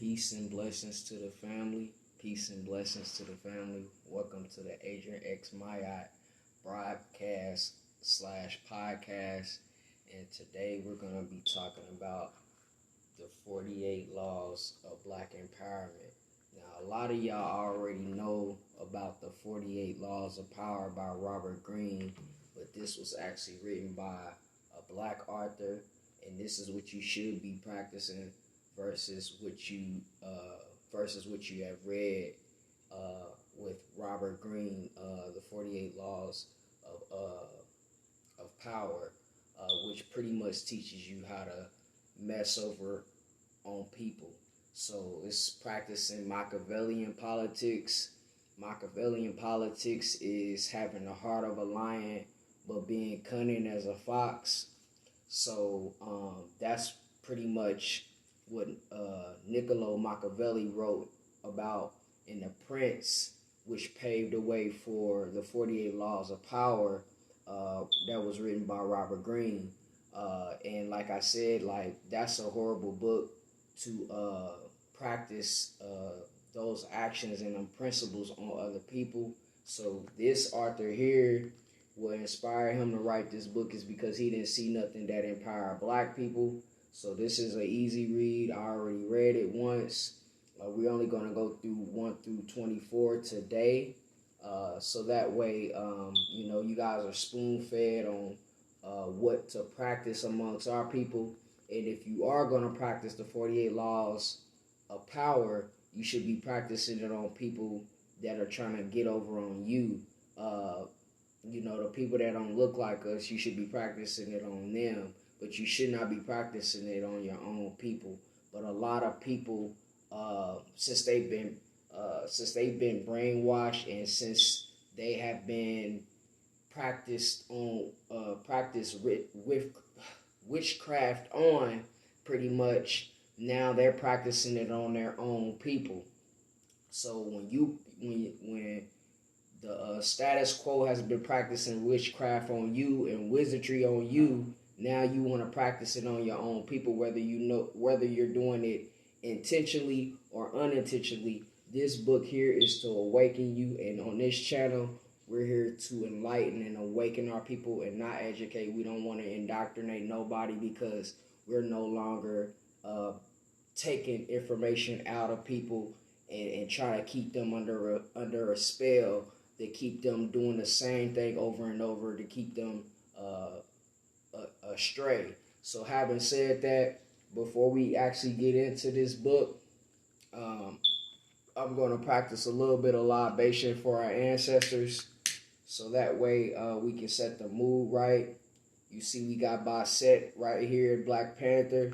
Peace and blessings to the family. Peace and blessings to the family. Welcome to the Adrian X broadcast / podcast. And today we're going to be talking about the 48 laws of Black empowerment. Now, a lot of y'all already know about the 48 laws of power by Robert Greene, but this was actually written by a Black author, and this is what you should be practicing versus what you have read with Robert Greene, the 48 laws of power, which pretty much teaches you how to mess over on people. So it's practicing Machiavellian politics. Machiavellian politics is having the heart of a lion but being cunning as a fox. So that's pretty much what Niccolo Machiavelli wrote about in The Prince, which paved the way for the 48 Laws of Power that was written by Robert Greene. And like I said, that's a horrible book to practice those actions and them principles on other people. So this author here, what inspired him to write this book is because he didn't see nothing that empowered Black people. So this is an easy read. I already read it once. We're only going to go through 1 through 24 today. So that way, you guys are spoon-fed on what to practice amongst our people. And if you are going to practice the 48 laws of power, you should be practicing it on people that are trying to get over on you. The people that don't look like us, you should be practicing it on them. But you should not be practicing it on your own people. But a lot of people, since they've been brainwashed and since they have been practiced with witchcraft on, pretty much now they're practicing it on their own people. So when the status quo has been practicing witchcraft on you and wizardry on you, now you want to practice it on your own people, whether you're doing it intentionally or unintentionally. This book here is to awaken you, and on this channel, we're here to enlighten and awaken our people and not educate. We don't want to indoctrinate nobody because we're no longer taking information out of people and trying to keep them under a spell that keep them doing the same thing over and over to keep them astray. So having said that, before we actually get into this book, I'm going to practice a little bit of libation for our ancestors, so that way we can set the mood right. You see, we got Basset right here, Black Panther.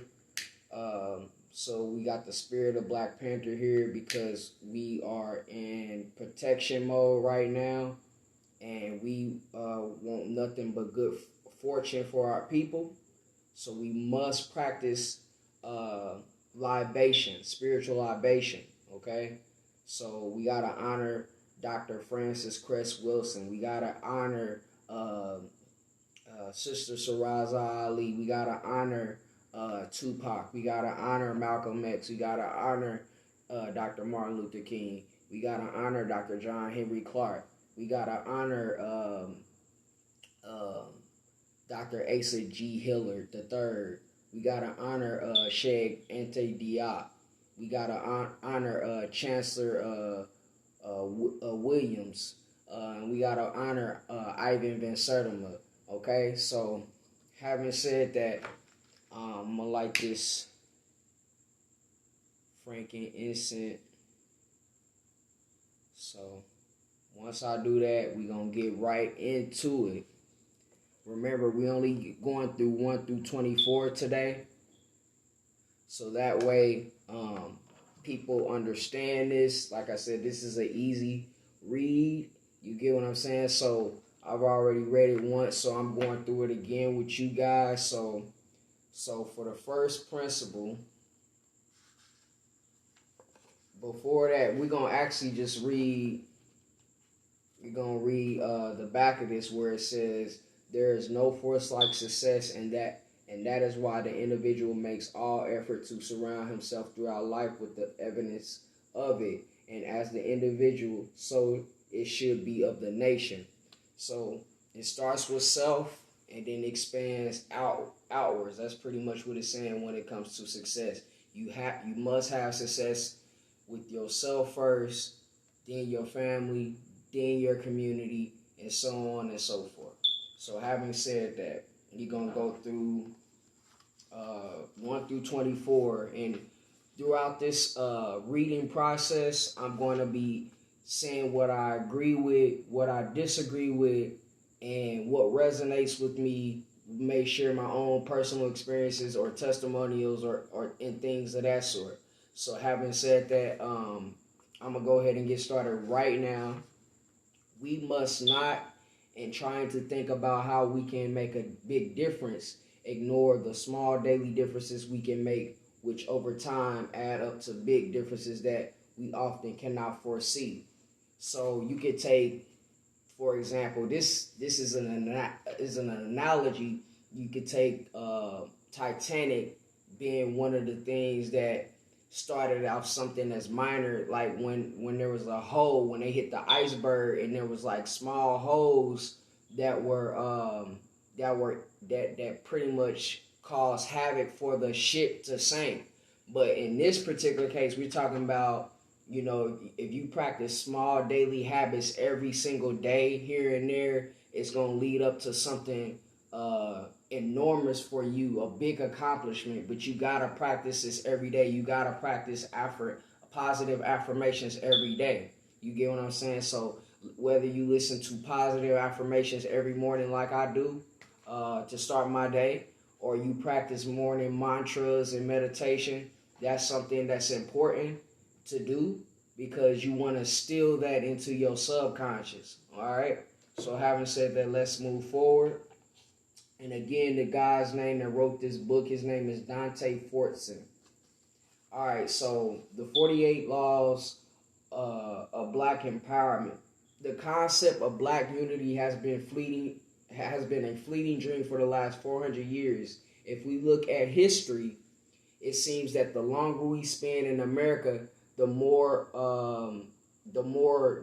So we got the spirit of Black Panther here because we are in protection mode right now, and we want nothing but good fortune for our people. So we must practice libation, spiritual libation, okay? So we got to honor Dr. Francis Cress Wilson. We got to honor Sister Saraza Ali. We got to honor Tupac. We got to honor Malcolm X. We got to honor Dr. Martin Luther King. We got to honor Dr. John Henry Clark. We got to honor Dr. Asa G. Hillard III. We got to honor Sheikh Anta Diop. We got to honor Chancellor Williams. We got to honor Ivan Van Sertima. Okay, so having said that, I'm going to light this frankincense. So once I do that, we're going to get right into it. Remember, we only going through 1 through 24 today. So that way, people understand this. Like I said, this is an easy read. You get what I'm saying? So I've already read it once, so I'm going through it again with you guys. So for the first principle, before that, we're going to actually just read, the back of this where it says, there is no force like success, and And that is why the individual makes all effort to surround himself throughout life with the evidence of it. And as the individual, so it should be of the nation. So it starts with self and then expands outwards. That's pretty much what it's saying when it comes to success. You must have success with yourself first, then your family, then your community, and so on and so forth. So having said that, you're going to go through 1 through 24, and throughout this reading process, I'm going to be saying what I agree with, what I disagree with, and what resonates with me. May share my own personal experiences or testimonials or in things of that sort. So having said that, I'm going to go ahead and get started right now. We must not, in trying to think about how we can make a big difference, ignore the small daily differences we can make, which over time add up to big differences that we often cannot foresee. So you could take, for example, this is an analogy. You could take Titanic being one of the things that started off something as minor, like when there was a hole, when they hit the iceberg, and there was like small holes that pretty much caused havoc for the ship to sink. But in this particular case, we're talking about, you know, if you practice small daily habits every single day here and there, it's going to lead up to something enormous for you, a big accomplishment. But you got to practice this every day. You got to practice positive affirmations every day. You get what I'm saying? So whether you listen to positive affirmations every morning like I do to start my day, or you practice morning mantras and meditation, that's something that's important to do because you want to steal that into your subconscious. All right? So having said that, let's move forward. And again, the guy's name that wrote this book, his name is Dante Fortson. All right, so the 48 Laws of Black Empowerment. The concept of Black unity has been a fleeting dream for the last 400 years. If we look at history, it seems that the longer we spend in America, the more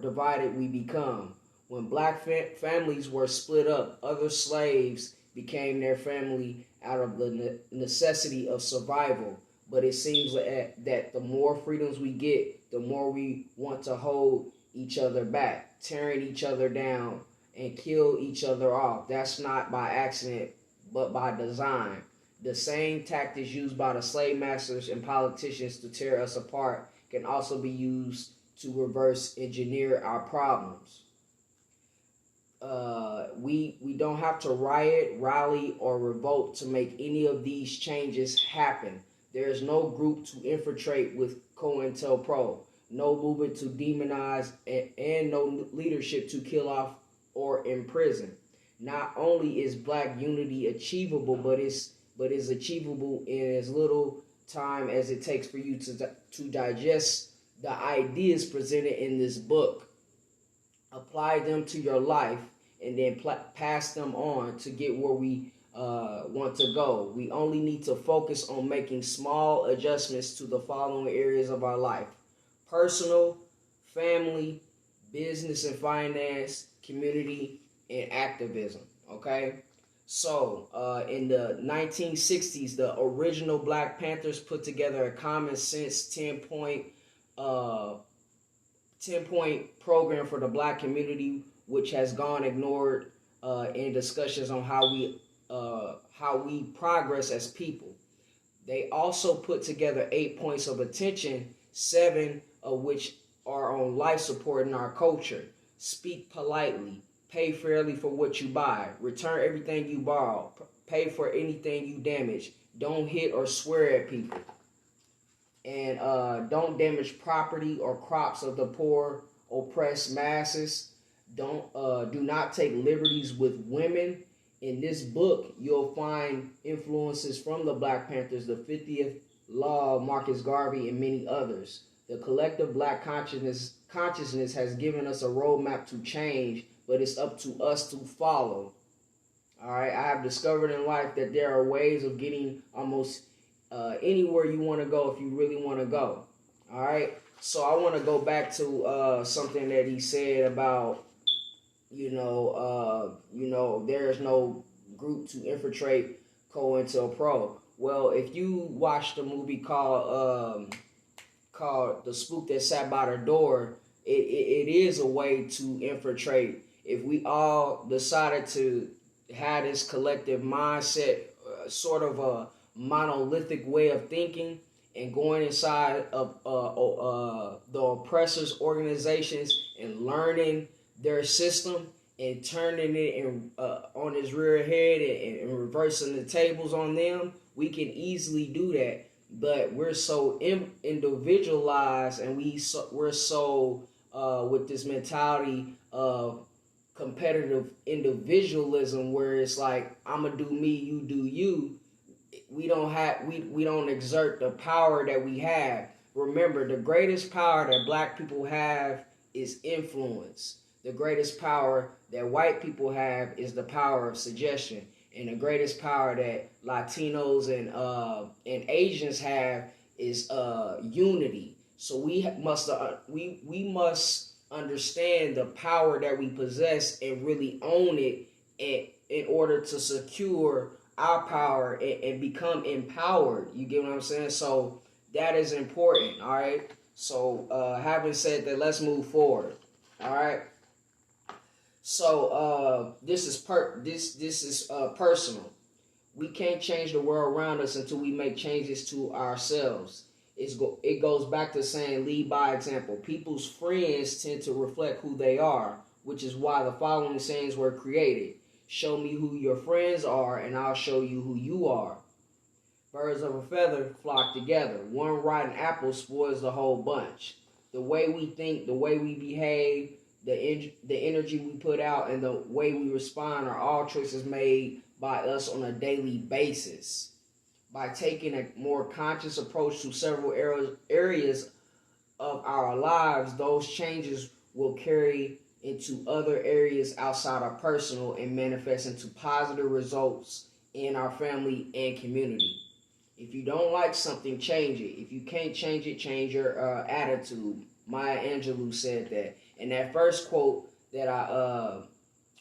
divided we become. When Black families were split up, other slaves became their family out of the necessity of survival. But it seems that the more freedoms we get, the more we want to hold each other back, tearing each other down and kill each other off. That's not by accident, but by design. The same tactics used by the slave masters and politicians to tear us apart can also be used to reverse engineer our problems. We don't have to riot, rally, or revolt to make any of these changes happen. There is no group to infiltrate with COINTELPRO, no movement to demonize, and no leadership to kill off or imprison. Not only is Black unity achievable, but is achievable in as little time as it takes for you to digest the ideas presented in this book. Apply them to your life and then pass them on to get where we want to go. We only need to focus on making small adjustments to the following areas of our life: personal, family, business and finance, community, and activism. Okay? So, in the 1960s, the original Black Panthers put together a common sense 10-point program for the Black community, which has gone ignored in discussions on how we progress as people. They also put together 8 points of attention, 7 of which are on life support in our culture. Speak politely. Pay fairly for what you buy. Return everything you borrow. Pay for anything you damage. Don't hit or swear at people. And don't damage property or crops of the poor, oppressed masses. Do not take liberties with women. In this book, you'll find influences from the Black Panthers, the 50th Law, Marcus Garvey, and many others. The collective Black consciousness has given us a roadmap to change, but it's up to us to follow. All right, I have discovered in life that there are ways of getting almost anywhere you want to go if you really want to go. All right, so I want to go back to something that he said about there is no group to infiltrate COINTELPRO. Well, if you watch the movie called The Spook That Sat by the Door, it is a way to infiltrate. If we all decided to have this collective mindset, sort of a monolithic way of thinking, and going inside of the oppressors' organizations and learning their system and turning it on its rear head and reversing the tables on them, we can easily do that. But we're so individualized, and we're so with this mentality of competitive individualism, where it's like, I'm gonna do me, you do you. We don't exert the power that we have. Remember, the greatest power that black people have is influence. The greatest power that white people have is the power of suggestion. And the greatest power that Latinos and Asians have is unity. So we must understand the power that we possess and really own it in order to secure our power and become empowered. You get what I'm saying? So that is important. All right. So having said that, let's move forward. All right. So this is personal. We can't change the world around us until we make changes to ourselves. It goes back to saying lead by example. People's friends tend to reflect who they are, which is why the following sayings were created. Show me who your friends are, and I'll show you who you are. Birds of a feather flock together. One rotten apple spoils the whole bunch. The way we think, the way we behave, the energy we put out, and the way we respond are all choices made by us on a daily basis. By taking a more conscious approach to several areas of our lives, those changes will carry into other areas outside our personal and manifest into positive results in our family and community. If you don't like something, change it. If you can't change it, change your attitude. Maya Angelou said that. And that first quote that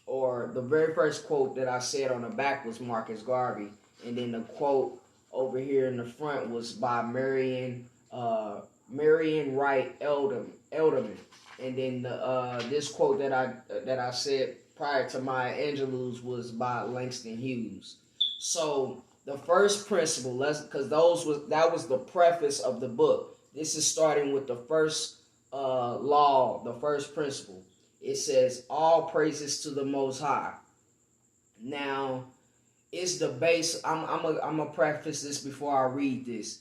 the very first quote that I said on the back was Marcus Garvey. And then the quote over here in the front was by Marion Wright Elderman. And then this quote that I said prior to Maya Angelou's was by Langston Hughes. So the first principle, because that was the preface of the book. This is starting with the first law, the first principle. It says, all praises to the Most High. Now, it's the base. I'm gonna preface this before I read this.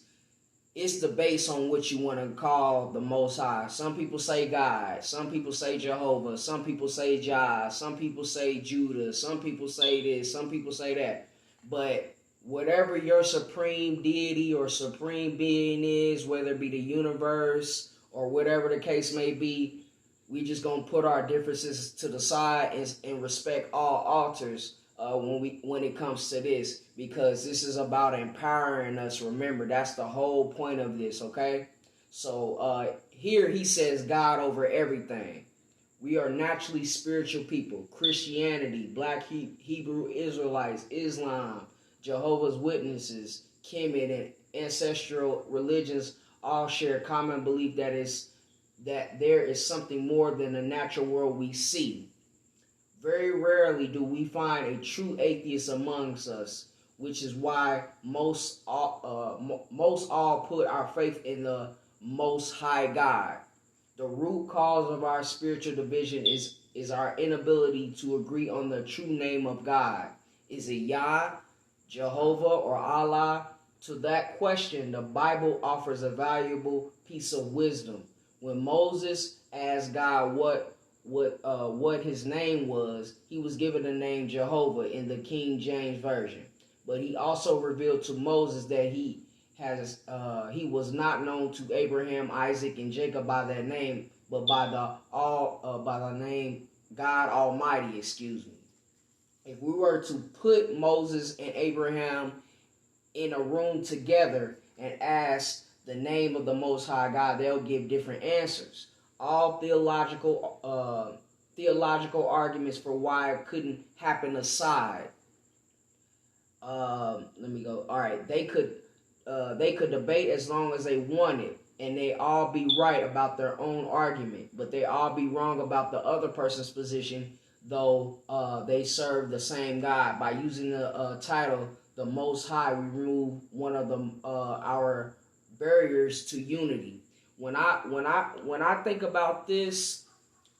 It's the base on what you want to call the Most High. Some people say God. Some people say Jehovah. Some people say Jah. Some people say Judah. Some people say this. Some people say that. But whatever your supreme deity or supreme being is, whether it be the universe or whatever the case may be, we just gonna put our differences to the side and respect all altars when it comes to this, because this is about empowering us. Remember, that's the whole point of this. Okay, so here he says God over everything. We are naturally spiritual people. Christianity, Black Hebrew Israelites, Islam, Jehovah's Witnesses, Kemet, and ancestral religions all share a common belief that there is something more than the natural world we see. Very rarely do we find a true atheist amongst us, which is why most all put our faith in the Most High God. The root cause of our spiritual division is our inability to agree on the true name of God. Is it Yah, Jehovah, or Allah? To that question, the Bible offers a valuable piece of wisdom. When Moses asked God what his name was, he was given the name Jehovah in the King James Version. But he also revealed to Moses that he was not known to Abraham, Isaac, and Jacob by that name, but by the name God Almighty. Excuse me. if we were to put Moses and Abraham in a room together and ask the name of the Most High God, they'll give different answers. All theological arguments for why it couldn't happen aside. Let me go. All right, they could debate as long as they wanted, and they all be right about their own argument, but they all be wrong about the other person's position, though they serve the same God. By using the title "The Most High," we remove one of our barriers to unity. When I think about this,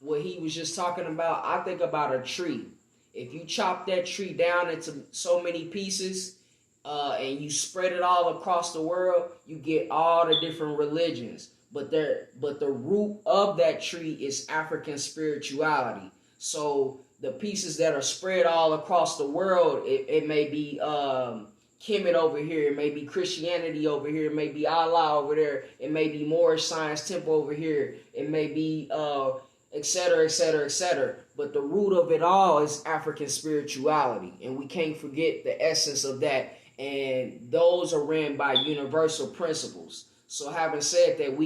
what he was just talking about, I think about a tree. If you chop that tree down into so many pieces, and you spread it all across the world, you get all the different religions. But the root of that tree is African spirituality. So the pieces that are spread all across the world, it may be Kemet over here, it may be Christianity over here, it may be Allah over there, it may be Moorish Science Temple over here, it may be etc., etc., etc. But the root of it all is African spirituality, and we can't forget the essence of that. And those are ran by universal principles. So having said that,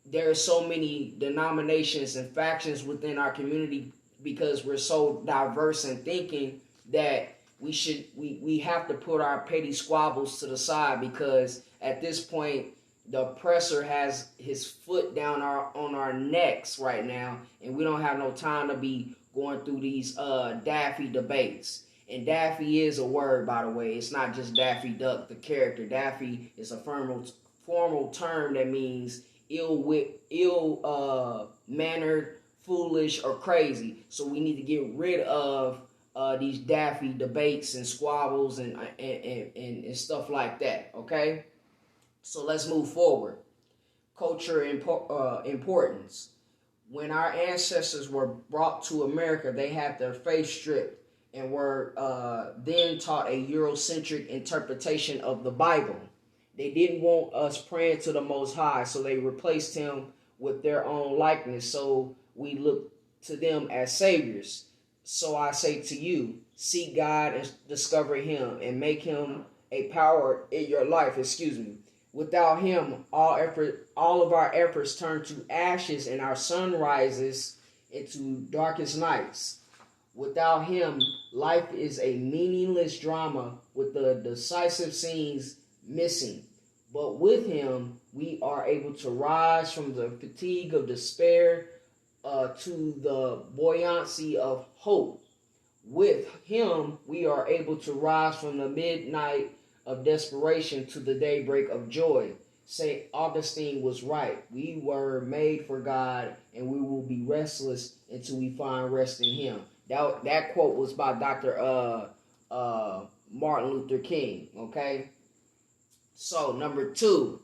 there are so many denominations and factions within our community because we're so diverse in thinking that we have to put our petty squabbles to the side, because at this point the oppressor has his foot down on our necks right now, and we don't have no time to be going through these Daffy debates. And Daffy is a word, by the way. It's not just Daffy Duck, the character. Daffy is a formal term that means ill-mannered, foolish, or crazy. So we need to get rid of these Daffy debates and squabbles and stuff like that. Okay. So let's move forward. Culture importance. When our ancestors were brought to America, they had their face stripped and were then taught a Eurocentric interpretation of the Bible. They didn't want us praying to the Most High, so they replaced him with their own likeness, so we look to them as saviors. So I say to you, seek God and discover him and make him a power in your life. Without him, all of our efforts turn to ashes and our sun rises into darkest nights. Without him, life is a meaningless drama with the decisive scenes missing. But with him, we are able to rise from the fatigue of despair to the buoyancy of hope. With him, we are able to rise from the midnight of desperation to the daybreak of joy. St. Augustine was right. We were made for God, and we will be restless until we find rest in him. That quote was by Dr. Martin Luther King, okay? So, number 2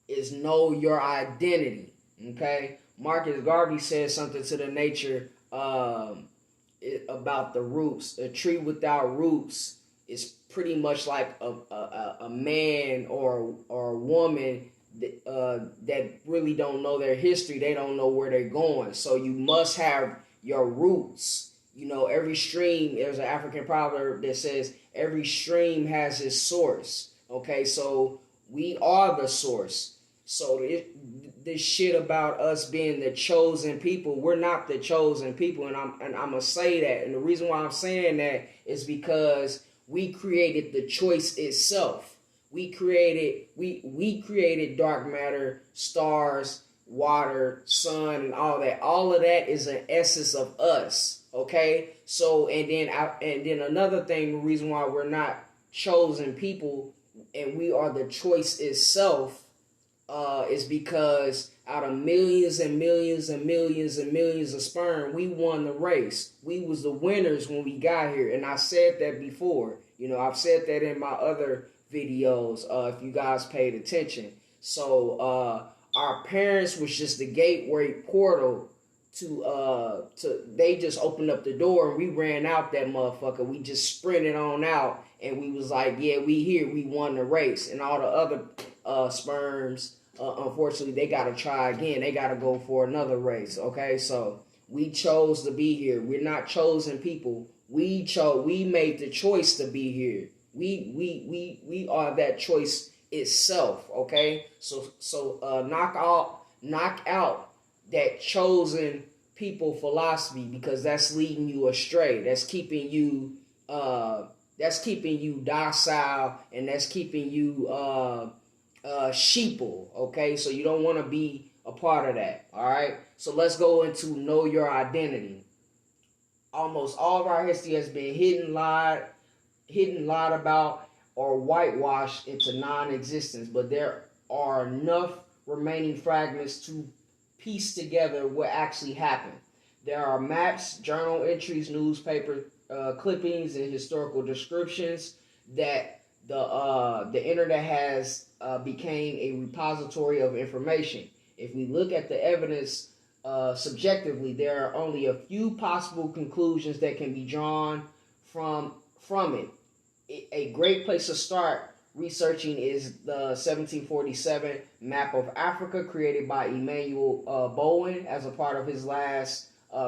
is know your identity, okay? Marcus Garvey said something to the nature about the roots. A tree without roots is pretty much like a man or a woman that really don't know their history. They don't know where they're going. So you must have your roots. You know, every stream, there's an African proverb that says every stream has its source. Okay, so we are the source. So this shit about us being the chosen people, we're not the chosen people, and I'm gonna say that. And the reason why I'm saying that is because we created the choice itself. We created dark matter, stars, water, sun, and all that. All of that is an essence of us. Okay, so and then another thing, the reason why we're not chosen people and we are the choice itself is because out of millions and millions and millions and millions of sperm, we won the race. We was the winners when we got here, and I said that before. You know, I've said that in my other videos. If you guys paid attention, so our parents was just the gateway portal to they just opened up the door and we ran out that motherfucker. We just sprinted on out and we was like, yeah, we here, we won the race. And all the other sperms, unfortunately, they gotta try again. They gotta go for another race. Okay, so we chose to be here. We're not chosen people. We made the choice to be here. We are that choice itself. Okay, so knock out that chosen people philosophy, because that's leading you astray. That's keeping you docile, and that's keeping you sheeple. Okay, so you don't want to be a part of that. All right, so let's go into know your identity. Almost all of our history has been hidden, lied about, or whitewashed into non-existence, but there are enough remaining fragments to piece together what actually happened. There are maps, journal entries, newspaper clippings, and historical descriptions that the internet has became a repository of information. If we look at the evidence subjectively, there are only a few possible conclusions that can be drawn from it. A great place to start researching is the 1747 map of Africa created by Emmanuel Bowen as a part of his last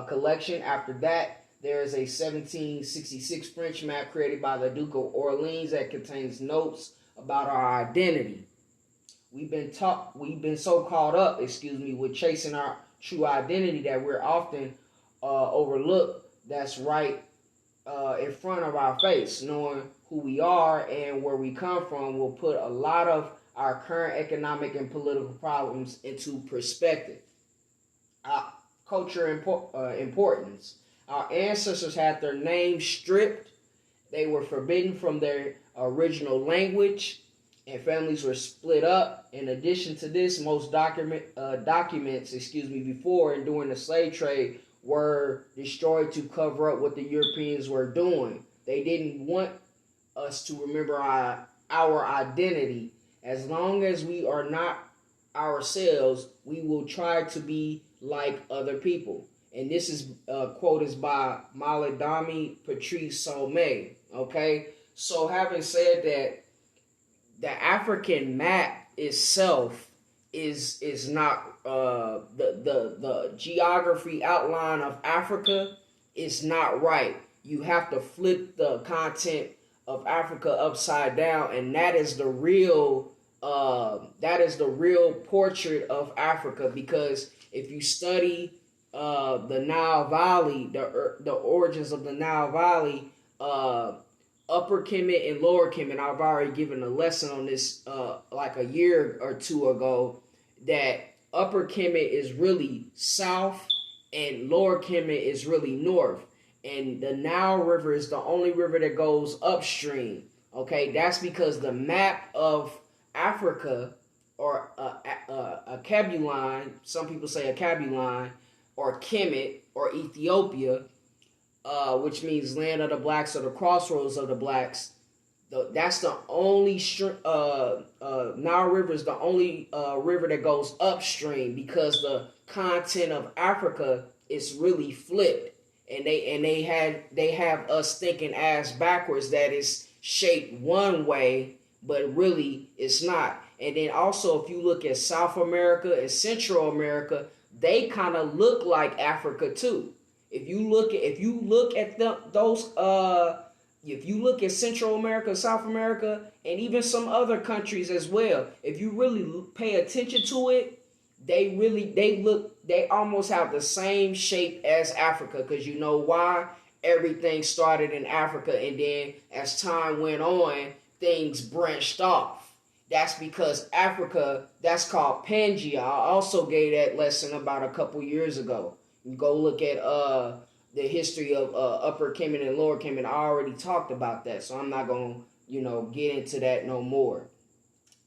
collection. After that, there is a 1766 French map created by the Duke of Orleans that contains notes about our identity. We've been so caught up, with chasing our true identity that we're often overlooked that's right in front of our face. Knowing who we are and where we come from will put a lot of our current economic and political problems into perspective. Culture importance. Our ancestors had their names stripped. They were forbidden from their original language, and families were split up. In addition to this, most documents before and during the slave trade were destroyed to cover up what the Europeans were doing. They didn't want us to remember our identity. As long as we are not ourselves, we will try to be like other people. And this is quote is by Maladami Patrice Somé. Okay, so having said that, the African map itself is not the geography outline of Africa is not right. You have to flip the content of Africa upside down, and that is the real portrait of Africa. Because if you study the Nile Valley, the origins of the Nile Valley, Upper Kemet and Lower Kemet, I've already given a lesson on this like a year or two ago, that Upper Kemet is really south and Lower Kemet is really north. And the Nile River is the only river that goes upstream. Okay, that's because the map of Africa, or a Kabuline, some people say a Kabuline, or Kemet, or Ethiopia, which means land of the blacks, or the crossroads of the blacks. That's the only Nile River is the only river that goes upstream, because the content of Africa is really flipped, and they have us thinking ass backwards that it's shaped one way, but really it's not. And then also, if you look at South America and Central America, they kind of look like Africa too. If you look at Central America, South America, and even some other countries as well, if you really pay attention to it, they almost have the same shape as Africa. Because you know why? Everything started in Africa, and then as time went on, things branched off. That's because Africa, that's called Pangea. I also gave that lesson about a couple years ago. You go look at the history of Upper Kemet and Lower Kemet. I already talked about that, so I'm not going to get into that no more.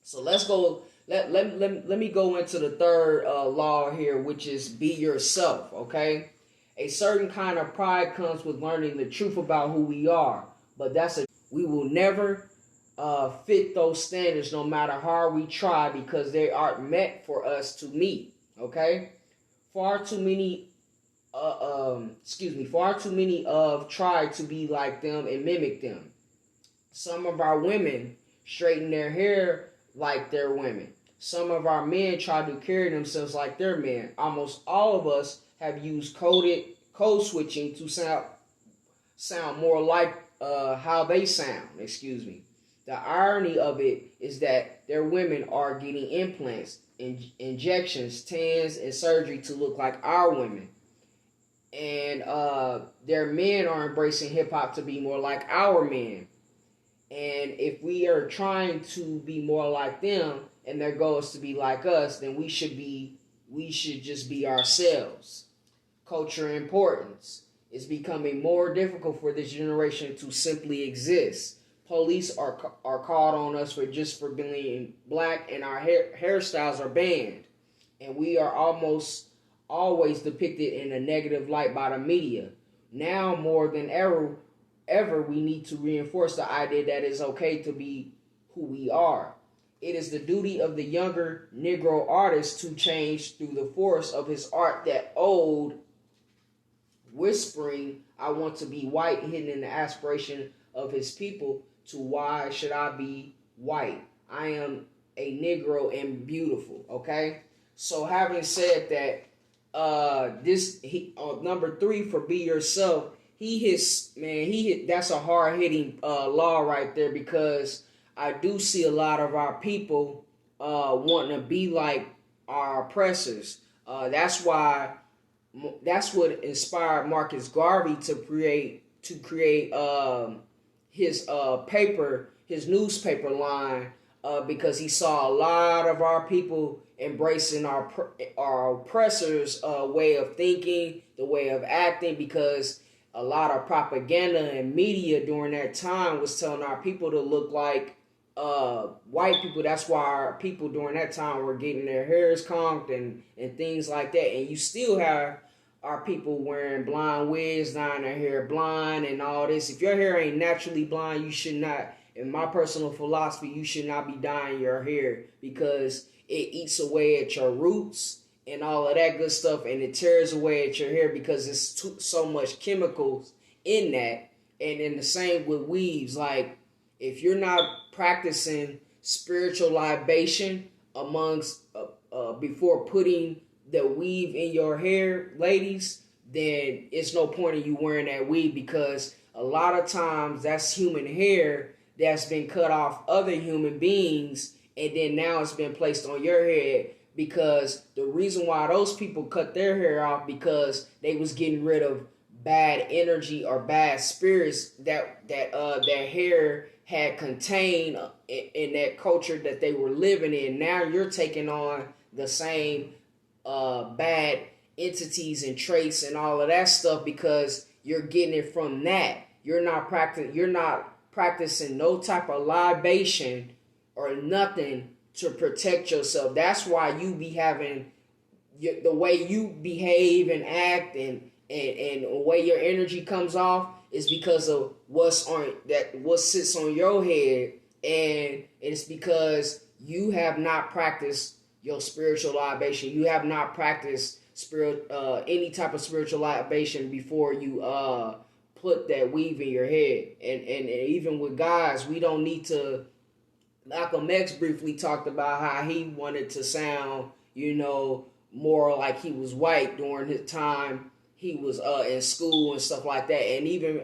So let's go. Let me go into the third law here, which is be yourself. Okay, a certain kind of pride comes with learning the truth about who we are, but we will never fit those standards no matter how hard we try, because they aren't meant for us to meet. Okay, far too many have tried to be like them and mimic them. Some of our women straighten their hair like their women. Some of our men try to carry themselves like their men. Almost all of us have used code switching to sound more like how they sound. Excuse me. The irony of it is that their women are getting implants, injections, tans, and surgery to look like our women. And their men are embracing hip hop to be more like our men. And if we are trying to be more like them and their goal is to be like us, then we should just be ourselves. Culture importance. It's becoming more difficult for this generation to simply exist. Police are called on us for being black, and our hairstyles are banned. And we are almost always depicted in a negative light by the media. Now more than ever, we need to reinforce the idea that it's okay to be who we are. It is the duty of the younger Negro artist to change through the force of his art that old whispering, I want to be white, hidden in the aspiration of his people, to why should I be white? I am a Negro and beautiful, okay? So having said that, number 3 for Be Yourself, that's a hard-hitting law right there, because I do see a lot of our people wanting to be like our oppressors. That's what inspired Marcus Garvey to create his newspaper line, because he saw a lot of our people embracing our oppressors' way of thinking, the way of acting, because a lot of propaganda and media during that time was telling our people to look like white people. That's why our people during that time were getting their hairs combed and things like that. And you still have our people wearing blonde wigs, dyeing their hair blonde and all this. If your hair ain't naturally blonde, you should not, in my personal philosophy, you should not be dyeing your hair, because it eats away at your roots and all of that good stuff, and it tears away at your hair because it's so much chemicals in that. And then the same with weaves. Like, if you're not practicing spiritual libation amongst before putting the weave in your hair, ladies, then it's no point in you wearing that weave, because a lot of times that's human hair that's been cut off other human beings, and then now it's been placed on your head. Because the reason why those people cut their hair off, because they was getting rid of bad energy or bad spirits that their hair had contained in that culture that they were living in. Now you're taking on the same bad entities and traits and all of that stuff, because you're getting it from that. You're not practicing no type of libation or nothing to protect yourself. That's why you be having the way you behave and act and the way your energy comes off is because of what sits on your head, and it's because you have not practiced your spiritual libation. You have not practiced any type of spiritual libation before you put that weave in your head. And even with guys, we don't need to. Malcolm X briefly talked about how he wanted to sound, more like he was white during his time he was in school and stuff like that. And even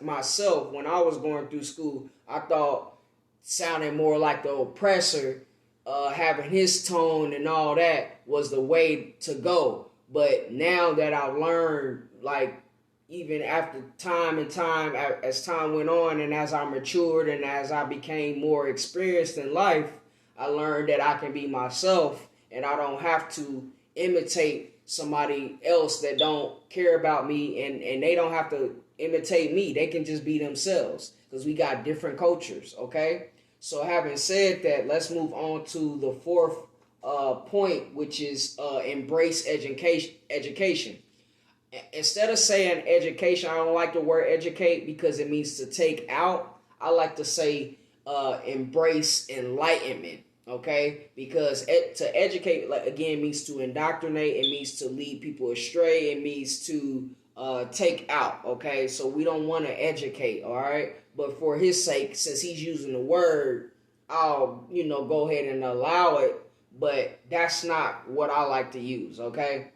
myself, when I was going through school, I thought sounding more like the oppressor, having his tone and all that was the way to go. But now that I've learned, like, even after time and time, as time went on and as I matured and as I became more experienced in life, I learned that I can be myself and I don't have to imitate somebody else that don't care about me, and they don't have to imitate me. They can just be themselves, because we got different cultures, okay? So having said that, let's move on to the fourth point, which is embrace education. Instead of saying education, I don't like the word educate because it means to take out. I like to say embrace enlightenment, okay? Because to educate, like, again, means to indoctrinate. It means to lead people astray. It means to take out, okay? So we don't want to educate, all right? But for his sake, since he's using the word, I'll, go ahead and allow it. But that's not what I like to use, okay?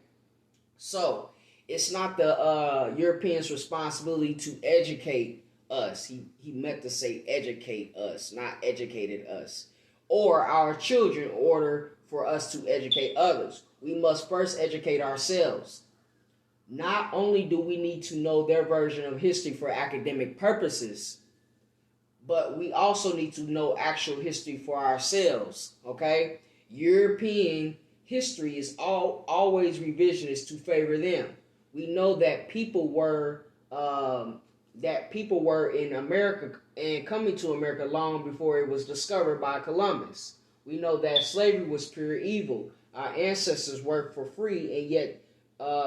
So It's not the Europeans' responsibility to educate us. He meant to say educate us, not educated us. Or our children, in order for us to educate others. We must first educate ourselves. Not only do we need to know their version of history for academic purposes, but we also need to know actual history for ourselves, okay? European history is always revisionist to favor them. We know that people were in America and coming to America long before it was discovered by Columbus. We know that slavery was pure evil. Our ancestors worked for free, and yet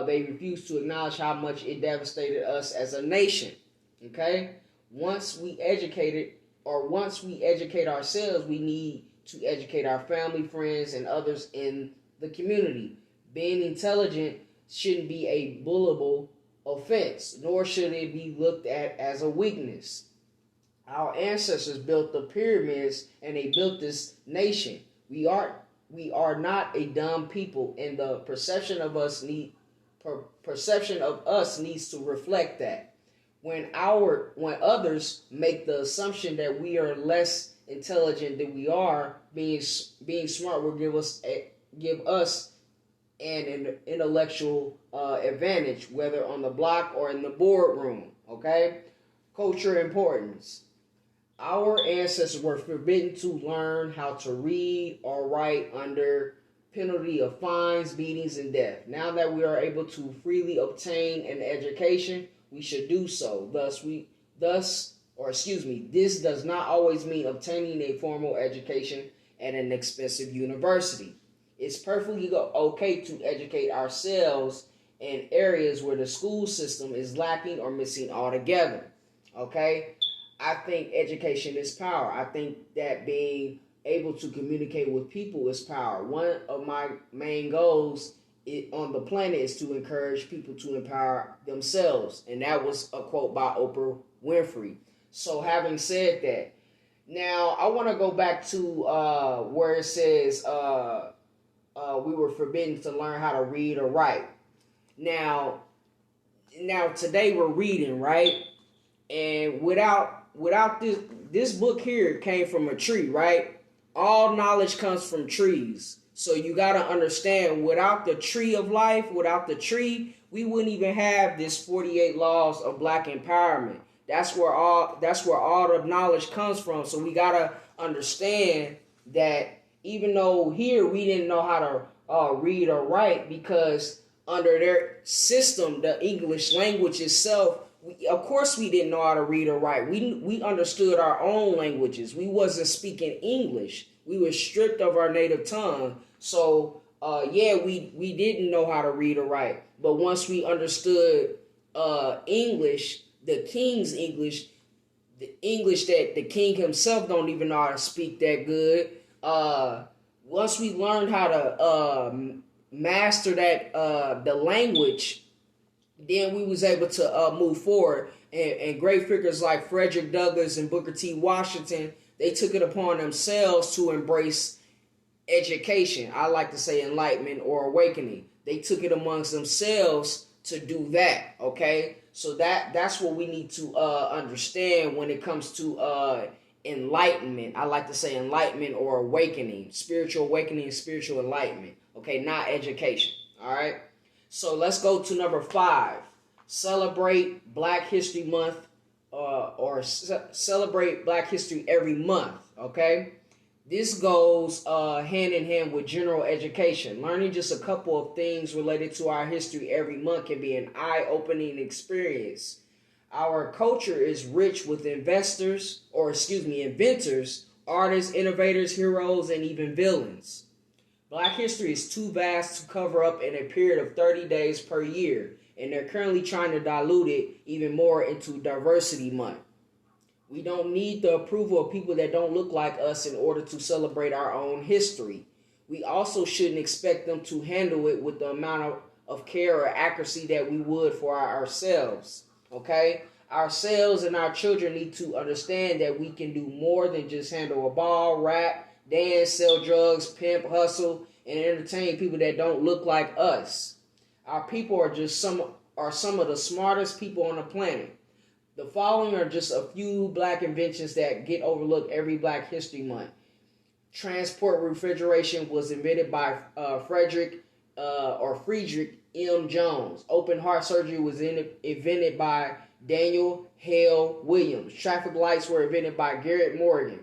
they refused to acknowledge how much it devastated us as a nation. Okay? Once we educate ourselves, we need to educate our family, friends, and others in the community. Being intelligent shouldn't be a bullyable offense, nor should it be looked at as a weakness. Our ancestors built the pyramids and they built this nation. We are not a dumb people, and the perception of us needs to reflect that. When others make the assumption that we are less intelligent than we are, being smart will give us an intellectual advantage, whether on the block or in the boardroom. Okay, culture importance. Our ancestors were forbidden to learn how to read or write under penalty of fines, beatings, and death. Now that we are able to freely obtain an education, we should do so. This does not always mean obtaining a formal education at an expensive university. It's perfectly okay to educate ourselves in areas where the school system is lacking or missing altogether. Okay? I think education is power. I think that being able to communicate with people is power. One of my main goals on the planet is to encourage people to empower themselves. And that was a quote by Oprah Winfrey. So having said that, now I want to go back to where it says we were forbidden to learn how to read or write. Now today we're reading, right? And without this book here came from a tree, right? All knowledge comes from trees. So you got to understand, without the tree of life, without the tree, we wouldn't even have this 48 laws of black empowerment. That's where all the knowledge comes from. So we got to understand that even though here we didn't know how to read or write, because under their system, the English language itself, of course we didn't know how to read or write. We understood our own languages. We wasn't speaking English. We were stripped of our native tongue. So we didn't know how to read or write. But once we understood English, the king's English, the English that the king himself don't even know how to speak that good. Once we learned how to master that the language, then we was able to move forward. And great figures like Frederick Douglass and Booker T. Washington, they took it upon themselves to embrace education. I like to say enlightenment or awakening. They took it amongst themselves to do that, okay? So that's what we need to understand when it comes to enlightenment. I like to say enlightenment or awakening, spiritual awakening, spiritual enlightenment, okay? Not education, all right? So let's go to number 5. Celebrate Black History Month or celebrate Black History every month, okay? This goes hand in hand with general education. Learning just a couple of things related to our history every month can be an eye-opening experience. Our culture is rich with inventors, artists, innovators, heroes, and even villains. Black history is too vast to cover up in a period of 30 days per year, and they're currently trying to dilute it even more into Diversity Month. We don't need the approval of people that don't look like us in order to celebrate our own history. We also shouldn't expect them to handle it with the amount of care or accuracy that we would for ourselves. Okay? Ourselves and our children need to understand that we can do more than just handle a ball, rap, dance, sell drugs, pimp, hustle, and entertain people that don't look like us. Our people are just some are some of the smartest people on the planet. The following are just a few black inventions that get overlooked every Black History Month. Transport refrigeration was invented by Friedrich M. Jones. Open heart surgery was invented by Daniel Hale Williams. Traffic lights were invented by Garrett Morgan.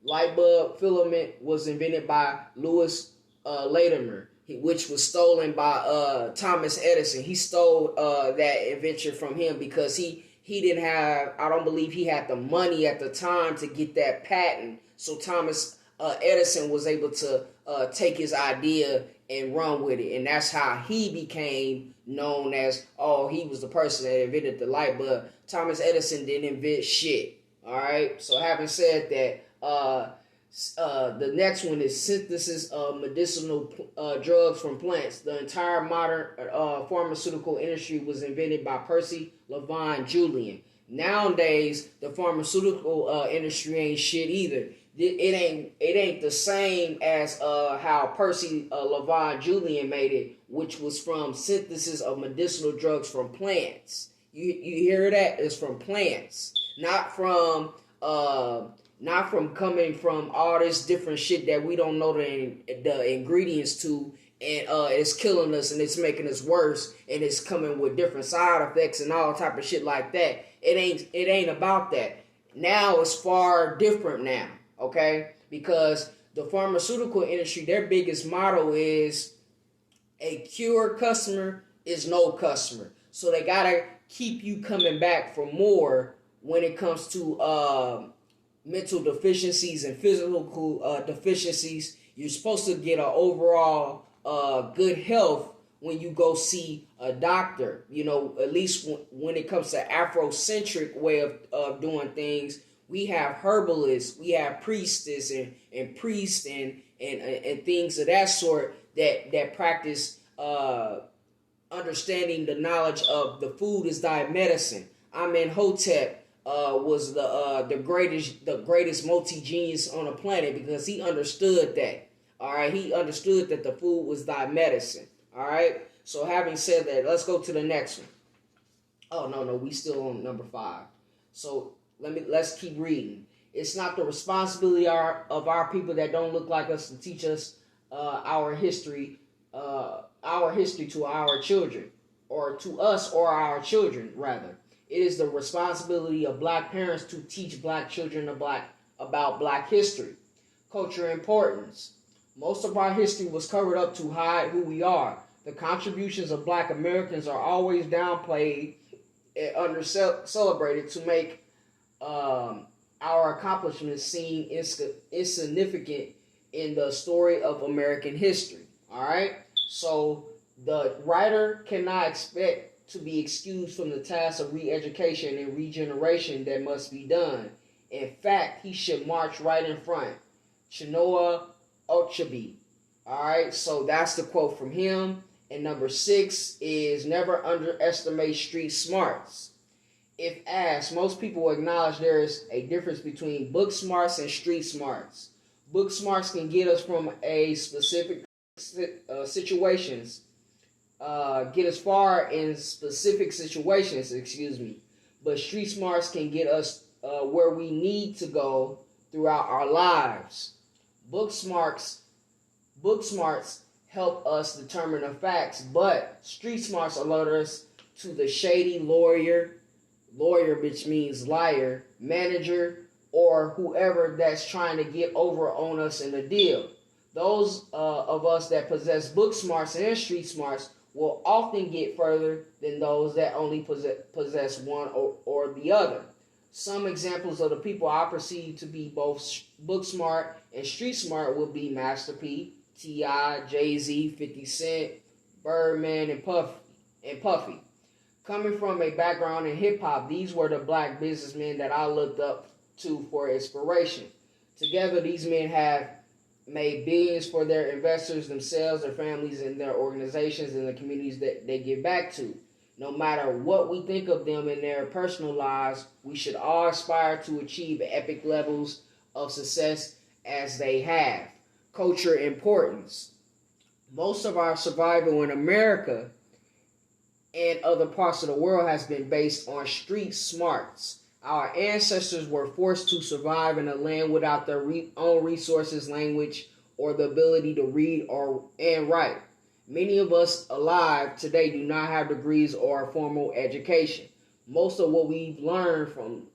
Light bulb filament was invented by Louis Latimer, which was stolen by Thomas Edison. He stole that invention from him because he didn't have, I don't believe he had the money at the time to get that patent. So Thomas Edison was able to take his idea and run with it. And that's how he became known as, he was the person that invented the light bulb. Thomas Edison didn't invent shit. All right. So having said that, the next one is synthesis of medicinal drugs from plants. The entire modern pharmaceutical industry was invented by Percy Levine Julian. Nowadays, the pharmaceutical industry ain't shit either. It ain't the same as how Percy Levine Julian made it, which was from synthesis of medicinal drugs from plants. You hear that? It's from plants, not from coming from all this different shit that we don't know the ingredients to, and it's killing us and it's making us worse, and it's coming with different side effects and all type of shit like that. It ain't about that. Now it's far different now, okay? Because the pharmaceutical industry, their biggest motto is a cure customer is no customer. So they gotta keep you coming back for more when it comes to mental deficiencies and physical deficiencies. You're supposed to get an overall good health when you go see a doctor. You know, at least when it comes to Afrocentric way of doing things, we have herbalists, we have priestess and priests and things of that sort that practice understanding the knowledge of the food is thy medicine. Amenhotep was the greatest multi-genius on the planet because he understood that. All right, he understood that the food was thy medicine. All right. So having said that, let's go to the next one. Oh no, we still on number 5. So let's keep reading. It's not the responsibility of our people that don't look like us to teach us our history to our children, or to us or our children rather. It is the responsibility of black parents to teach black children about black history. Culture importance. Most of our history was covered up to hide who we are. The contributions of black Americans are always downplayed and under-celebrated to make our accomplishments seem insignificant in the story of American history. All right? So the writer cannot expect to be excused from the task of re-education and regeneration that must be done. In fact, he should march right in front. Chinua Achebe. All right, so that's the quote from him. And number 6 is never underestimate street smarts. If asked, most people acknowledge there is a difference between book smarts and street smarts. Book smarts can get us from a specific situations, get us far in specific situations, but street smarts can get us where we need to go throughout our lives. Book smarts help us determine the facts, but street smarts alert us to the shady lawyer, which means liar, manager, or whoever that's trying to get over on us in a deal. Those of us that possess book smarts and street smarts will often get further than those that only possess one or the other. Some examples of the people I perceive to be both book smart and street smart would be Master P, T.I., Jay-Z, 50 Cent, Birdman, and Puffy. Coming from a background in hip-hop, these were the black businessmen that I looked up to for inspiration. Together, these men have made billions for their investors, themselves, their families, and their organizations and the communities that they give back to. No matter what we think of them in their personal lives, we should all aspire to achieve epic levels of success as they have. Culture importance. Most of our survival in America and other parts of the world has been based on street smarts. Our ancestors were forced to survive in a land without their own resources, language, or the ability to read and write. Many of us alive today do not have degrees or a formal education. Most of what we've learned from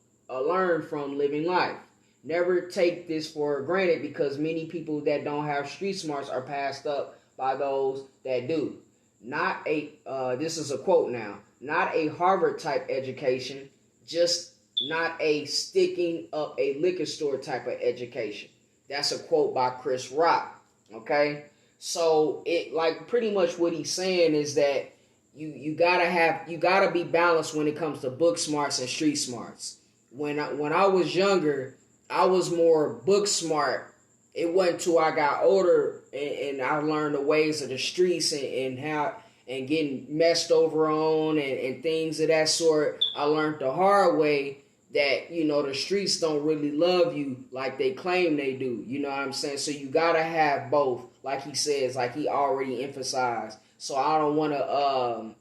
living life. Never take this for granted, because many people that don't have street smarts are passed up by those that do. Not a this is a quote now. Not a Harvard type education, just not a sticking up a liquor store type of education. That's a quote by Chris Rock. Okay, so it, like, pretty much what he's saying is that you gotta be balanced when it comes to book smarts and street smarts. When I was younger, I was more book smart. It wasn't till I got older and I learned the ways of the streets and how and getting messed over on and things of that sort. I learned the hard way that, the streets don't really love you like they claim they do. You know what I'm saying? So you gotta have both, like he says, like he already emphasized. So I don't want to,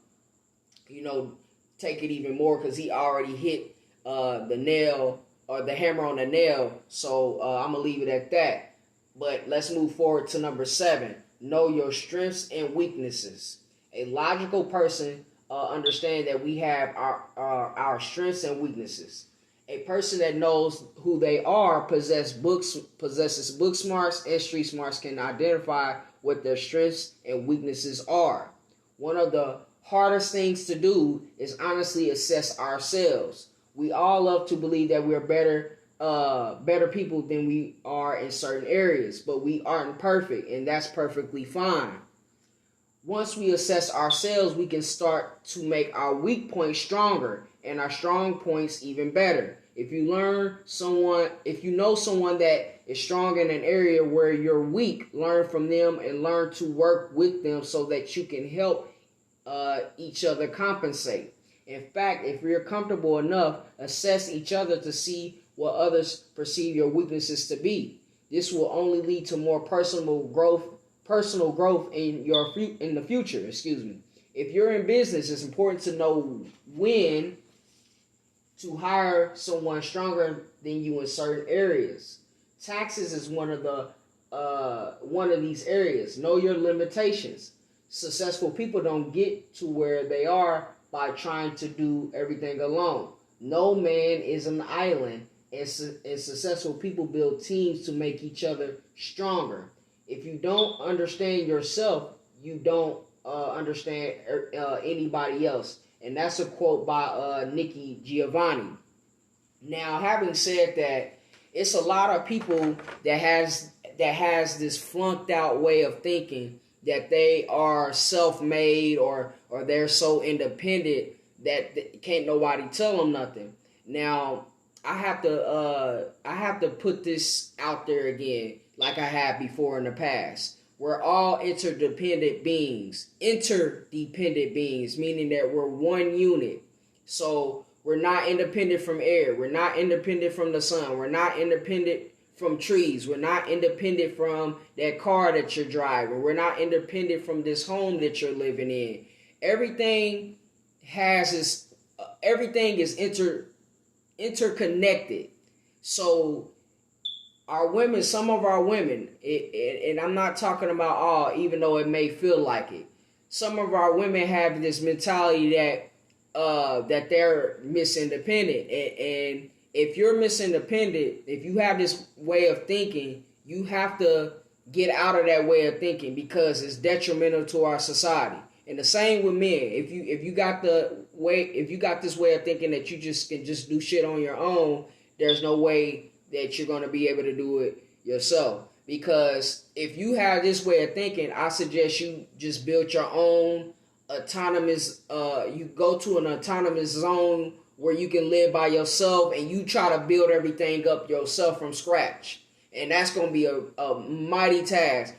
take it even more, because he already hit the nail or the hammer on the nail. So I'm gonna leave it at that. But let's move forward to number 7. Know your strengths and weaknesses. A logical person understands that we have our strengths and weaknesses. A person that knows who they are possesses book smarts and street smarts, can identify what their strengths and weaknesses are. One of the hardest things to do is honestly assess ourselves. We all love to believe that we're better people than we are in certain areas, but we aren't perfect, and that's perfectly fine. Once we assess ourselves, we can start to make our weak points stronger and our strong points even better. If you know someone that is strong in an area where you're weak, learn from them and learn to work with them so that you can help each other compensate. In fact, if you're comfortable enough, assess each other to see what others perceive your weaknesses to be. This will only lead to more personal growth in the future. If you're in business, it's important to know when to hire someone stronger than you in certain areas. Taxes is one of these areas. Know your limitations. Successful people don't get to where they are by trying to do everything alone. No man is an island, and successful people build teams to make each other stronger. If you don't understand yourself, you don't understand anybody else. And that's a quote by Nikki Giovanni. Now, having said that, it's a lot of people that has this flunked out way of thinking that they are self-made or they're so independent that can't nobody tell them nothing. Now, I have to put this out there again, like I have before in the past. We're all interdependent beings, meaning that we're one unit. So we're not independent from air. We're not independent from the sun. We're not independent from trees. We're not independent from that car that you're driving. We're not independent from this home that you're living in. Everything is interconnected. So some of our women, and I'm not talking about all, even though it may feel like it. Some of our women have this mentality that they're Miss Independent, and if you're Miss Independent, if you have this way of thinking, you have to get out of that way of thinking, because it's detrimental to our society. And the same with men. If you got this way of thinking that you can just do shit on your own, there's no way that you're going to be able to do it yourself. Because if you have this way of thinking, I suggest you just build your own autonomous, you go to an autonomous zone where you can live by yourself, and you try to build everything up yourself from scratch. And that's going to be a mighty task.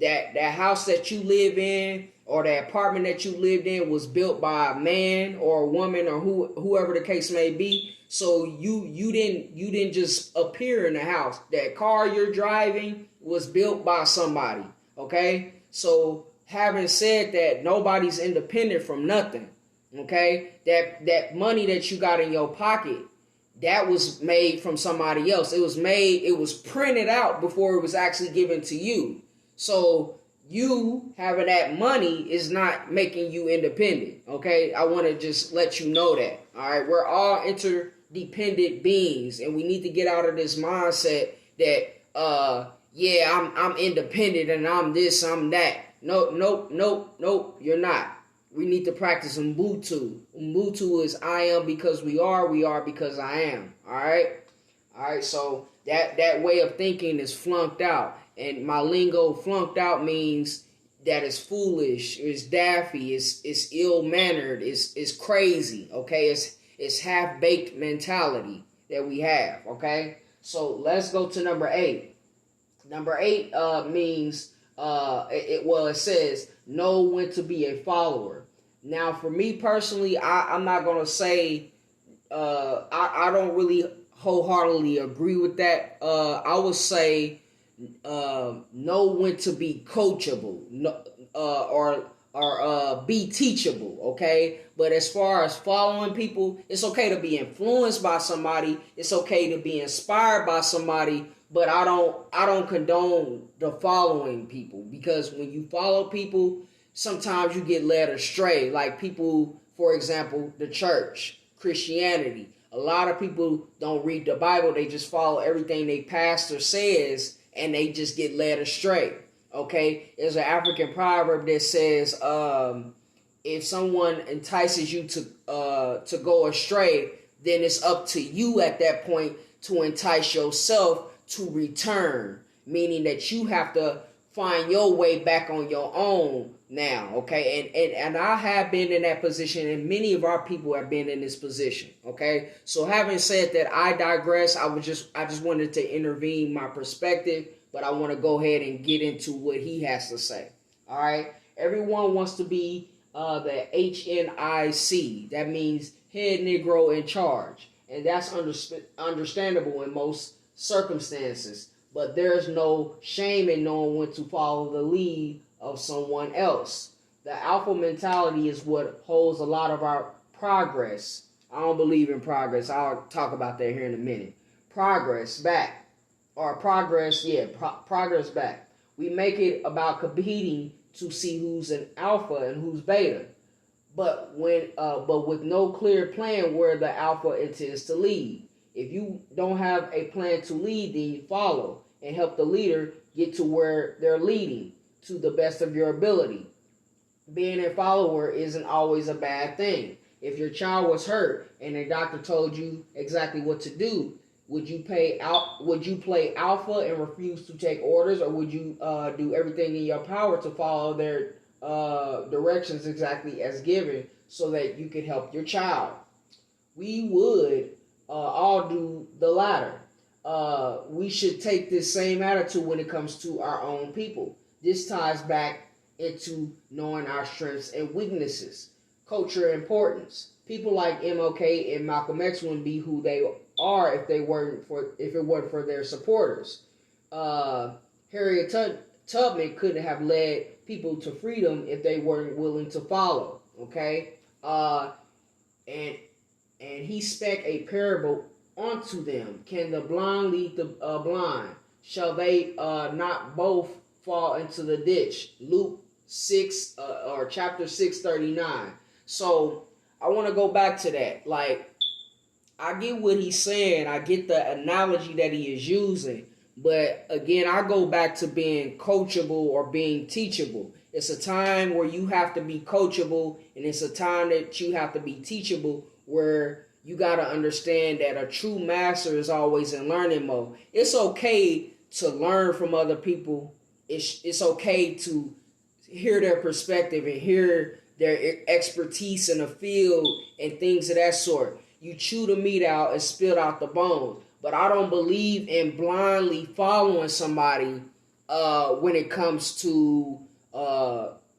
That house that you live in, or that apartment that you lived in, was built by a man or a woman or whoever the case may be. So you didn't just appear in the house. That car you're driving was built by somebody. Okay? So having said that, nobody's independent from nothing. Okay, that money that you got in your pocket, that was made from somebody else. It was printed out before it was actually given to you. So you having that money is not making you independent. Okay, I want to just let you know that. All right, we're all interdependent beings, and we need to get out of this mindset that yeah, I'm independent and I'm this, I'm that. Nope, you're not. We need to practice Ubuntu. Ubuntu is I am because we are because I am. Alright, so that way of thinking is flunked out. And my lingo, flunked out, means that it's foolish, it's daffy, it's ill-mannered, it's crazy, okay? It's half-baked mentality that we have, okay? So let's go to number 8. Number 8 means, it says, know when to be a follower. Now, for me personally, I'm not going to say, I don't really wholeheartedly agree with that. I would say, know when to be coachable, or be teachable, okay? But as far as following people, it's okay to be influenced by somebody. It's okay to be inspired by somebody. But I don't condone the following people, because when you follow people, sometimes you get led astray. Like people, for example, the church, Christianity. A lot of people don't read the Bible. They just follow everything their pastor says, and they just get led astray. Okay? There's an African proverb that says, if someone entices you to go astray, then it's up to you at that point to entice yourself to return, meaning that you have to find your way back on your own now, okay? And I have been in that position, and many of our people have been in this position, okay? So having said that, I digress. I just wanted to intervene my perspective, but I want to go ahead and get into what he has to say. All right? Everyone wants to be the HNIC. That means head Negro in charge, and that's understandable in most circumstances, but there's no shame in knowing when to follow the lead of someone else. The alpha mentality is what holds a lot of our progress. I don't believe in progress. I'll talk about that here in a minute. Progress back. Progress back. We make it about competing to see who's an alpha and who's beta. But with no clear plan where the alpha intends to lead. If you don't have a plan to lead, then you follow and help the leader get to where they're leading to the best of your ability. Being a follower isn't always a bad thing. If your child was hurt and the doctor told you exactly what to do, would you play alpha and refuse to take orders, or would you do everything in your power to follow their directions exactly as given so that you could help your child? We would all do the latter. We should take this same attitude when it comes to our own people. This ties back into knowing our strengths and weaknesses. Culture importance. People like MLK and Malcolm X wouldn't be who they are if it weren't for their supporters. Harriet Tubman couldn't have led people to freedom if they weren't willing to follow. Okay, and he spec a parable unto them. Can the blind lead the blind? Shall they not both fall into the ditch? Luke 6 or chapter 6:39. So I want to go back to that. Like, I get what he's saying. I get the analogy that he is using. But again, I go back to being coachable or being teachable. It's a time where you have to be coachable, and it's a time that you have to be teachable, where you got to understand that a true master is always in learning mode. It's okay to learn from other people. It's okay to hear their perspective and hear their expertise in the field and things of that sort. You chew the meat out and spit out the bones. But I don't believe in blindly following somebody when it comes to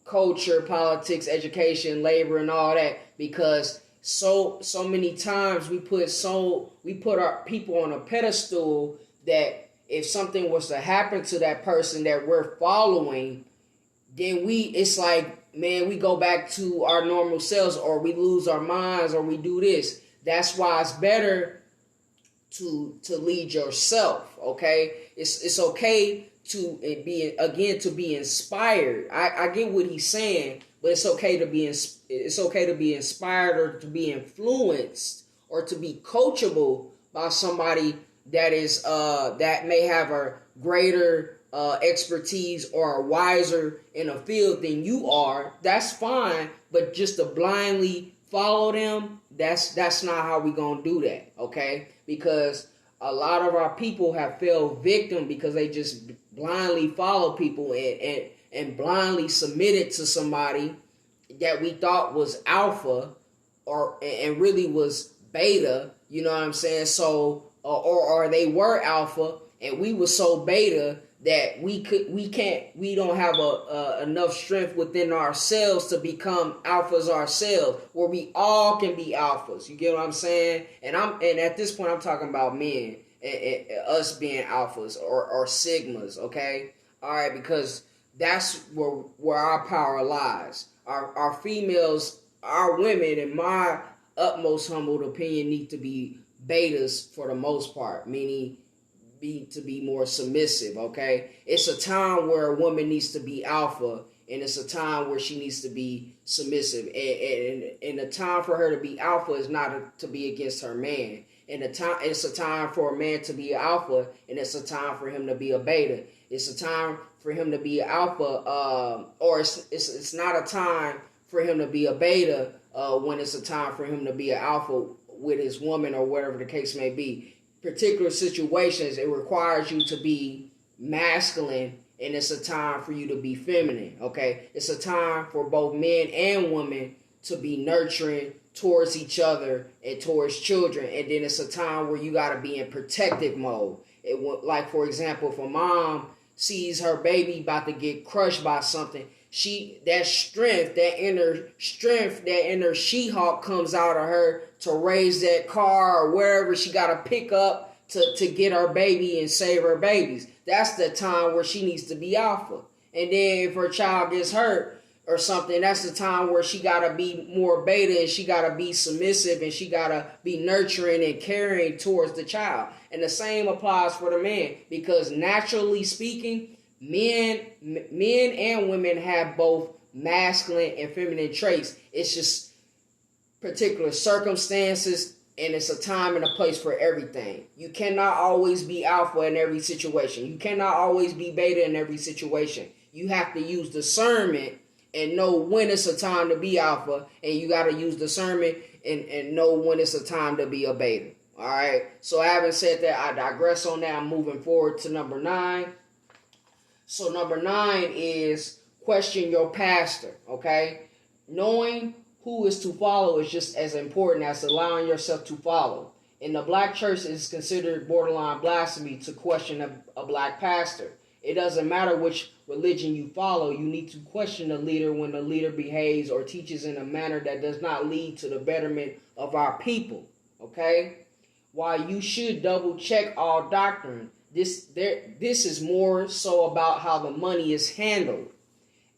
culture, politics, education, labor, and all that, because so many times we put our people on a pedestal that if something was to happen to that person that we're following, then it's like man, we go back to our normal selves, or we lose our minds, or we do this. That's why it's better to lead yourself. Okay, it's okay to be inspired. I get what he's saying, but it's okay to be inspired, or to be influenced, or to be coachable by somebody that is that may have a greater expertise or are wiser in a field than you are. That's fine, but just to blindly follow them, that's not how we gonna do that. Okay, because a lot of our people have fell victim because they just blindly follow people and blindly submitted to somebody that we thought was alpha and really was beta. You know what I'm saying? So or they were alpha and we were so beta that we don't have enough strength within ourselves to become alphas ourselves, where we all can be alphas. You get what I'm saying? And at this point I'm talking about men and us being alphas or sigmas. Okay, all right, because that's where our power lies. Our females, our women, in my utmost humbled opinion, need to be betas for the most part, meaning to be more submissive. Okay, it's a time where a woman needs to be alpha, and it's a time where she needs to be submissive. And the time for her to be alpha is not to be against her man. And it's a time for a man to be alpha, and it's a time for him to be a beta. It's a time for him to be alpha, or it's not a time for him to be a beta when it's a time for him to be an alpha with his woman, or whatever the case may be. Particular situations, it requires you to be masculine, and it's a time for you to be feminine. Okay, it's a time for both men and women to be nurturing towards each other and towards children, and then it's a time where you got to be in protective mode. Like, for example, if a mom sees her baby about to get crushed by something, that inner She-Hulk comes out of her to raise that car or wherever she got to pick up to get her baby and save her babies. That's the time where she needs to be alpha. And then if her child gets hurt or something, that's the time where she got to be more beta, and she got to be submissive, and she got to be nurturing and caring towards the child. And the same applies for the man, because naturally speaking, men and women have both masculine and feminine traits. It's just particular circumstances, and it's a time and a place for everything. You cannot always be alpha in every situation. You cannot always be beta in every situation. You have to use discernment and know when it's a time to be alpha, and you got to use discernment and know when it's a time to be a beta. All right. So having said that, I digress on that. I'm moving forward to number 9. So number 9 is question your pastor. Okay, knowing who is to follow is just as important as allowing yourself to follow. In the black church, it is considered borderline blasphemy to question a black pastor. It doesn't matter which religion you follow, you need to question the leader when the leader behaves or teaches in a manner that does not lead to the betterment of our people. Okay? While you should double check all doctrine, this is more so about how the money is handled.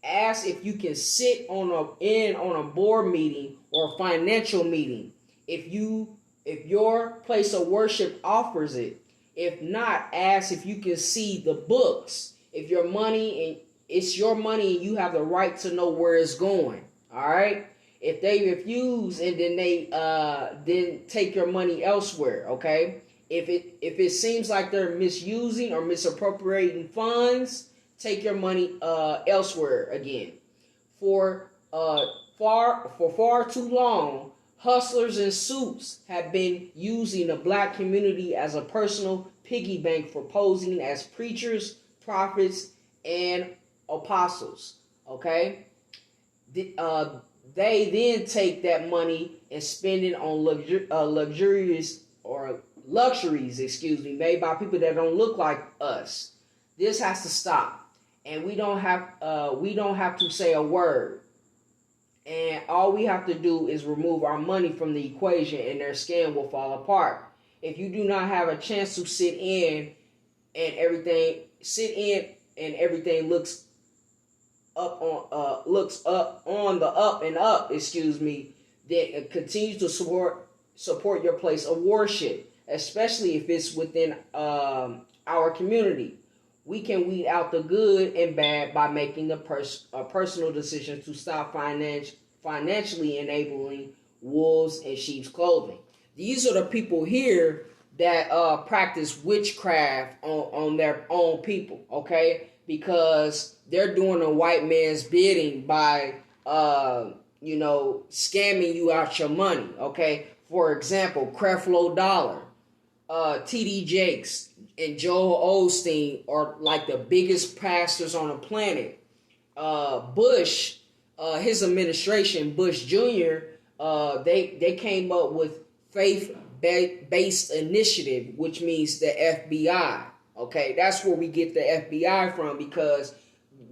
Ask if you can sit on a board meeting or financial meeting if your place of worship offers it. If not, ask if you can see the books. If your money and it's your money and you have the right to know where it's going. All right. If they refuse and then they then take your money elsewhere. Okay. If it seems like they're misusing or misappropriating funds, take your money elsewhere again. For far too long, hustlers in suits have been using the black community as a personal piggy bank for posing as preachers, prophets, and apostles. Okay? They then take that money and spend it on luxuries made by people that don't look like us. This has to stop, and we don't have to say a word. And all we have to do is remove our money from the equation, and their skin will fall apart. If you do not have a chance to sit in and everything looks looks up on the up and up, that continues to support your place of worship, especially if it's within our community. We can weed out the good and bad by making a personal decision to stop financially enabling wolves in sheep's clothing. These are the people here that practice witchcraft on their own people, okay? Because they're doing a white man's bidding by, scamming you out your money, okay? For example, Creflo Dollar, T.D. Jakes, and Joel Osteen are like the biggest pastors on the planet. Bush, his administration, Bush Jr., they came up with faith-based initiative, which means the FBI. Okay, that's where we get the FBI from, because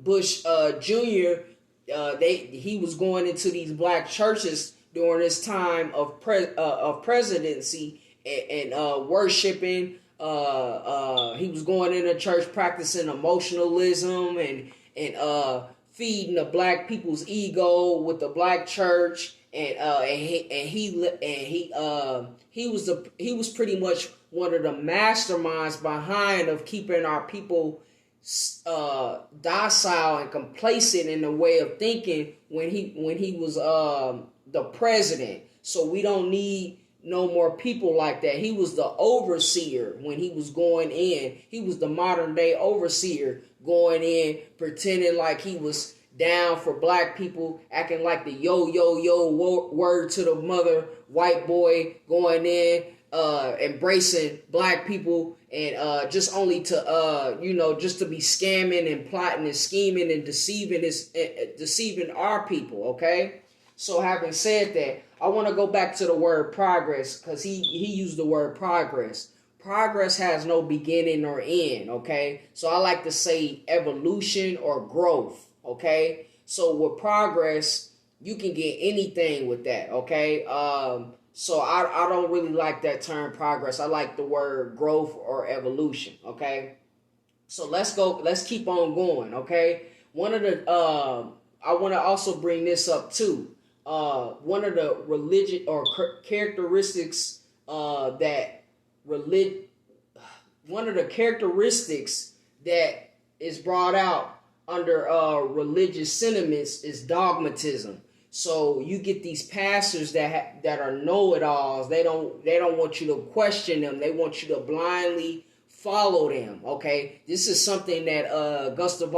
Bush Jr. He was going into these black churches during his time of presidency and worshiping. He was going into church practicing emotionalism and feeding the black people's ego with the black church, he was pretty much one of the masterminds behind of keeping our people docile and complacent in the way of thinking when he was the president. So we don't need no more people like that. He was the overseer when he was going in. He was the modern day overseer going in, pretending like he was down for black people, acting like the word to the mother white boy, going in, embracing black people, and just only to just to be scamming and plotting and scheming and deceiving our people. Okay, so having said that, I want to go back to the word progress, because he used the word progress. Progress has no beginning or end, okay? So I like to say evolution or growth, okay? So with progress, you can get anything with that, okay? So I don't really like that term progress. I like the word growth or evolution, okay? So let's keep on going, okay? One of the, I want to also bring this up too. One of the religion or characteristics one of the characteristics that is brought out under religious sentiments is dogmatism. So you get these pastors that are know-it-alls. They don't want you to question them. They want you to blindly follow them. Okay, this is something that Gustave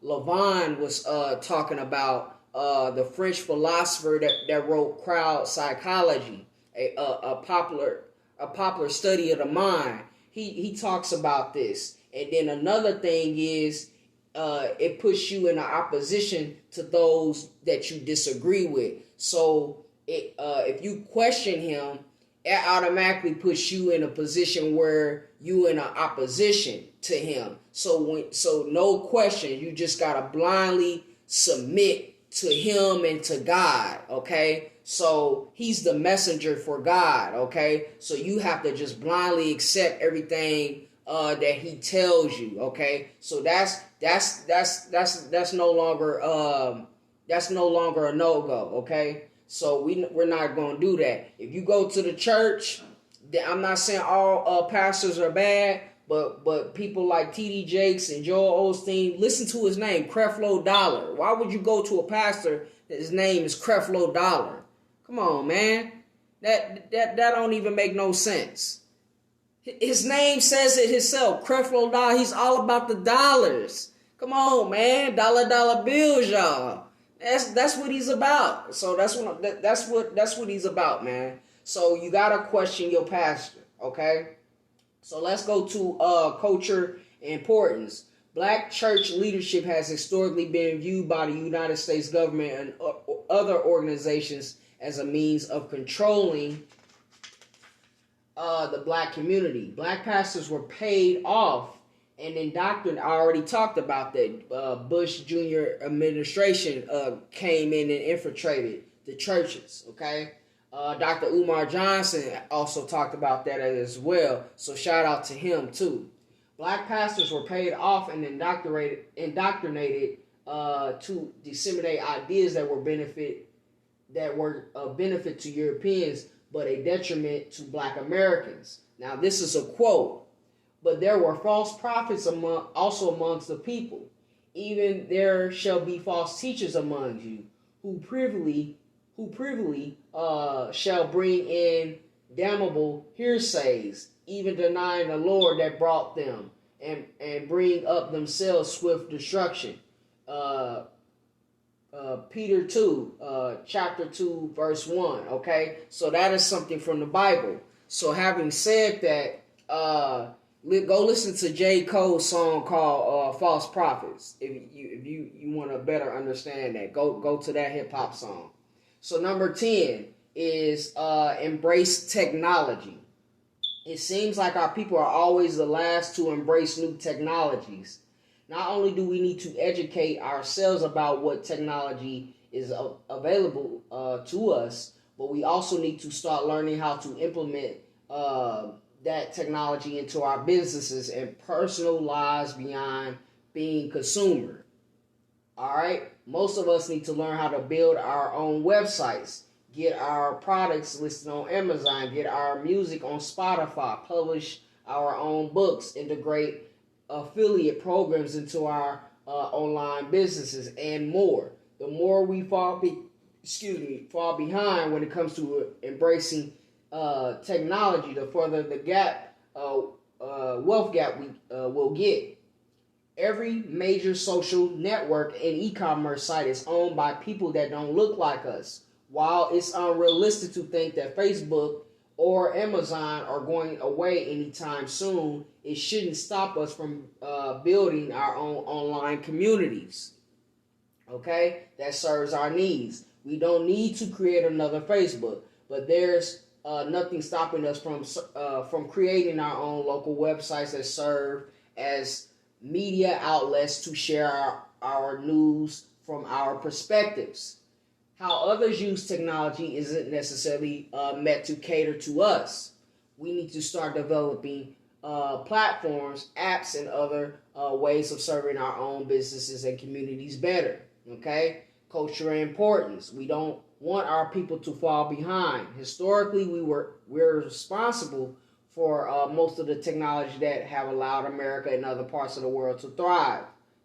Le Bon was talking about. The French philosopher that wrote Crowd Psychology, a popular study of the mind. He talks about this. And then another thing is it puts you in an opposition to those that you disagree with. So if you question him, it automatically puts you in a position where you in an opposition to him. So no question, you just gotta blindly submit to him and to God, okay? So he's the messenger for God, okay? So you have to just blindly accept everything that he tells you, okay? So that's no longer a no-go, okay? So we're not going to do that. If you go to the church, I'm not saying all pastors are bad, but people like T.D. Jakes and Joel Osteen, listen to his name, Creflo Dollar. Why would you go to a pastor that his name is Creflo Dollar? Come on, man. That don't even make no sense. His name says it himself, Creflo Dollar. He's all about the dollars. Come on, man. Dollar bills, y'all. That's what he's about. So that's what he's about, man. So you gotta question your pastor, okay? So let's go to culture and importance. Black church leadership has historically been viewed by the United States government and other organizations as a means of controlling the black community. Black pastors were paid off and indoctrinated. I already talked about that. Bush Jr. administration came in and infiltrated the churches, okay? Dr. Umar Johnson also talked about that as well. So shout out to him too. Black pastors were paid off and indoctrinated to disseminate ideas that were of benefit to Europeans, but a detriment to Black Americans. Now, this is a quote. But there were false prophets also amongst the people. Even there shall be false teachers among you, who privily shall bring in damnable hearsays, even denying the Lord that brought them, and bring up themselves swift destruction. Peter 2, chapter 2, verse 1. Okay, so that is something from the Bible. So having said that, go listen to J. Cole's song called "False Prophets." If you want to better understand that, go to that hip hop song. So number 10 is embrace technology. It seems like our people are always the last to embrace new technologies. Not only do we need to educate ourselves about what technology is available to us, but we also need to start learning how to implement that technology into our businesses and personal lives beyond being consumer. All right? Most of us need to learn how to build our own websites, get our products listed on Amazon, get our music on Spotify, publish our own books, integrate affiliate programs into our online businesses, and more. The more we fall behind when it comes to embracing technology, the further the wealth gap we will get. Every major social network and e-commerce site is owned by people that don't look like us. While it's unrealistic to think that Facebook or Amazon are going away anytime soon, it shouldn't stop us from building our own online communities. Okay? That serves our needs. We don't need to create another Facebook, but there's nothing stopping us from creating our own local websites that serve as media outlets to share our news from our perspectives. How others use technology isn't necessarily meant to cater to us. We need to start developing platforms, apps, and other ways of serving our own businesses and communities better. Okay? Cultural importance. We don't want our people to fall behind. Historically, we're responsible for most of the technology that have allowed America and other parts of the world to thrive.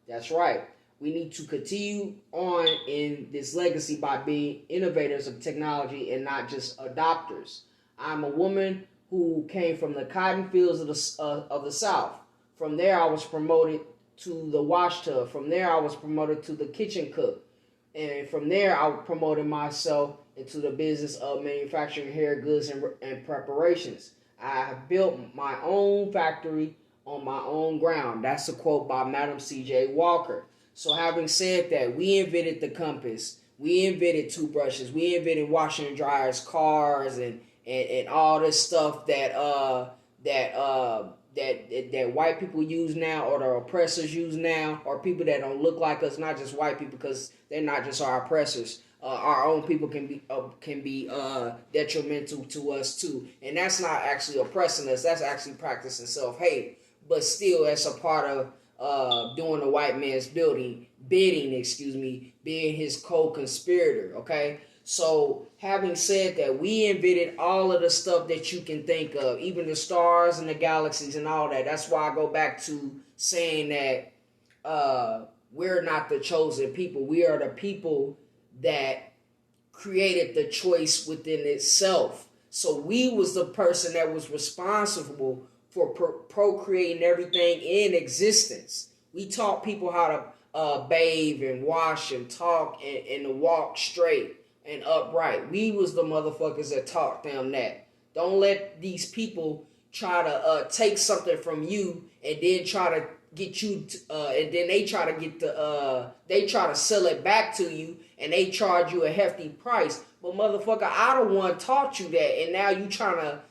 That's right. We need to continue on in this legacy by being innovators of technology and not just adopters. I'm a woman who came from the cotton fields of the South. From there, I was promoted to the wash tub. From there, I was promoted to the kitchen cook. And from there, I promoted myself into the business of manufacturing hair goods and preparations. I have built my own factory on my own ground. That's a quote by Madam C.J. Walker. So having said that, we invented the compass. We invented toothbrushes. We invented washing and dryers, cars, and all this stuff that white people use now, or the oppressors use now, or people that don't look like us. Not just white people, because they're not just our oppressors. Our own people can be detrimental to us too, and that's not actually oppressing us. That's actually practicing self-hate. But still, that's a part of doing the white man's bidding, being his co-conspirator. Okay. So, having said that, we invented all of the stuff that you can think of, even the stars and the galaxies and all that. That's why I go back to saying that we're not the chosen people. We are the people that created the choice within itself. So we was the person that was responsible for procreating everything in existence. We taught people how to bathe and wash and talk and to walk straight and upright. We was the motherfuckers that taught them that. Don't let these people try to take something from you and then try to get you and then they try to sell it back to you, and they charge you a hefty price. But motherfucker, I the one taught you that, and now you trying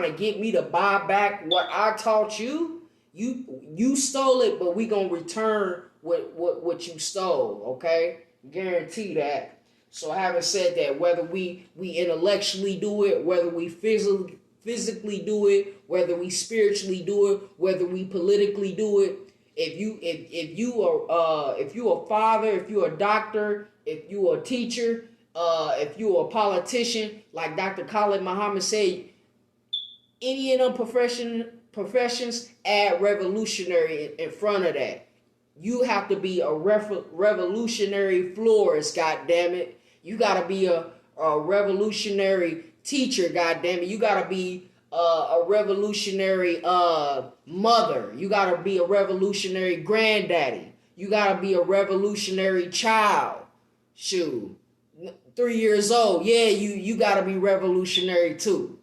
to get me to buy back what I taught you? You stole it, but we gonna return what you stole, okay? Guarantee that. So having said that, whether we intellectually do it, whether we physically do it, whether we spiritually do it, whether we politically do it, If you a father, if you a doctor, if you a teacher, if you a politician, like Dr. Khalid Muhammad said, any of them professions, add revolutionary in front of that. You have to be a revolutionary florist, goddammit. You gotta be a revolutionary teacher, goddammit. You gotta be a revolutionary mother. You gotta be a revolutionary granddaddy. You gotta be a revolutionary child. Shoot, 3 years old. Yeah, you gotta be revolutionary too.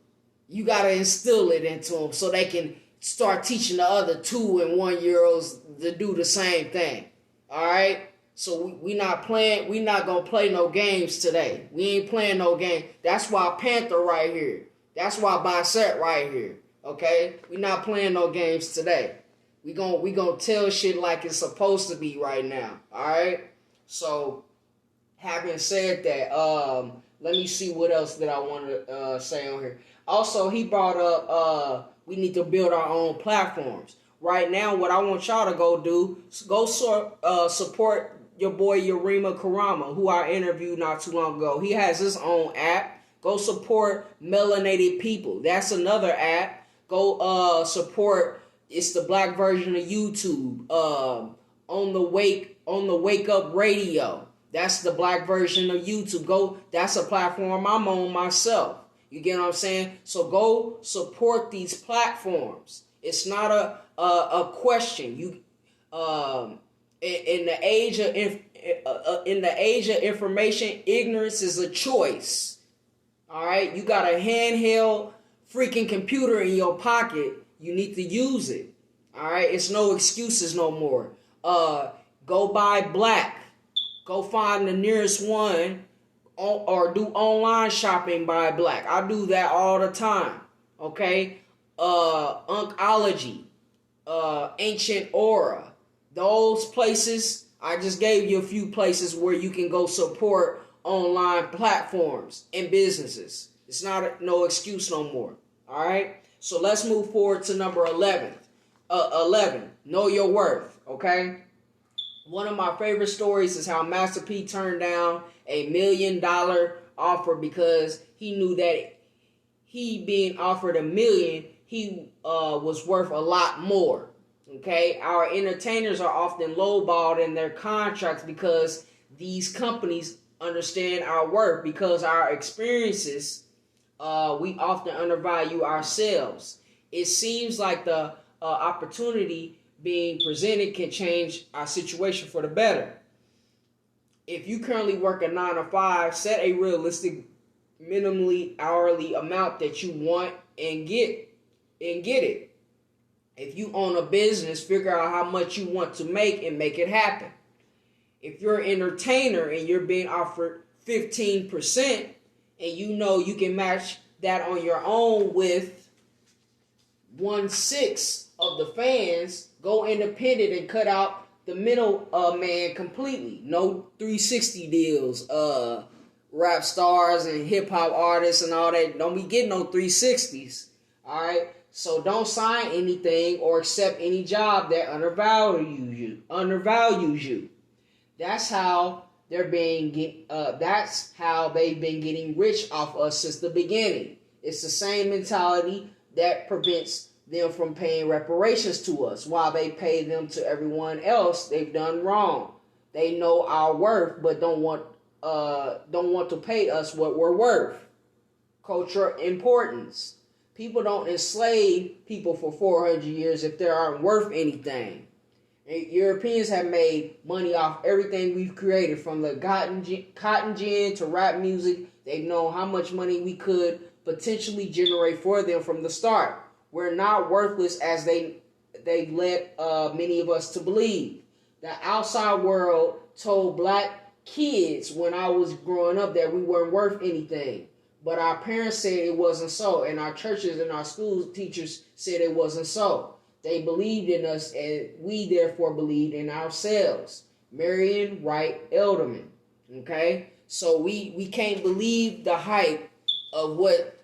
You gotta instill it into them so they can start teaching the other 2 and 1 year olds to do the same thing. All right. So we not gonna play no games today. We ain't playing no game. That's why Panther right here. That's why Bicep right here. Okay. We not playing no games today. We gonna tell shit like it's supposed to be right now. All right. So having said that, let me see what else that I want to say on here. Also, he brought up we need to build our own platforms. Right now, what I want y'all to go do is go support your boy Yarima Karama, who I interviewed not too long ago. He has his own app. Go support Melanated People. That's another app. Go support. It's the black version of YouTube. On the Wake Up Radio. That's the black version of YouTube. Go. That's a platform I'm on myself. You get what I'm saying? So go support these platforms. It's not a question. You in the age of information, ignorance is a choice. All right, you got a handheld freaking computer in your pocket. You need to use it. All right, it's no excuses no more. Go buy black. Go find the nearest one. Or do online shopping by black. I do that all the time. Okay? Uncology. Ancient Aura. Those places, I just gave you a few places where you can go support online platforms and businesses. It's not no excuse no more. Alright? So let's move forward to number 11. 11. Know your worth. Okay? One of my favorite stories is how Master P turned down $1 million offer because he knew that he being offered $1 million, he was worth a lot more. Okay, our entertainers are often lowballed in their contracts because these companies understand our worth. Because our experiences, we often undervalue ourselves. It seems like the opportunity being presented can change our situation for the better. If you currently work a 9 to 5, set a realistic minimally hourly amount that you want and get it. If you own a business, figure out how much you want to make and make it happen. If you're an entertainer and you're being offered 15% and you know you can match that on your own with 1/6 of the fans, go independent and cut out the middle man completely. No 360 deals. Rap stars and hip hop artists and all that. Don't be getting no 360s. Alright? So don't sign anything or accept any job that undervalues you. That's how they've been getting rich off us since the beginning. It's the same mentality that prevents them from paying reparations to us while they pay them to everyone else they've done wrong. They know our worth but don't want to pay us what we're worth. Cultural importance. People don't enslave people for 400 years if they aren't worth anything. Europeans have made money off everything we've created, from the cotton gin to rap music. They've known how much money we could potentially generate for them from the start. We're not worthless as they led many of us to believe. The outside world told black kids when I was growing up that we weren't worth anything. But our parents said it wasn't so, and our churches and our school teachers said it wasn't so. They believed in us, and we therefore believed in ourselves. Marion Wright Elderman. Okay? So we can't believe the hype of what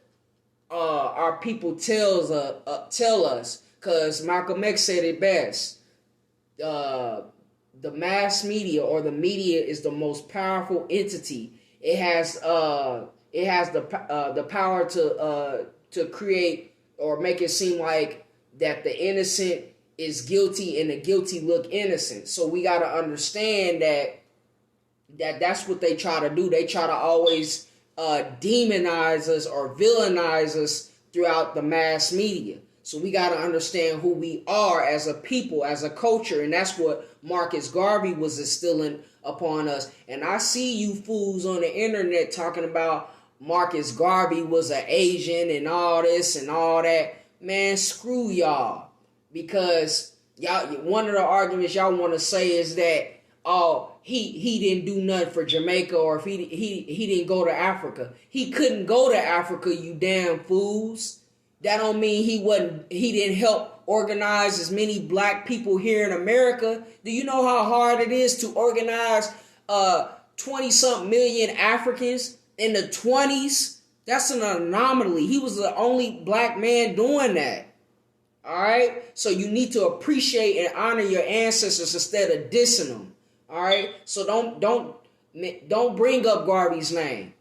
our people tell us, because Malcolm X said it best. the mass media or the media is the most powerful entity. It has the power to create or make it seem like that the innocent is guilty and the guilty look innocent. So we got to understand that's what they try to do. They try to always demonize us or villainize us throughout the mass media. So we got to understand who we are as a people, as a culture, and that's what Marcus Garvey was instilling upon us. And I see you fools on the internet talking about Marcus Garvey was an Asian and all this and all that. Man, screw y'all. Because y'all, one of the arguments y'all want to say is that, oh, he didn't do nothing for Jamaica, or if he didn't go to Africa. He couldn't go to Africa, you damn fools. That don't mean he didn't help organize as many black people here in America. Do you know how hard it is to organize 20-something million Africans in the 20s? That's an anomaly. He was the only black man doing that. All right? So you need to appreciate and honor your ancestors instead of dissing them. All right? So don't bring up Garvey's name.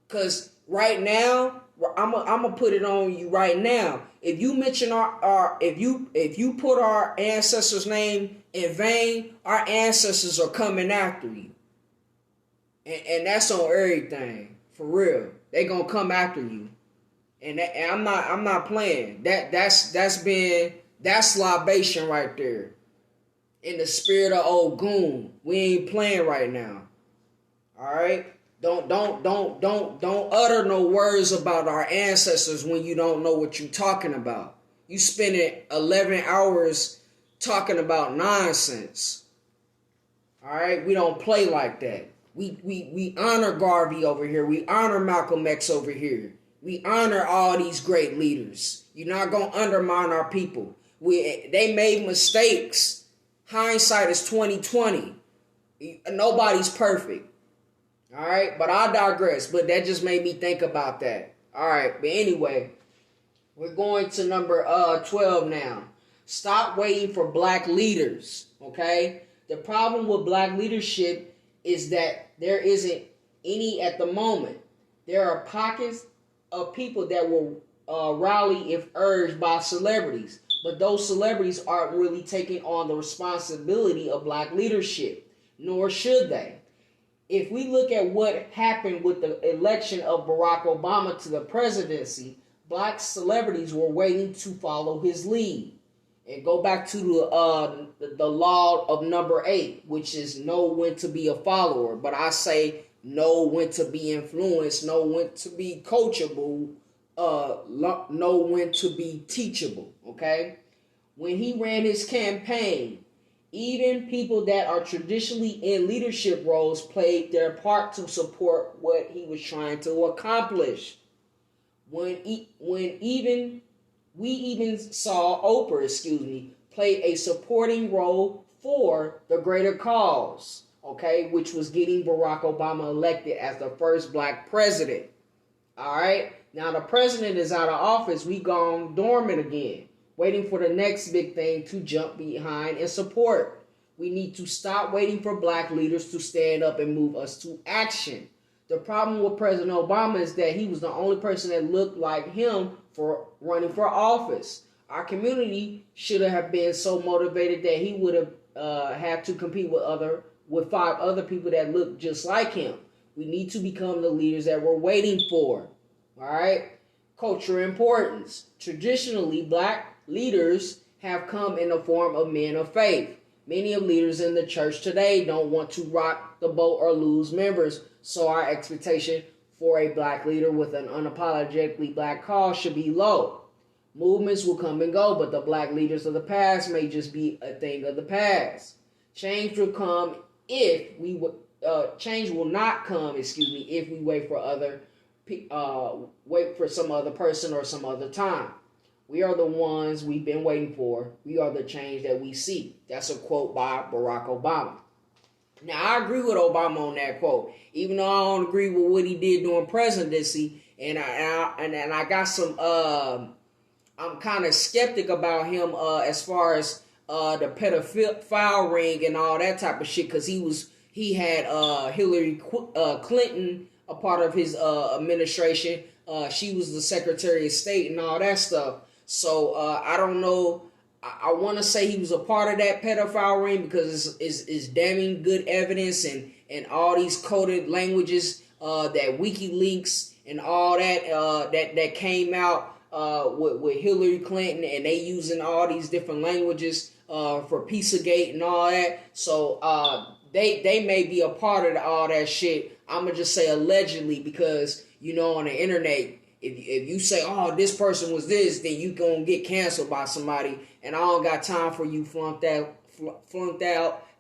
Because right now, I'm gonna put it on you right now. If you mention if you put our ancestors' name in vain, our ancestors are coming after you, and that's on everything for real. They gonna come after you, and I'm not playing. That's libation right there. In the spirit of Ogun, we ain't playing right now. All right. Don't utter no words about our ancestors when you don't know what you're talking about. You spending 11 hours talking about nonsense. All right, we don't play like that. We honor Garvey over here. We honor Malcolm X over here. We honor all these great leaders. You're not gonna undermine our people. They made mistakes. Hindsight is 20/20. Nobody's perfect. All right, but I digress. But that just made me think about that. All right, but anyway, we're going to number 12 now. Stop waiting for black leaders, okay? The problem with black leadership is that there isn't any at the moment. There are pockets of people that will rally if urged by celebrities, but those celebrities aren't really taking on the responsibility of black leadership, nor should they. If we look at what happened with the election of Barack Obama to the presidency, black celebrities were waiting to follow his lead. And go back to the law of number 8, which is know when to be a follower. But I say know when to be influenced, know when to be coachable, know when to be teachable, okay? When he ran his campaign, even people that are traditionally in leadership roles played their part to support what he was trying to accomplish. We even saw Oprah, play a supporting role for the greater cause, okay, which was getting Barack Obama elected as the first black president. All right, now the president is out of office. We gone dormant again, waiting for the next big thing to jump behind and support. We need to stop waiting for black leaders to stand up and move us to action. The problem with President Obama is that he was the only person that looked like him for running for office. Our community should have been so motivated that he would have had to compete with 5 other people that looked just like him. We need to become the leaders that we're waiting for. All right? Cultural importance. Traditionally, black leaders have come in the form of men of faith. Many of leaders in the church today don't want to rock the boat or lose members, so our expectation for a black leader with an unapologetically black cause should be low. Movements will come and go, but the black leaders of the past may just be a thing of the past. Change will come change will not come, if we wait for some other person or some other time. We are the ones we've been waiting for. We are the change that we see. That's a quote by Barack Obama. Now, I agree with Obama on that quote, even though I don't agree with what he did during presidency. And I got some, I'm kind of skeptic about him as far as the pedophile ring and all that type of shit, because he had Hillary Clinton a part of his administration. She was the Secretary of State and all that stuff. So I don't know. I want to say he was a part of that pedophile ring because it's damning good evidence and all these coded languages that WikiLeaks and all that came out with Hillary Clinton, and they using all these different languages for Pizzagate and all that. So they may be a part of all that shit. I'm gonna just say allegedly, because on the internet, if you say, oh, this person was this, then you gonna get canceled by somebody. And I don't got time for you flunked out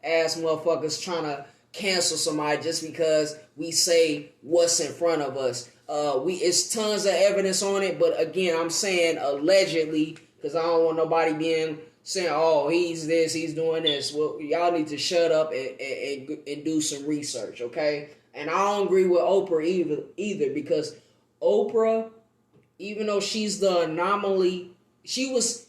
ass motherfuckers trying to cancel somebody just because we say what's in front of us. It's tons of evidence on it, but again, I'm saying allegedly, because I don't want nobody saying, oh, he's this, he's doing this. Well, y'all need to shut up and do some research, okay? And I don't agree with Oprah either, because Oprah, even though she's the anomaly, she's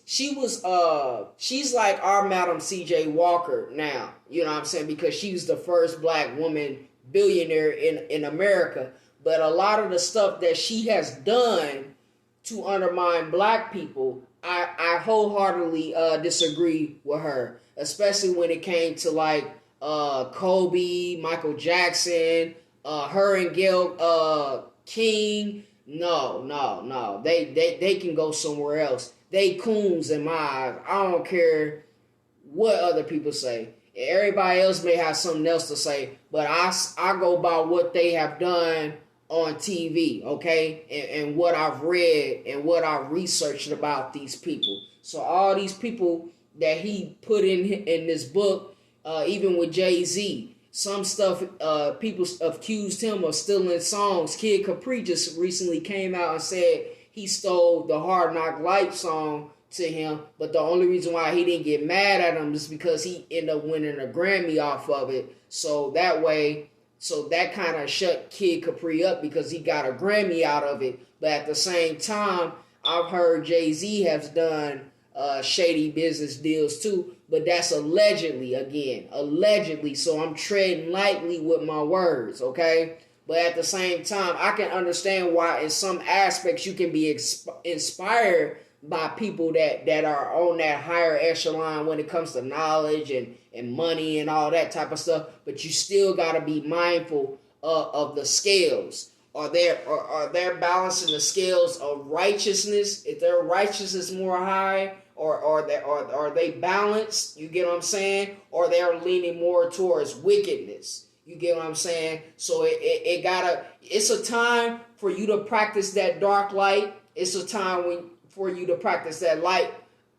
like our Madam C.J. Walker now. You know what I'm saying? Because she's the first black woman billionaire in America. But a lot of the stuff that she has done to undermine black people, I wholeheartedly disagree with her. Especially when it came to like Kobe, Michael Jackson, her and Gayle King. No. They can go somewhere else. They coons in my eyes. I don't care what other people say. Everybody else may have something else to say, but I go by what they have done on TV, okay? And what I've read and what I've researched about these people. So all these people that he put in this book, even with Jay-Z, some stuff, people accused him of stealing songs. Kid Capri just recently came out and said he stole the Hard Knock Life song to him, but the only reason why he didn't get mad at him is because he ended up winning a Grammy off of it. So that kind of shut Kid Capri up because he got a Grammy out of it. But at the same time, I've heard Jay-Z has done shady business deals too, but that's allegedly, so I'm treading lightly with my words, okay? But at the same time, I can understand why in some aspects you can be inspired by people that are on that higher echelon when it comes to knowledge and money and all that type of stuff, but you still got to be mindful of the scales. Are they balancing the scales of righteousness? If their righteousness is more high, or are they balanced? You get what I'm saying? Or they're leaning more towards wickedness. You get what I'm saying? So it's a time for you to practice that dark light. It's a time for you to practice that light,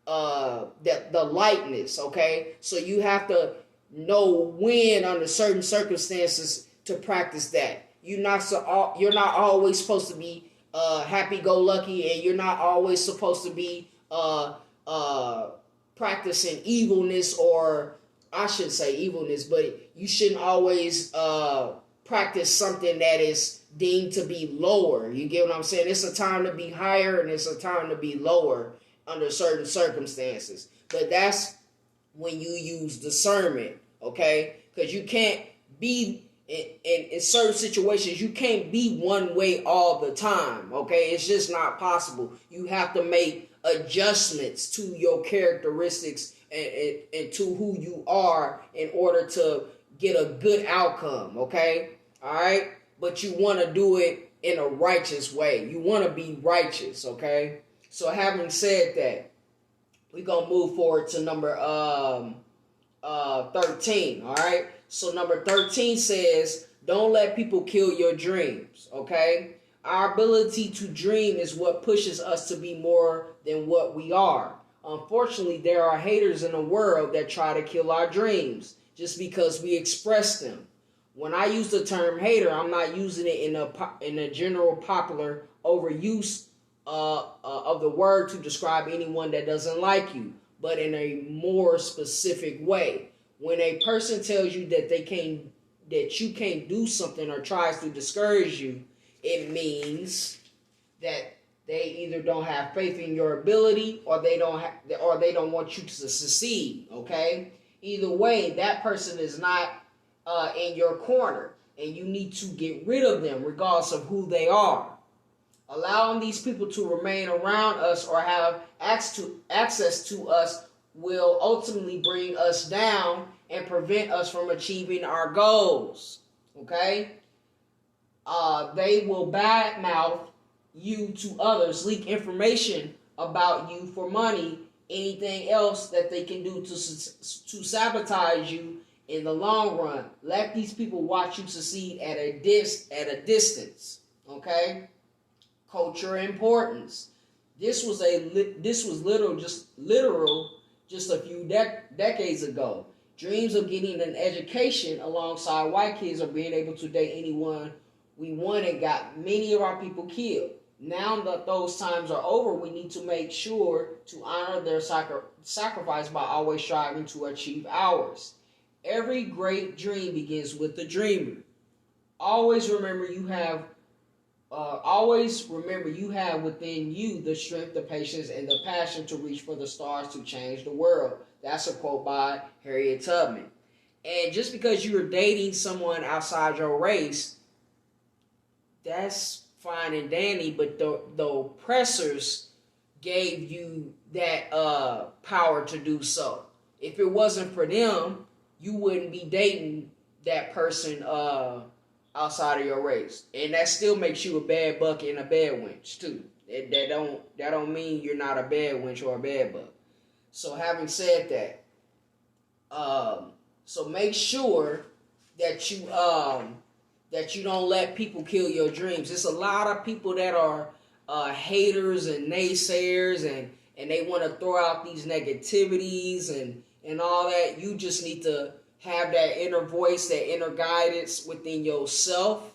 the lightness. Okay, so you have to know when, under certain circumstances, to practice that. You're not always supposed to be happy-go-lucky, and you're not always supposed to be practicing evilness, or I shouldn't say evilness, but you shouldn't always practice something that is deemed to be lower. You get what I'm saying? It's a time to be higher and it's a time to be lower under certain circumstances. But that's when you use discernment, okay? Because you can't be in certain situations, you can't be one way all the time, okay? It's just not possible. You have to make adjustments to your characteristics and to who you are in order to get a good outcome, okay? All right? But you want to do it in a righteous way. You want to be righteous, okay? So having said that, we're going to move forward to number 13, all right? So number 13 says, don't let people kill your dreams, okay? Our ability to dream is what pushes us to be more than what we are. Unfortunately, there are haters in the world that try to kill our dreams just because we express them. When I use the term hater, I'm not using it in a general popular overuse of the word to describe anyone that doesn't like you, but in a more specific way. When a person tells you that you can't do something or tries to discourage you, it means that They either don't have faith in your ability, or they don't want you to succeed. Okay, either way, that person is not in your corner, and you need to get rid of them, regardless of who they are. Allowing these people to remain around us or have access to us will ultimately bring us down and prevent us from achieving our goals. Okay? They will badmouth you to others, leak information about you for money, anything else that they can do to sabotage you in the long run. Let these people watch you succeed at a distance. Okay? Culture importance. This was literal just a few decades ago. Dreams of getting an education alongside white kids or being able to date anyone we wanted got many of our people killed. Now that those times are over, we need to make sure to honor their sacrifice by always striving to achieve ours. Every great dream begins with the dreamer. Always remember you have within you the strength, the patience, and the passion to reach for the stars to change the world. That's a quote by Harriet Tubman. And just because you're dating someone outside your race, that's fine and dandy, but the oppressors gave you that power to do so. If it wasn't for them, you wouldn't be dating that person outside of your race, and that still makes you a bad buck and a bad wench too. That don't mean you're not a bad wench or a bad buck. So having said that, so make sure that you don't let people kill your dreams. There's a lot of people that are haters and naysayers, and they want to throw out these negativities and all that. You just need to have that inner voice, that inner guidance within yourself,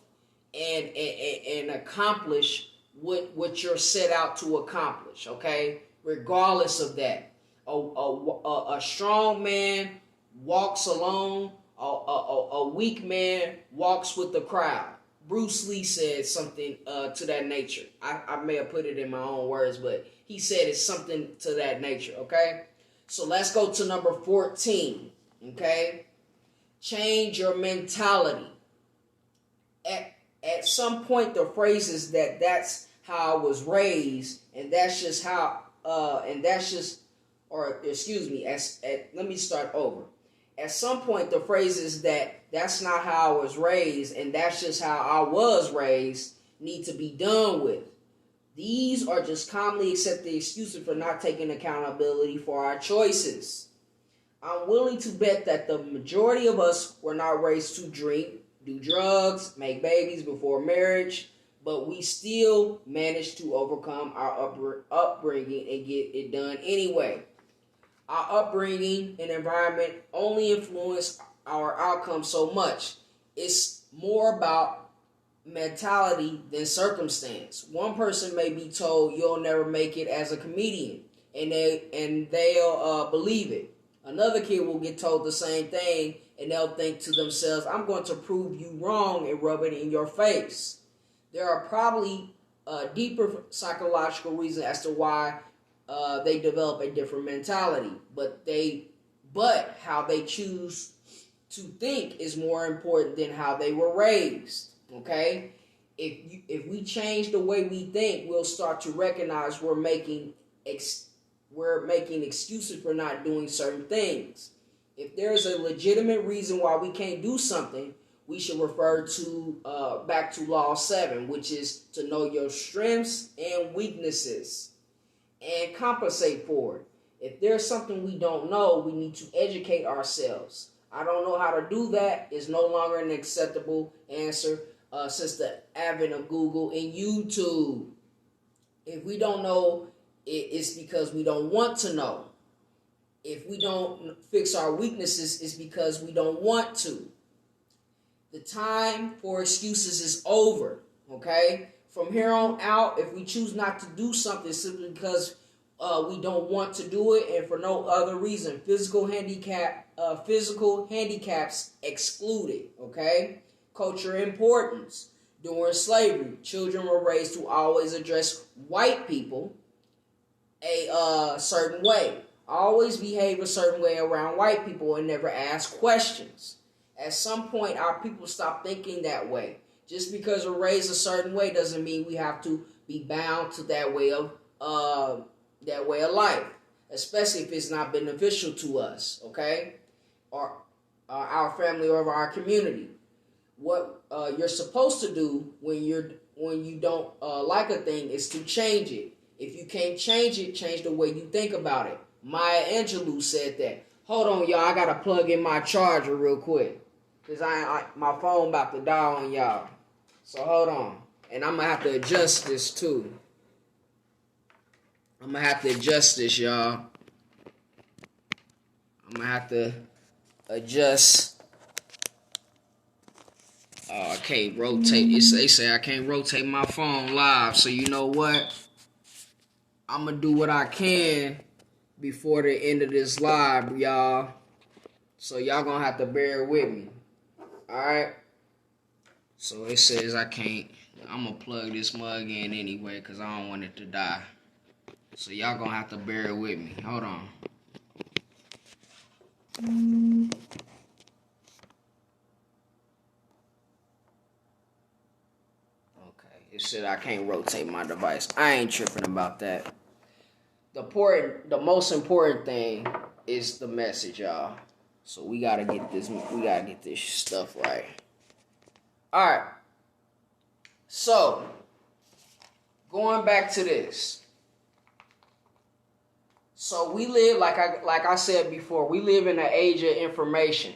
and accomplish what you're set out to accomplish. Okay, regardless of that, a strong man walks alone. A weak man walks with the crowd. Bruce Lee said something to that nature. I may have put it in my own words, but he said it's something to that nature, okay? So let's go to number 14, okay? Change your mentality. At some point, the phrase is that's how I was raised, and that's just how, let me start over. At some point, the phrase is that's not how I was raised, and that's just how I was raised, need to be done with. These are just commonly accepted excuses for not taking accountability for our choices. I'm willing to bet that the majority of us were not raised to drink, do drugs, make babies before marriage, but we still managed to overcome our upbringing and get it done anyway. Our upbringing and environment only influence our outcome so much. It's more about mentality than circumstance. One person may be told you'll never make it as a comedian, and they'll believe it. Another kid will get told the same thing, and they'll think to themselves, I'm going to prove you wrong and rub it in your face. There are probably deeper psychological reasons as to why they develop a different mentality, but how they choose to think is more important than how they were raised. Okay, if we change the way we think, we'll start to recognize we're making excuses for not doing certain things. If there's a legitimate reason why we can't do something, we should refer to back to Law 7, which is to know your strengths and weaknesses and compensate for it. If there's something we don't know, we need to educate ourselves. I don't know how to do that is no longer an acceptable answer since the advent of Google and YouTube. If we don't know, it's because we don't want to know. If we don't fix our weaknesses, it's because we don't want to. The time for excuses is over, okay? From here on out, if we choose not to do something simply because we don't want to do it and for no other reason, physical handicaps excluded, okay? Culture importance. During slavery, children were raised to always address white people a certain way. Always behave a certain way around white people and never ask questions. At some point, our people stop thinking that way. Just because we're raised a certain way doesn't mean we have to be bound to that way of life, especially if it's not beneficial to us, okay, or our family or our community. What you're supposed to do when you don't like a thing is to change it. If you can't change it, change the way you think about it. Maya Angelou said that. Hold on, y'all. I gotta plug in my charger real quick, cause my phone about to die on y'all. So hold on, and I'm gonna have to adjust this too. I'm gonna have to adjust this, y'all. I'm gonna have to adjust. I can't rotate. They say I can't rotate my phone live. So you know what? I'm gonna do what I can before the end of this live, y'all. So y'all gonna have to bear with me. Alright? So it says I can't. I'm gonna plug this mug in anyway because I don't want it to die. So y'all gonna have to bear with me. Hold on. Okay, it said I can't rotate my device. I ain't tripping about that. The most important thing is the message, y'all. So we gotta get this stuff right. Alright. So going back to this. So we live, like I said before, we live in an age of information.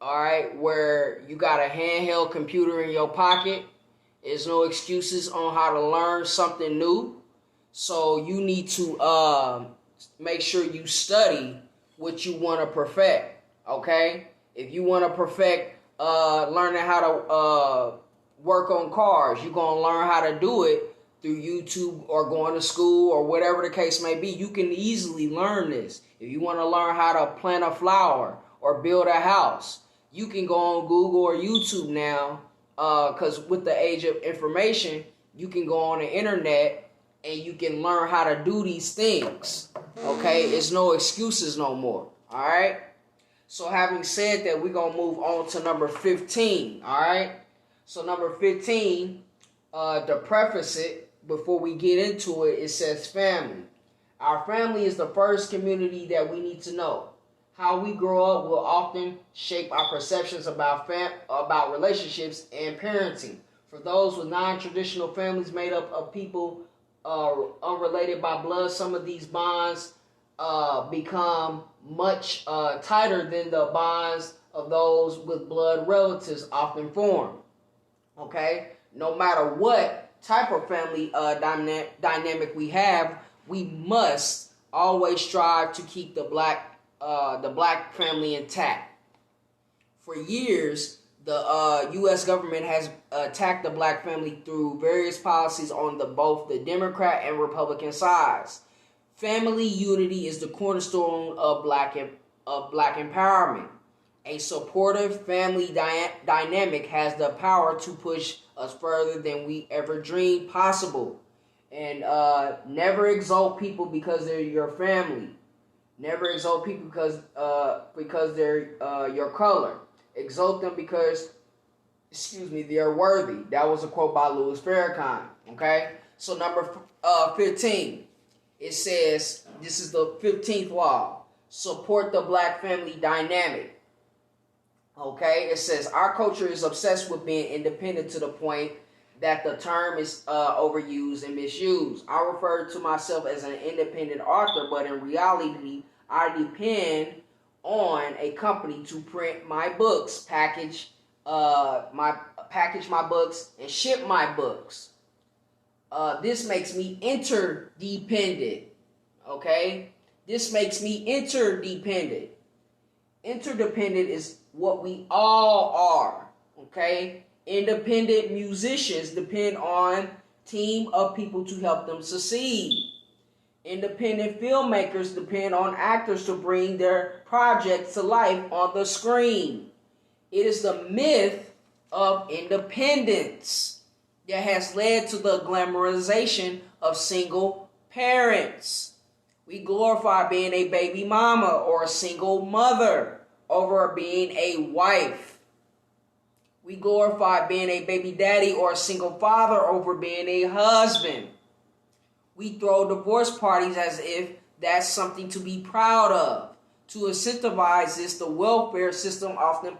Alright, where you got a handheld computer in your pocket. There's no excuses on how to learn something new. So you need to make sure you study what you want to perfect, okay? If you want to perfect learning how to work on cars, you're going to learn how to do it through YouTube or going to school or whatever the case may be. You can easily learn this. If you want to learn how to plant a flower or build a house, you can go on Google or YouTube now, because with the age of information, you can go on the internet and you can learn how to do these things, okay? It's no excuses no more, all right? So having said that, we're going to move on to number 15, all right? So number 15, to preface it, before we get into it, it says family. Our family is the first community that we need to know. How we grow up will often shape our perceptions about relationships and parenting. For those with non-traditional families made up of people unrelated by blood, some of these bonds become much tighter than the bonds of those with blood relatives often form. Okay? No matter what type of family dynamic we have, we must always strive to keep the black family intact. For years, the U.S. government has attacked the black family through various policies on both the Democrat and Republican sides. Family unity is the cornerstone of black empowerment. A supportive family dynamic has the power to push us further than we ever dreamed possible. And never exalt people because they're your family. Never exalt people because they're your color. Exalt them because, they're worthy. That was a quote by Louis Farrakhan. Okay? So number 15, it says, this is the 15th law. Support the black family dynamic. Okay? It says, our culture is obsessed with being independent to the point that the term is overused and misused. I refer to myself as an independent author, but in reality, I depend on a company to print my books, package my books, and ship my books. This makes me interdependent. Okay? This makes me interdependent. Interdependent is what we all are. Okay? Independent musicians depend on a team of people to help them succeed. Independent filmmakers depend on actors to bring their projects to life on the screen. It is the myth of independence. that has led to the glamorization of single parents. We glorify being a baby mama or a single mother over being a wife. We glorify being a baby daddy or a single father over being a husband. We throw divorce parties as if that's something to be proud of. To incentivize this, the welfare system often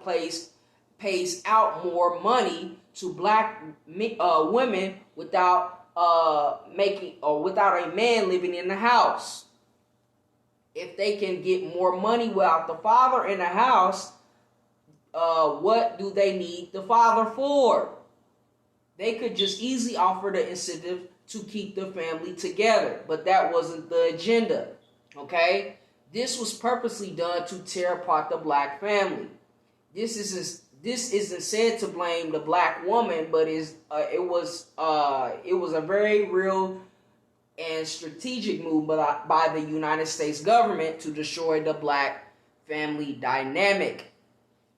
pays out more money to black women without without a man living in the house. If they can get more money without the father in the house, what do they need the father for? They could just easily offer the incentive to keep the family together, but that wasn't the agenda. Okay, this was purposely done to tear apart the black family. This isn't said to blame the black woman, but it was a very real and strategic move by the United States government to destroy the black family dynamic.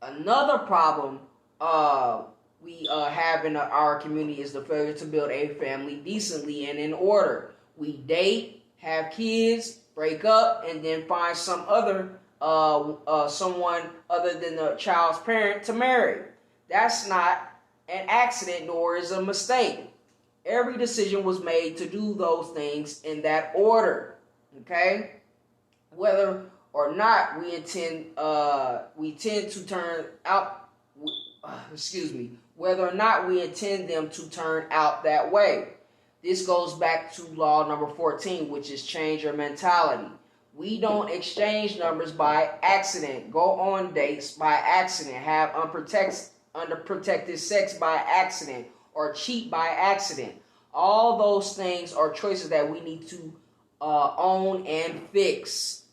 Another problem we have in our community is the failure to build a family decently and in order. We date, have kids, break up, and then find some other someone other than the child's parent to marry. That's not an accident, nor is a mistake. Every decision was made to do those things in that order. Okay, whether or not we tend to turn out. Whether or not we intend them to turn out that way. This goes back to law number 14, which is change your mentality. We don't exchange numbers by accident, go on dates by accident, have unprotected sex by accident, or cheat by accident. All those things are choices that we need to own and fix.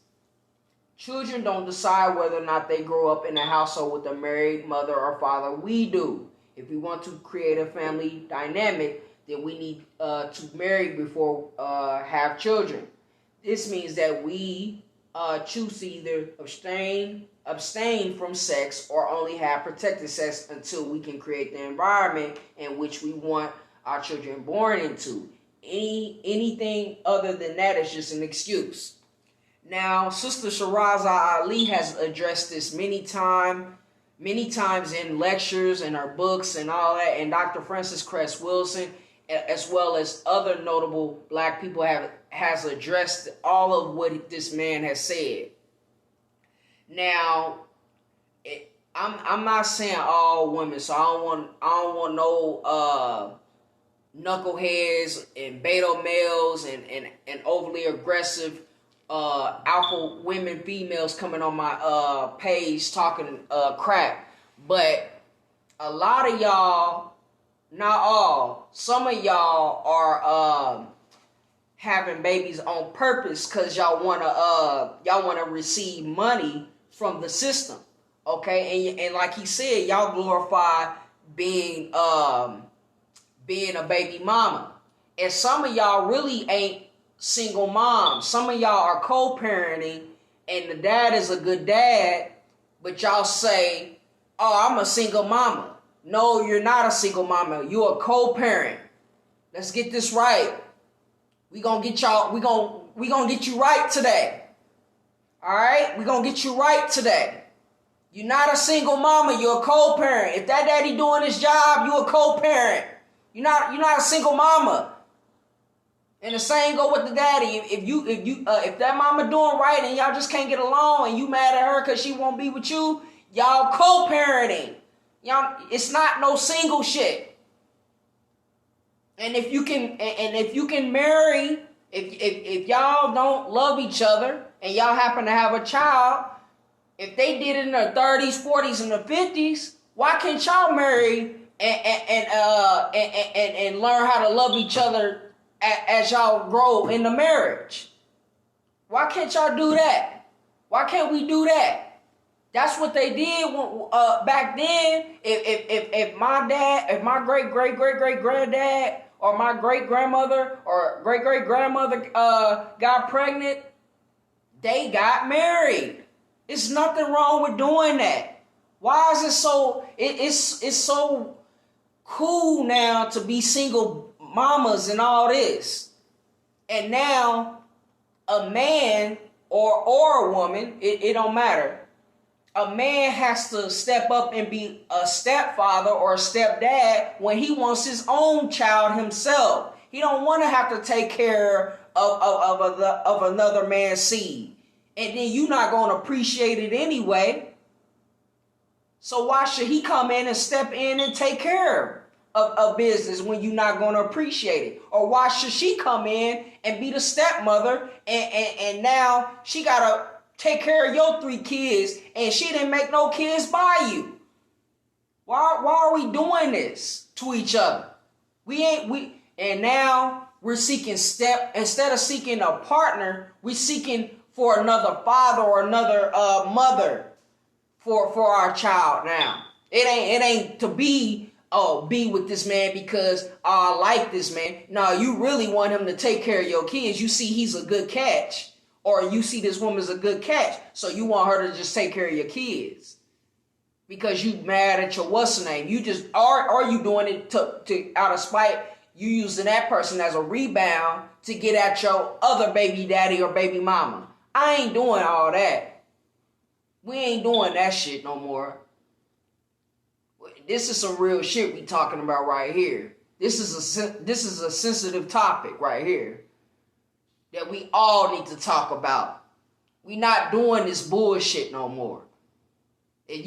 Children don't decide whether or not they grow up in a household with a married mother or father. We do. If we want to create a family dynamic, then we need to marry before have children. This means that we choose to either abstain from sex or only have protected sex until we can create the environment in which we want our children born into. Anything other than that is just an excuse. Now, Sister Shiraza Ali has addressed this many times in lectures and her books and all that, and Dr. Francis Cress Wilson, as well as other notable black people, has addressed all of what this man has said. Now, I'm not saying all women, so I don't want no knuckleheads and beta males and overly aggressive alpha women, females coming on my page talking crap. But a lot of y'all, not all, some of y'all are having babies on purpose because y'all wanna receive money from the system. Okay, and like he said, y'all glorify being a baby mama, and some of y'all really ain't single moms. Some of y'all are co-parenting, and the dad is a good dad, but y'all say, "Oh, I'm a single mama." No, you're not a single mama. You're a co-parent. Let's get this right. We gonna get you right today. All right, we gonna get you right today. You're not a single mama. You're a co-parent. If that daddy doing his job, you a co-parent. You're not a single mama. And the same go with the daddy. If that mama doing right and y'all just can't get along and you mad at her because she won't be with you, y'all co-parenting. Y'all, it's not no single shit. And if you can marry, if y'all don't love each other and y'all happen to have a child, if they did it in their 30s, 40s, and the 50s, why can't y'all marry and learn how to love each other as y'all grow in the marriage? Why can't y'all do that? Why can't we do that? That's what they did back then. If my dad, if my great granddad or my great grandmother or great grandmother got pregnant, they got married. It's nothing wrong with doing that. Why is it so? It's so cool now to be single mamas and all this. And now a man or a woman, it don't matter. A man has to step up and be a stepfather or a stepdad when he wants his own child himself. He don't want to have to take care of another man's seed. And then you're not going to appreciate it anyway. So why should he come in and step in and take care of business when you're not going to appreciate it? Or why should she come in and be the stepmother and now she got to take care of your 3 kids and she didn't make no kids by you? Why are we doing this to each other? And now we're seeking instead of seeking a partner, we're seeking for another father or another mother for our child now. It ain't to be with this man because I like this man. No, you really want him to take care of your kids. You see he's a good catch, or you see this woman's a good catch, so you want her to just take care of your kids because you mad at your what's the name. You just are you doing it to out of spite? You using that person as a rebound to get at your other baby daddy or baby mama. I ain't doing all that. We ain't doing that shit no more. This is some real shit we talking about right here. This is a sensitive topic right here that we all need to talk about. We not doing this bullshit no more. If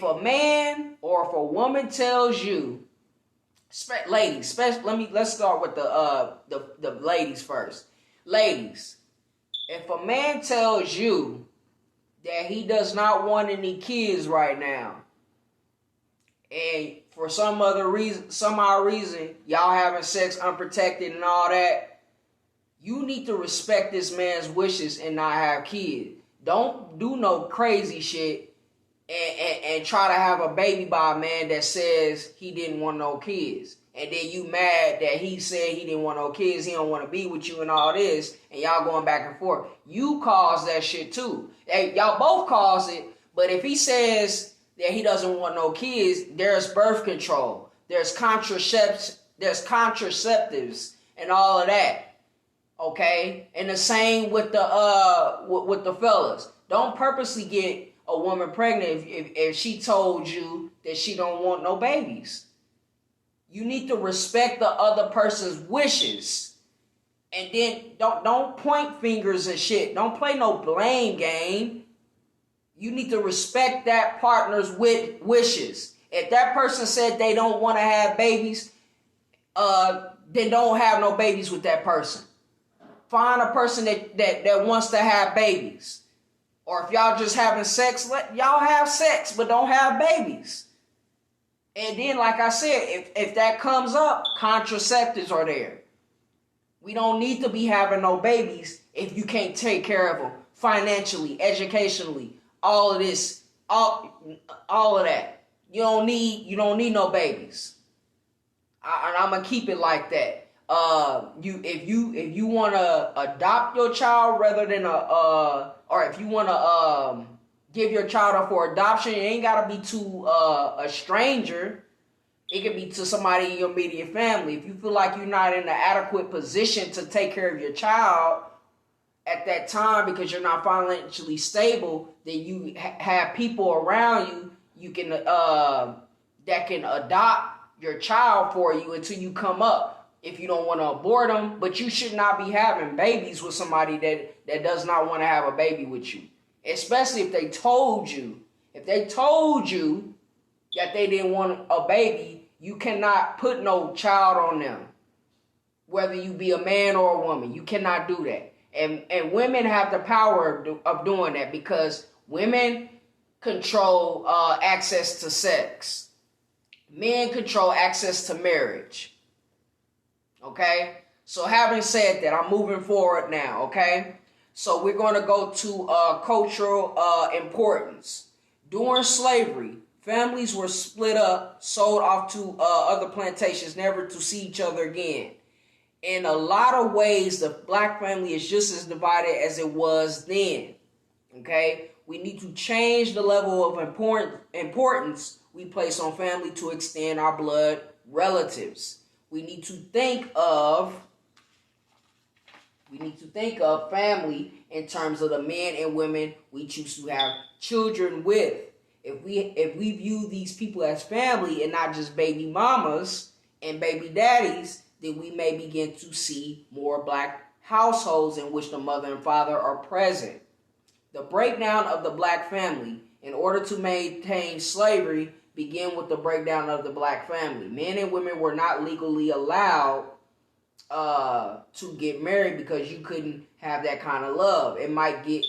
a man or if a woman tells you, ladies, let's start with the ladies first. Ladies, if a man tells you that he does not want any kids right now, and for some odd reason, y'all having sex unprotected and all that, you need to respect this man's wishes and not have kids. Don't do no crazy shit and try to have a baby by a man that says he didn't want no kids. And then you mad that he said he didn't want no kids, he don't want to be with you and all this, and y'all going back and forth. You caused that shit too. Hey, y'all both caused it, but if he says that he doesn't want no kids, there's birth control, there's contraceptives and all of that. Okay? And the same with the fellas. Don't purposely get a woman pregnant if she told you that she don't want no babies. You need to respect the other person's wishes. And then don't point fingers and shit. Don't play no blame game. You need to respect that partner's wishes. If that person said they don't want to have babies, then don't have no babies with that person. Find a person that wants to have babies. Or if y'all just having sex, let y'all have sex, but don't have babies. And then, like I said, if that comes up, contraceptives are there. We don't need to be having no babies if you can't take care of them financially, educationally, all of this, all of that. You don't need no babies. I'm gonna keep it like that. If you want to adopt your child rather than or if you want to give your child up for adoption, it ain't gotta be to a stranger. It could be to somebody in your immediate family. If you feel like you're not in an adequate position to take care of your child at that time because you're not financially stable, then you have people around you can that can adopt your child for you until you come up. If you don't want to abort them, but you should not be having babies with somebody that does not want to have a baby with you. Especially if they told you that they didn't want a baby, you cannot put no child on them. Whether you be a man or a woman, you cannot do that. And women have the power of doing that because women control access to sex. Men control access to marriage. Okay? So having said that, I'm moving forward now, okay? So we're going to go to cultural importance. During slavery, families were split up, sold off to other plantations, never to see each other again. In a lot of ways, the black family is just as divided as it was then. Okay? We need to change the level of importance we place on family to extend our blood relatives. We need to think of family in terms of the men and women we choose to have children with. If we view these people as family and not just baby mamas and baby daddies, then we may begin to see more black households in which the mother and father are present. The breakdown of the black family in order to maintain slavery began with the breakdown of the black family. Men and women were not legally allowed to get married because you couldn't have that kind of love. It might get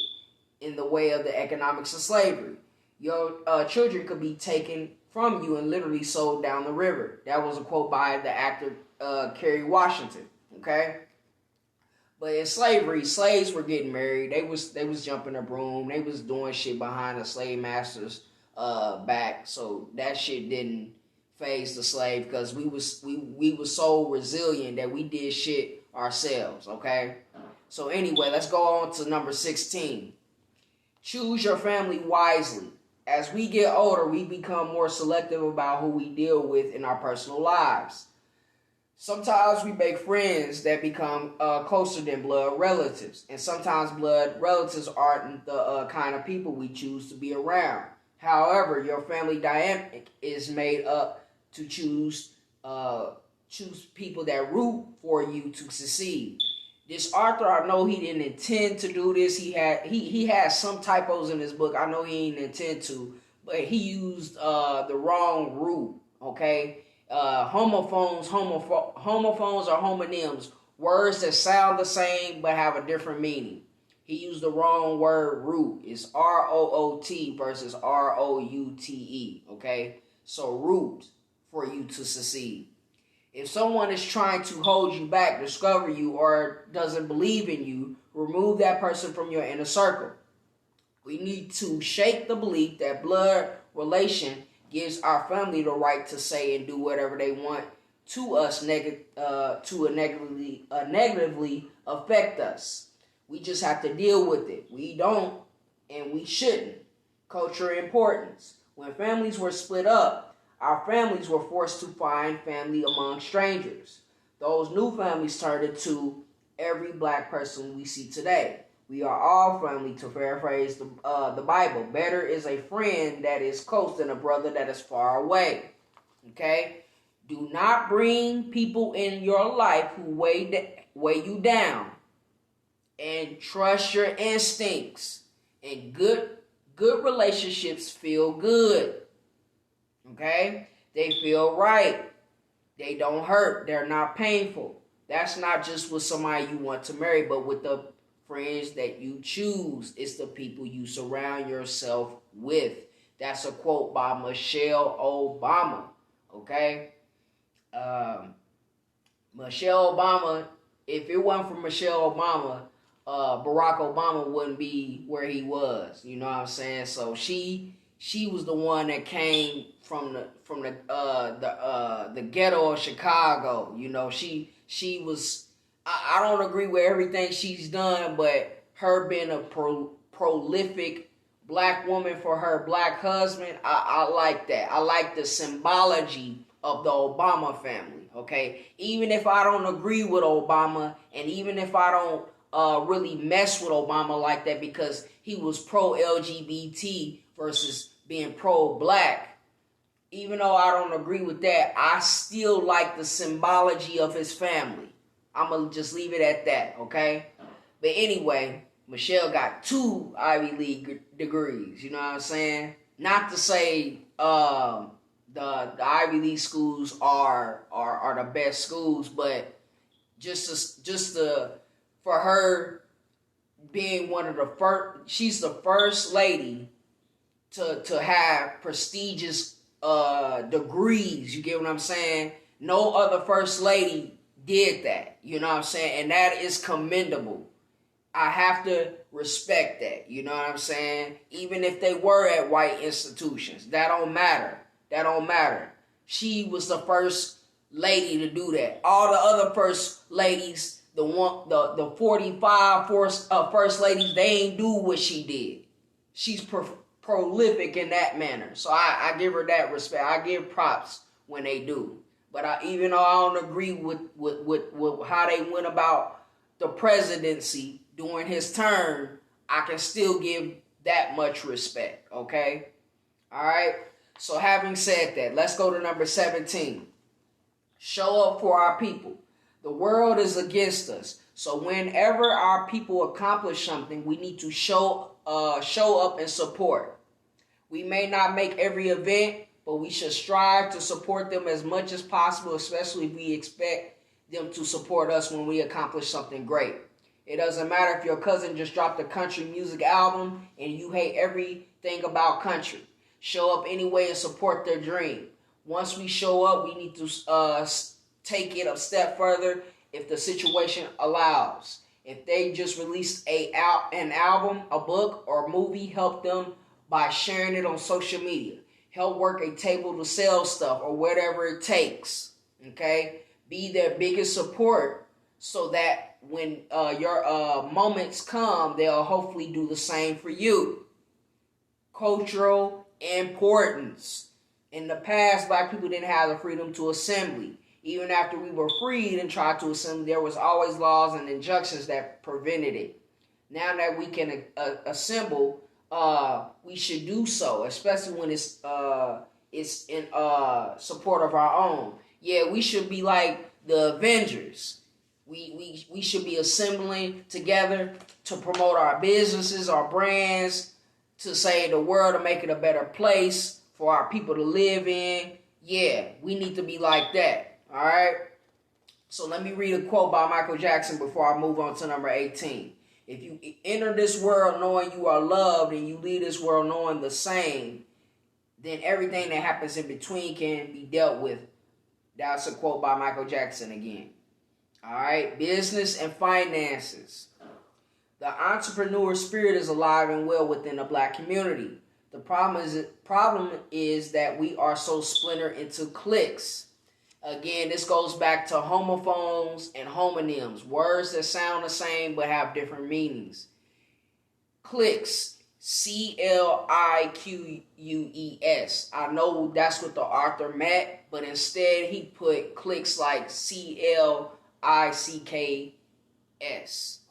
in the way of the economics of slavery. Your children could be taken from you and literally sold down the river. That was a quote by the actor Kerry Washington. Okay, but in slavery, slaves were getting married. They was jumping a broom. They was doing shit behind the slave masters' back. So that shit didn't phase the slave because we was so resilient that we did shit ourselves. Okay, so anyway, let's go on to number 16. Choose your family wisely. As we get older, we become more selective about who we deal with in our personal lives. Sometimes we make friends that become closer than blood relatives. And sometimes blood relatives aren't the kind of people we choose to be around. However, your family dynamic is made up to choose people that root for you to succeed. This author, I know he didn't intend to do this. He has some typos in his book. I know he didn't intend to, but he used the wrong root. Okay, homophones are homonyms, words that sound the same but have a different meaning. He used the wrong word. Root. It's R-O-O-T versus R-O-U-T-E. Okay, so root for you to succeed. If someone is trying to hold you back, discover you, or doesn't believe in you, remove that person from your inner circle. We need to shake the belief that blood relation gives our family the right to say and do whatever they want to us to negatively affect us. We just have to deal with it. We don't and we shouldn't. Culture importance. When families were split up, our families were forced to find family among strangers. Those new families turned into every black person we see today. We are all family, to paraphrase the Bible. Better is a friend that is close than a brother that is far away. Okay? Do not bring people in your life who weigh you down. And trust your instincts. And good relationships feel good. Okay? They feel right. They don't hurt. They're not painful. That's not just with somebody you want to marry, but with the friends that you choose. It's the people you surround yourself with. That's a quote by Michelle Obama. Okay? Michelle Obama, if it wasn't for Michelle Obama, Barack Obama wouldn't be where he was. You know what I'm saying? So she was the one that came from the ghetto of Chicago. You know, she was. I don't agree with everything she's done, but her being a prolific black woman for her black husband, I like that. I like the symbology of the Obama family. Okay, even if I don't agree with Obama, and even if I don't really mess with Obama like that because he was pro-LGBT versus being pro-black, even though I don't agree with that, I still like the symbology of his family. I'm going to just leave it at that, okay? But anyway, Michelle got 2 Ivy League degrees, you know what I'm saying? Not to say the Ivy League schools are the best schools, but for her being one of the first, she's the first lady to have prestigious degrees. You get what I'm saying? No other first lady did that. You know what I'm saying? And that is commendable. I have to respect that. You know what I'm saying? Even if they were at white institutions, that don't matter. That don't matter. She was the first lady to do that. All the other first ladies, the 45 first ladies, they ain't do what she did. She's prolific in that manner. So I give her that respect. I give props when they do. But even though I don't agree with how they went about the presidency during his term, I can still give that much respect, okay? All right? So having said that, let's go to number 17. Show up for our people. The world is against us. So whenever our people accomplish something, we need to show up and support. We may not make every event, but we should strive to support them as much as possible, especially if we expect them to support us when we accomplish something great. It doesn't matter if your cousin just dropped a country music album and you hate everything about country. Show up anyway and support their dream. Once we show up, we need to take it a step further if the situation allows. If they just released an album, a book, or a movie, help them by sharing it on social media. Help work a table to sell stuff or whatever it takes. Okay? Be their biggest support so that when your moments come, they'll hopefully do the same for you. Cultural importance. In the past, black people didn't have the freedom to assembly. Even after we were freed and tried to assemble, there was always laws and injunctions that prevented it. Now that we can assemble, we should do so, especially when it's in support of our own. Yeah, we should be like the Avengers. We should be assembling together to promote our businesses, our brands, to save the world, to make it a better place for our people to live in. Yeah, we need to be like that. All right? So let me read a quote by Michael Jackson before I move on to number 18. If you enter this world knowing you are loved and you leave this world knowing the same, then everything that happens in between can be dealt with. That's a quote by Michael Jackson again. All right? Business and finances. The entrepreneur spirit is alive and well within the black community. The problem is that we are so splintered into cliques. Again, this goes back to homophones and homonyms, words that sound the same but have different meanings. Cliques, C-L-I-Q-U-E-S. I know that's what the author meant, but instead he put cliques like C-L-I-C-K-S.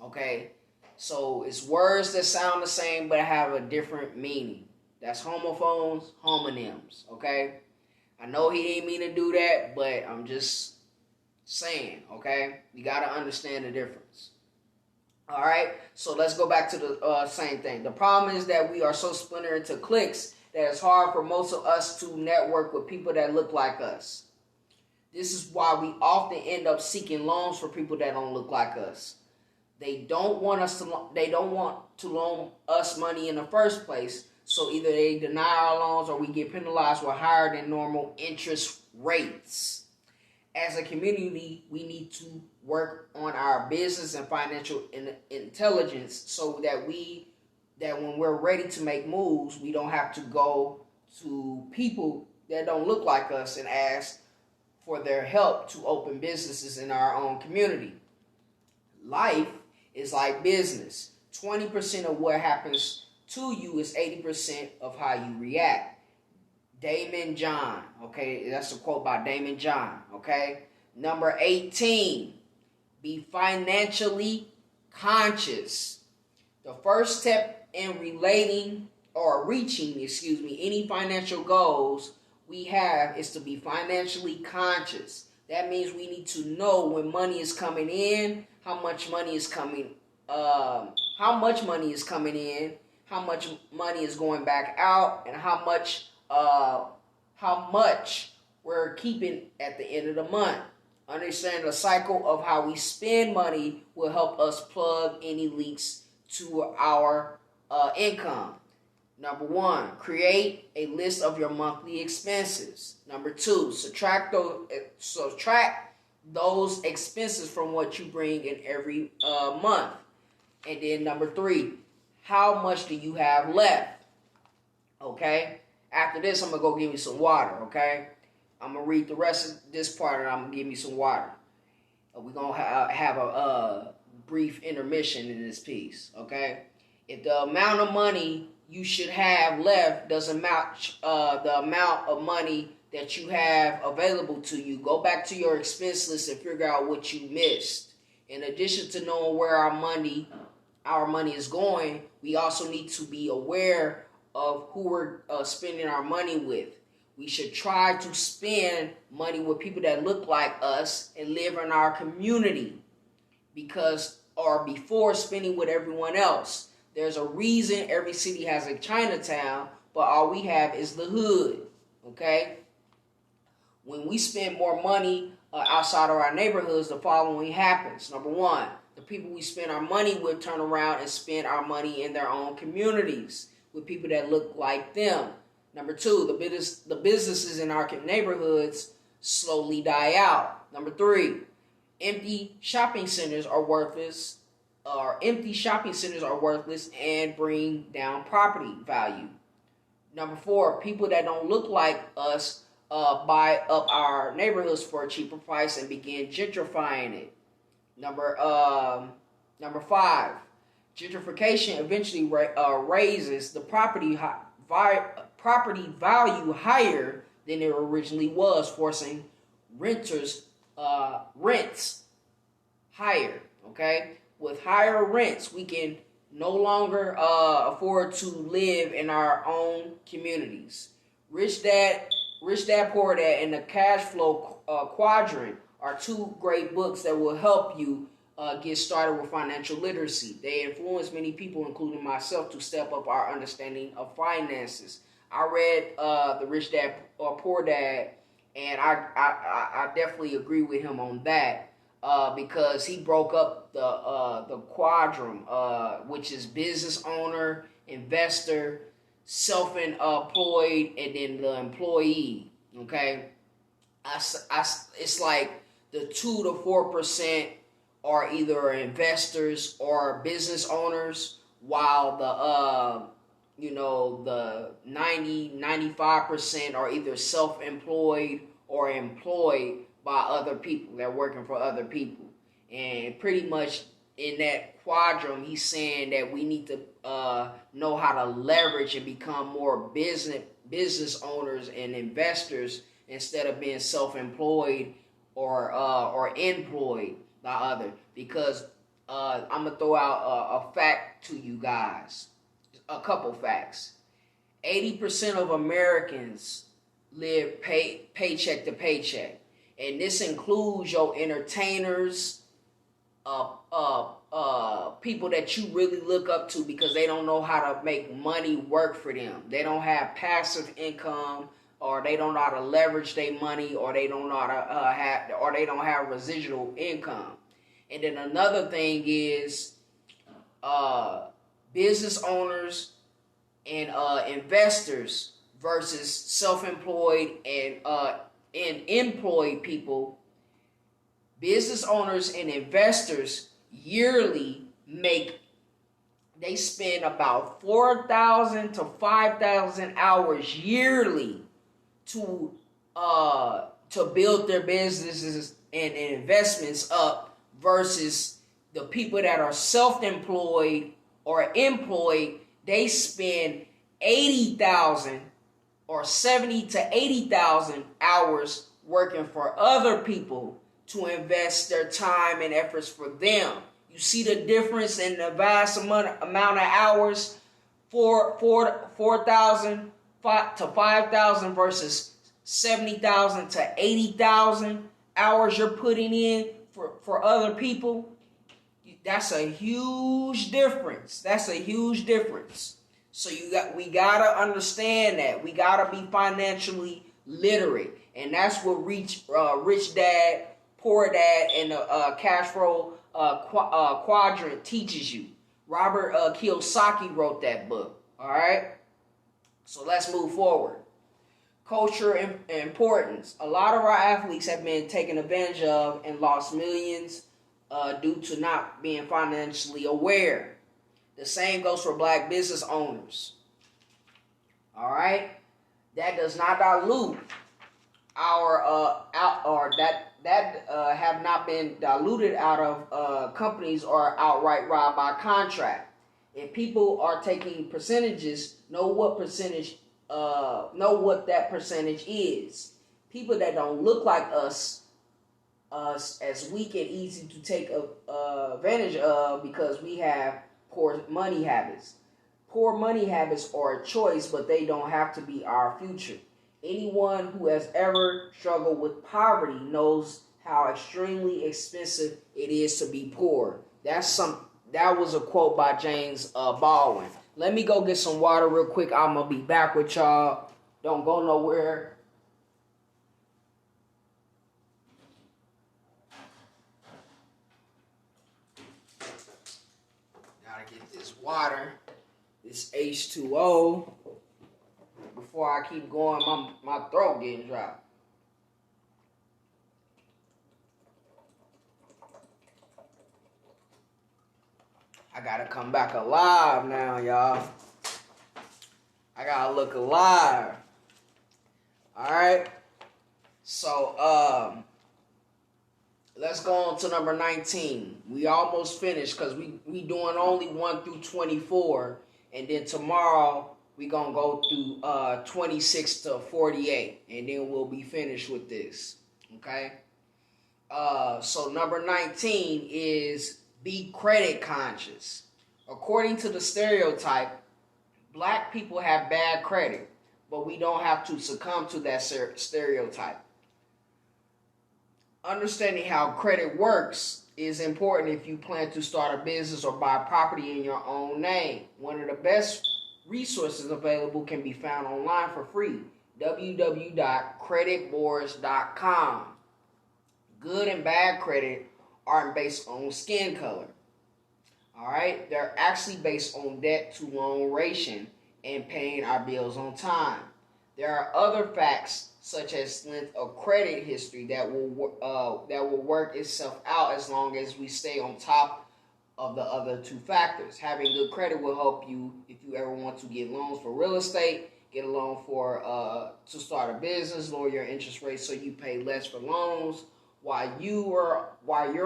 Okay? So it's words that sound the same but have a different meaning. That's homophones, homonyms. Okay? I know he didn't mean to do that, but I'm just saying, okay? You got to understand the difference. All right? So let's go back to the same thing. The problem is that we are so splintered into cliques that it's hard for most of us to network with people that look like us. This is why we often end up seeking loans for people that don't look like us. They don't want to loan us money in the first place. So either they deny our loans or we get penalized with higher than normal interest rates. As a community, we need to work on our business and financial intelligence so that when we're ready to make moves, we don't have to go to people that don't look like us and ask for their help to open businesses in our own community. Life is like business. 20% of what happens to you is 80% of how you react. Damon John, okay? That's a quote by Damon John, okay? Number 18, be financially conscious. The first step in reaching any financial goals we have is to be financially conscious. That means we need to know when money is coming in, how much money is coming in, how much money is going back out, and how much we're keeping at the end of the month. Understanding the cycle of how we spend money will help us plug any leaks to our income. Number 1, create a list of your monthly expenses. Number 2, subtract those expenses from what you bring in every month. And then number 3, how much do you have left? Okay? After this, I'm going to go give me some water, okay? I'm going to read the rest of this part and I'm going to give me some water. We're going to have a brief intermission in this piece, okay? If the amount of money you should have left doesn't match the amount of money that you have available to you. Go back to your expense list and figure out what you missed. In addition to knowing where our money is going, we also need to be aware of who we're spending our money with. We should try to spend money with people that look like us and live in our community before spending with everyone else. There's a reason every city has a Chinatown, but all we have is the hood, okay? When we spend more money outside of our neighborhoods, the following happens. Number one, the people we spend our money with turn around and spend our money in their own communities with people that look like them. Number two, the businesses in our neighborhoods slowly die out. Number three, empty shopping centers are worthless and bring down property value. Number four, people that don't look like us buy up our neighborhoods for a cheaper price and begin gentrifying it. Number five, gentrification eventually raises the property value higher than it originally was, forcing rents higher. Okay, with higher rents, we can no longer afford to live in our own communities. Rich Dad, Poor Dad, and the Cash Flow Quadrant are two great books that will help you get started with financial literacy. They influence many people, including myself, to step up our understanding of finances. I read the Rich Dad Poor Dad, and I definitely agree with him on that because he broke up the quadrant, which is business owner, investor, self-employed, and then the employee. Okay, it's like the 2 to 4% are either investors or business owners, while the 95% are either self-employed or employed by other people. They're working for other people. And pretty much in that quadrant, he's saying that we need to know how to leverage and become more business owners and investors instead of being self-employed or employed by other. Because I'm gonna throw out a fact to you guys, a couple facts. 80% of Americans live paycheck to paycheck, and this includes your entertainers, people that you really look up to because they don't know how to make money work for them. They don't have passive income, or they don't know how to leverage their money, or they don't know how to they don't have residual income. And then another thing is business owners and investors versus self-employed and employed people. Business owners and investors yearly they spend about 4,000 to 5,000 hours yearly to build their businesses and investments up, versus the people that are self-employed or employed. They spend 80,000 or 70 to 80,000 hours working for other people to invest their time and efforts for them. You see the difference in the vast amount of hours, 4,000 to 5,000 versus 70,000 to 80,000 hours you're putting in for other people. That's a huge difference. So we gotta understand that. We gotta be financially literate, and that's what Rich Dad, Poor Dad, and the Cash Flow Quadrant teaches you. Robert Kiyosaki wrote that book. All right. So let's move forward. Culture and importance. A lot of our athletes have been taken advantage of and lost millions due to not being financially aware. The same goes for black business owners. All right, that does not dilute our have not been diluted out of companies or outright robbed by contract. If people are taking percentages, know what that percentage is. People that don't look like us as weak and easy to take advantage of because we have poor money habits. Poor money habits are a choice, but they don't have to be our future. Anyone who has ever struggled with poverty knows how extremely expensive it is to be poor. That was a quote by James Baldwin. Let me go get some water real quick. I'm gonna be back with y'all. Don't go nowhere. Gotta get this water, this H2O, before I keep going. My throat getting dry. I gotta come back alive now, y'all. I gotta look alive. Alright. So, let's go on to number 19. We almost finished because we doing only 1 through 24. And then tomorrow we gonna go through 26 to 48. And then we'll be finished with this. Okay? So number 19 is be credit conscious. According to the stereotype, black people have bad credit, but we don't have to succumb to that stereotype. Understanding how credit works is important if you plan to start a business or buy property in your own name. One of the best resources available can be found online for free, www.creditboards.com. Good and bad credit aren't based on skin color. All right, they're actually based on debt to loan ratio and paying our bills on time. There are other facts such as length of credit history that will work itself out as long as we stay on top of the other two factors. Having good credit will help you if you ever want to get loans for real estate, get a loan for to start a business, lower your interest rate so you pay less for loans. While you're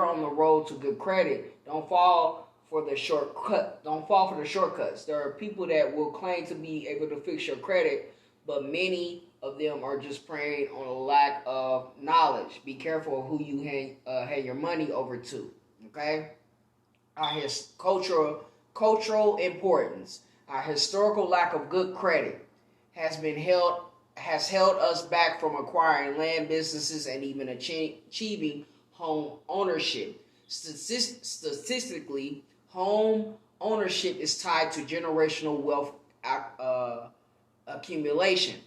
on the road to good credit, don't fall for the shortcuts. There are people that will claim to be able to fix your credit, but many of them are just preying on a lack of knowledge. Be careful of who you hand your money over to. Okay, his cultural importance. Our historical lack of good credit has held us back from acquiring land, businesses, and even achieving home ownership. Statistically, home ownership is tied to generational wealth accumulation,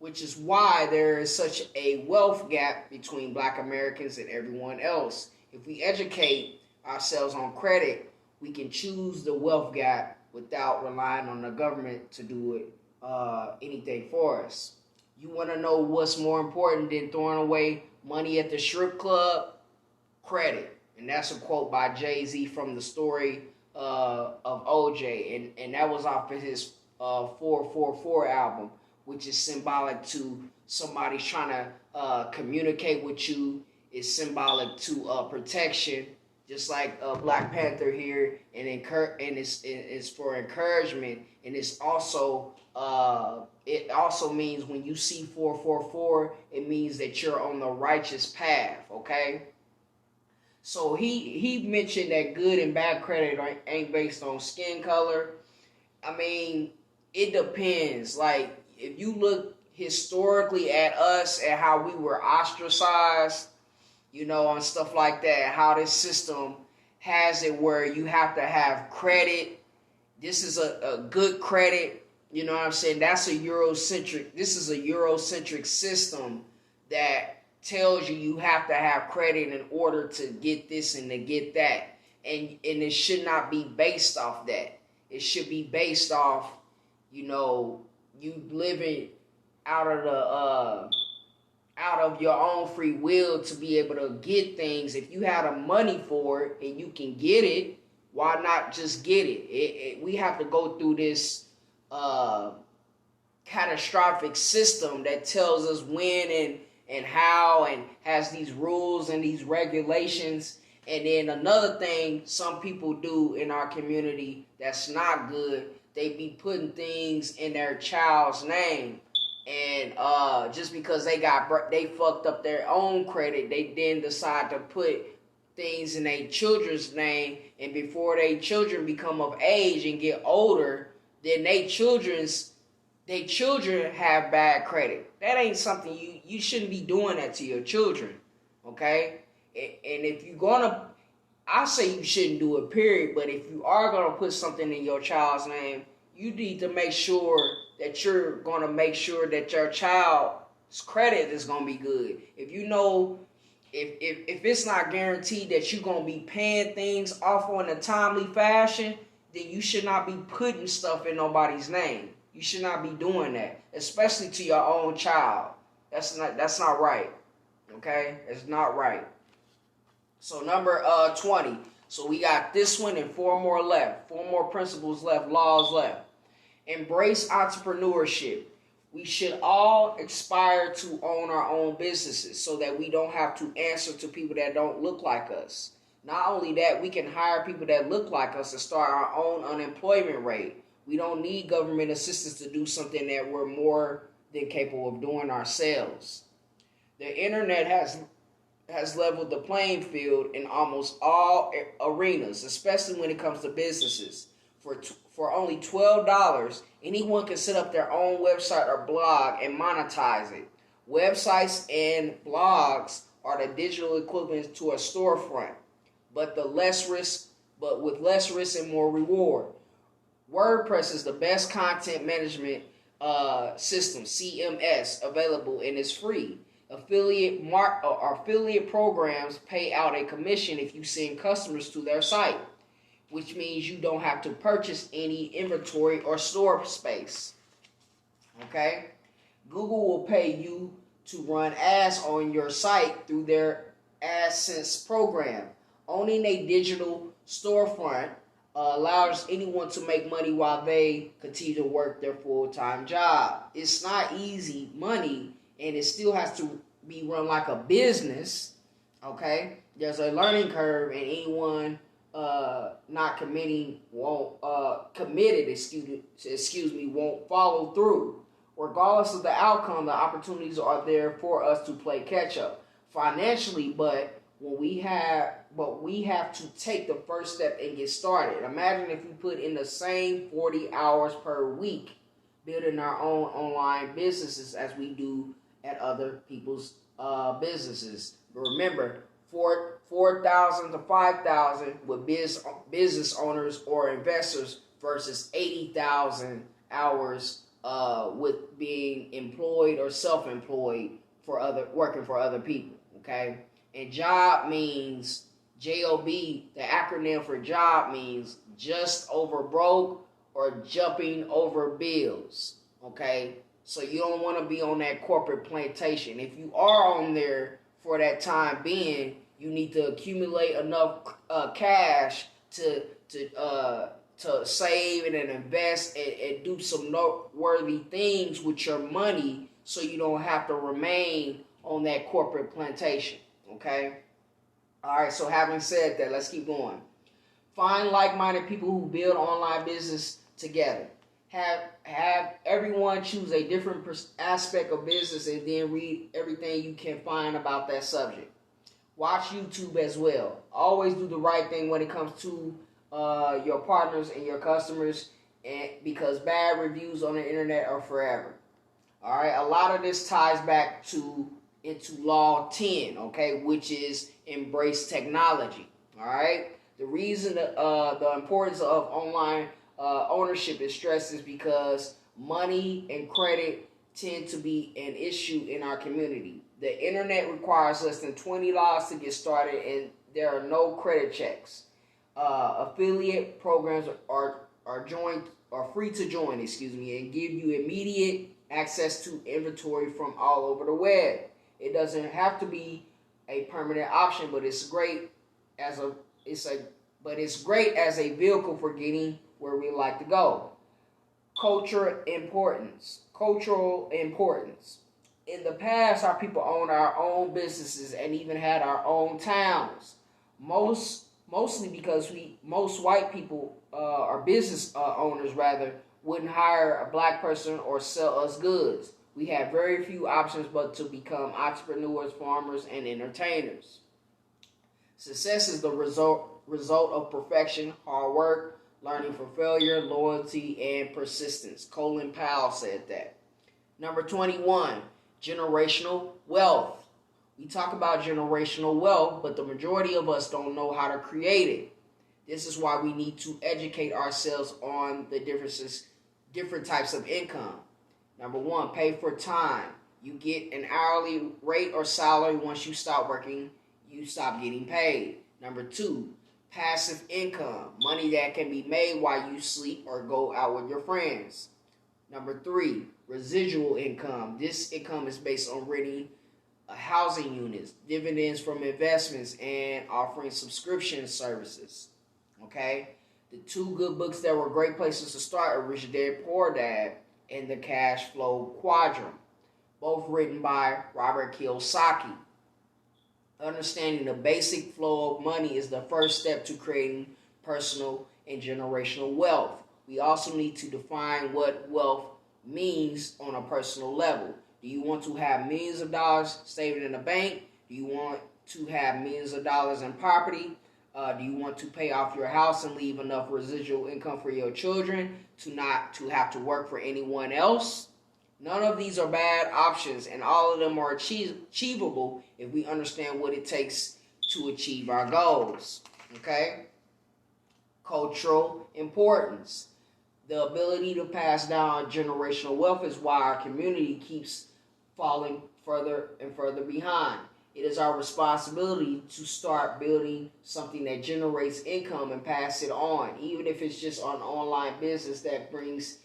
which is why there is such a wealth gap between black Americans and everyone else. If we educate ourselves on credit, we can choose the wealth gap without relying on the government to do anything for us. You want to know what's more important than throwing away money at the strip club? Credit. And that's a quote by Jay-Z from the story of OJ. And that was off of his 444 album, which is symbolic to somebody trying to communicate with you. It's symbolic to protection, just like Black Panther here, and it's for encouragement. And it's also it also means when you see 444, it means that you're on the righteous path. Okay. So he mentioned that good and bad credit ain't based on skin color. I mean, it depends. Like, if you look historically at us and how we were ostracized, and stuff like that, how this system has it where you have to have credit. This is a good credit. You know what I'm saying? This is a Eurocentric system that tells you have to have credit in order to get this and to get that. And it should not be based off that. It should be based off, you living out of your own free will to be able to get things. If you have the money for it and you can get it, why not just get it? We have to go through this catastrophic system that tells us when and how, and has these rules and these regulations, And then another thing some people do in our community that's not good, they be putting things in their child's name. And just because they fucked up their own credit, they then decide to put things in their children's name, and before their children become of age and get older, then they children have bad credit. That ain't something you shouldn't be doing that to your children, okay? And if you're gonna, I say you shouldn't do it, period. But if you are gonna put something in your child's name, you need to make sure that you're gonna make sure that your child's credit is gonna be good. If you know, if it's not guaranteed that you're gonna be paying things off on a timely fashion, then you should not be putting stuff in nobody's name. You should not be doing that, especially to your own child. That's not right. Okay, it's not right. So number 20. So we got this one and 4 more left. 4 more principles left, laws left. Embrace entrepreneurship. We should all aspire to own our own businesses so that we don't have to answer to people that don't look like us. Not only that, we can hire people that look like us and start our own unemployment rate. We don't need government assistance to do something that we're more than capable of doing ourselves. The internet has leveled the playing field in almost all arenas, especially when it comes to businesses. For only $12, anyone can set up their own website or blog and monetize it. Websites and blogs are the digital equivalent to a storefront, but with less risk and more reward. WordPress is the best content management system, CMS, available, and is free. Affiliate programs pay out a commission if you send customers to their site, which means you don't have to purchase any inventory or store space. Okay? Google will pay you to run ads on your site through their AdSense program. Owning a digital storefront allows anyone to make money while they continue to work their full-time job. It's not easy money, and it still has to be run like a business. Okay? There's a learning curve, and anyone not committed, won't follow through. Regardless of the outcome, the opportunities are there for us to play catch up financially, but we have to take the first step and get started. Imagine if we put in the same 40 hours per week building our own online businesses as we do at other people's businesses. But remember, 4,000 to 5,000 with business owners or investors versus 80,000 hours with being employed or self-employed working for other people. Okay, and job means J-O-B. The acronym for job means just over broke or jumping over bills. Okay, so you don't want to be on that corporate plantation. If you are on there for that time being, you need to accumulate enough cash to save and invest and do some noteworthy things with your money, so you don't have to remain on that corporate plantation. Okay. All right. So having said that, let's keep going. Find like-minded people who build online business together. Have everyone choose a different aspect of business and then read everything you can find about that subject. Watch YouTube as well. Always do the right thing when it comes to your partners and your customers, and because bad reviews on the internet are forever. All right. A lot of this ties back into Law 10, okay, which is embrace technology. All right. The reason the importance of online ownership is stressed is because money and credit tend to be an issue in our community. The internet requires less than $20 to get started, and there are no credit checks. Affiliate programs are free to join, and give you immediate access to inventory from all over the web. It doesn't have to be a permanent option, but it's great as a vehicle for getting where we like to go. Cultural importance. In the past, our people owned our own businesses and even had our own towns. Mostly because most white people or business owners rather wouldn't hire a black person or sell us goods. We have very few options but to become entrepreneurs, farmers, and entertainers. Success is the result of perfection, hard work, learning from failure, loyalty, and persistence. Colin Powell said that. Number 21, generational wealth. We talk about generational wealth, but the majority of us don't know how to create it. This is why we need to educate ourselves on the different types of income. Number one, pay for time. You get an hourly rate or salary. Once you stop working, you stop getting paid. Number two, passive income. Money that can be made while you sleep or go out with your friends. Number three, residual income. This income is based on renting housing units, dividends from investments, and offering subscription services. Okay? The two good books that were great places to start are Rich Dad Poor Dad and The Cash Flow Quadrant, both written by Robert Kiyosaki. Understanding the basic flow of money is the first step to creating personal and generational wealth. We also need to define what wealth means on a personal level. Do you want to have millions of dollars saved in a bank? Do you want to have millions of dollars in property? Do you want to pay off your house and leave enough residual income for your children to not to have to work for anyone else? None of these are bad options, and all of them are achievable if we understand what it takes to achieve our goals. Okay? Cultural importance. The ability to pass down generational wealth is why our community keeps falling further and further behind. It is our responsibility to start building something that generates income and pass it on, even if it's just an online business that brings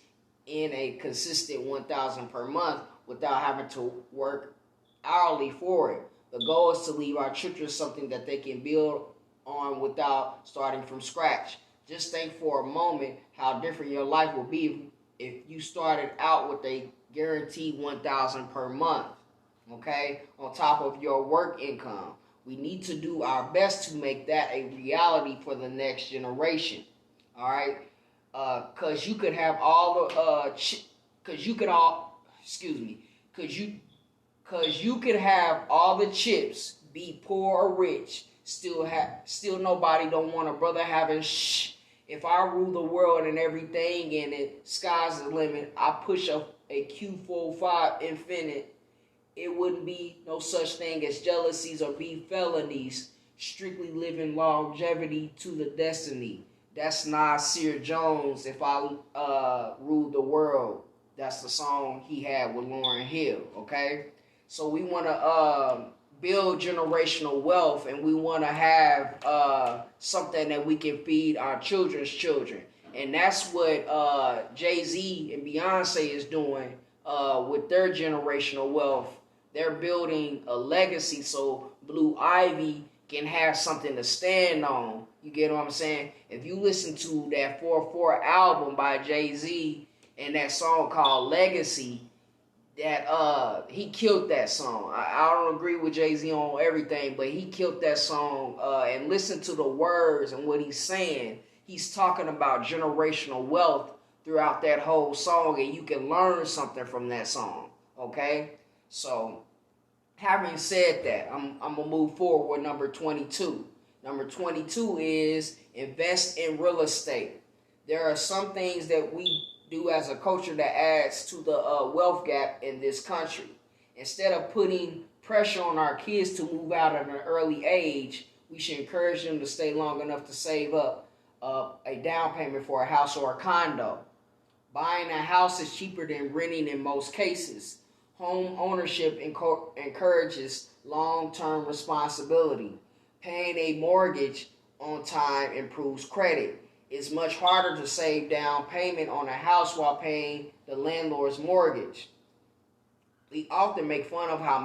in a consistent $1,000 per month without having to work hourly for it. The goal is to leave our children something that they can build on without starting from scratch. Just think for a moment how different your life will be if you started out with a guaranteed $1,000 per month, okay, on top of your work income. We need to do our best to make that a reality for the next generation, all right? Cause you could have all the, cause you could have all the chips, be poor or rich, still nobody don't want a brother having shh. If I rule the world and everything and it sky's the limit, I push a Q45 infinite, it wouldn't be no such thing as jealousies or be felonies, strictly living longevity to the destiny. That's Nasir Jones, If I Ruled the World. That's the song he had with Lauryn Hill, okay? So we want to build generational wealth, and we want to have something that we can feed our children's children. And that's what Jay-Z and Beyonce is doing with their generational wealth. They're building a legacy so Blue Ivy can have something to stand on. You get what I'm saying? If you listen to that 4/4 album by Jay-Z and that song called Legacy, that he killed that song. I don't agree with Jay-Z on everything, but he killed that song. And listen to the words and what he's saying. He's talking about generational wealth throughout that whole song, and you can learn something from that song. Okay? So, having said that, I'm going to move forward with number 22. Number 22 is invest in real estate. There are some things that we do as a culture that adds to the wealth gap in this country. Instead of putting pressure on our kids to move out at an early age, we should encourage them to stay long enough to save up a down payment for a house or a condo. Buying a house is cheaper than renting in most cases. Home ownership encourages long-term responsibility. Paying a mortgage on time improves credit. It's much harder to save down payment on a house while paying the landlord's mortgage. We often make fun of how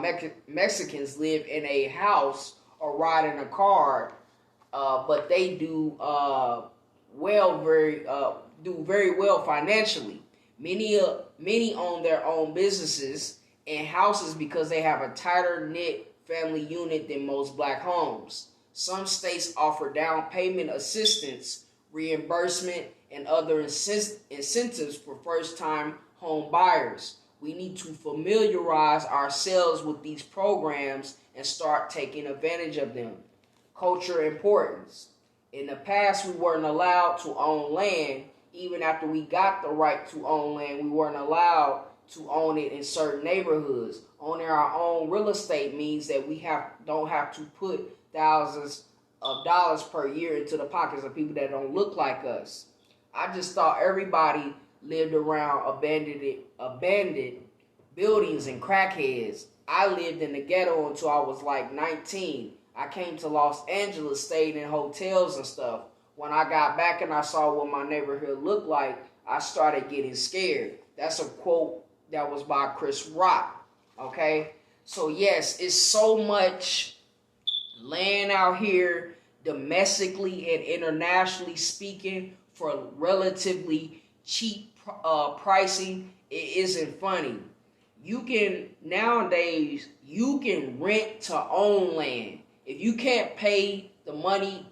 Mexicans live in a house or ride in a car, but they do very well financially. Many own their own businesses and houses because they have a tighter knit family unit than most black homes. Some states offer down payment assistance, reimbursement, and other incentives for first-time home buyers. We need to familiarize ourselves with these programs and start taking advantage of them. Culture importance. In the past, we weren't allowed to own land. Even after we got the right to own land, we weren't allowed to own it in certain neighborhoods. Owning our own real estate means that we don't have to put thousands of dollars per year into the pockets of people that don't look like us. I just thought everybody lived around abandoned buildings and crackheads. I lived in the ghetto until I was like 19. I came to Los Angeles, stayed in hotels and stuff. When I got back and I saw what my neighborhood looked like, I started getting scared. That's a quote that was by Chris Rock. Okay? So yes, it's so much land out here, domestically and internationally speaking, for relatively cheap pricing. It isn't funny. Nowadays, you can rent to own land. If you can't pay the money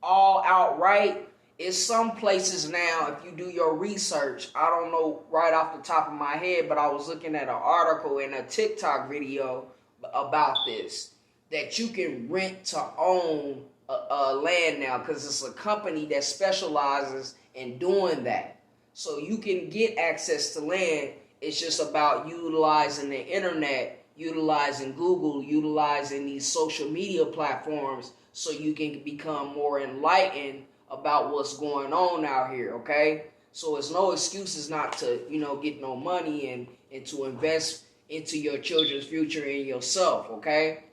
all outright, it's some places now, if you do your research, I don't know right off the top of my head, but I was looking at an article and a TikTok video about this, that you can rent to own land now, because it's a company that specializes in doing that. So you can get access to land. It's just about utilizing the internet, utilizing Google, utilizing these social media platforms, so you can become more enlightened about what's going on out here, okay? So it's no excuses not to, get no money and to invest into your children's future and yourself, okay?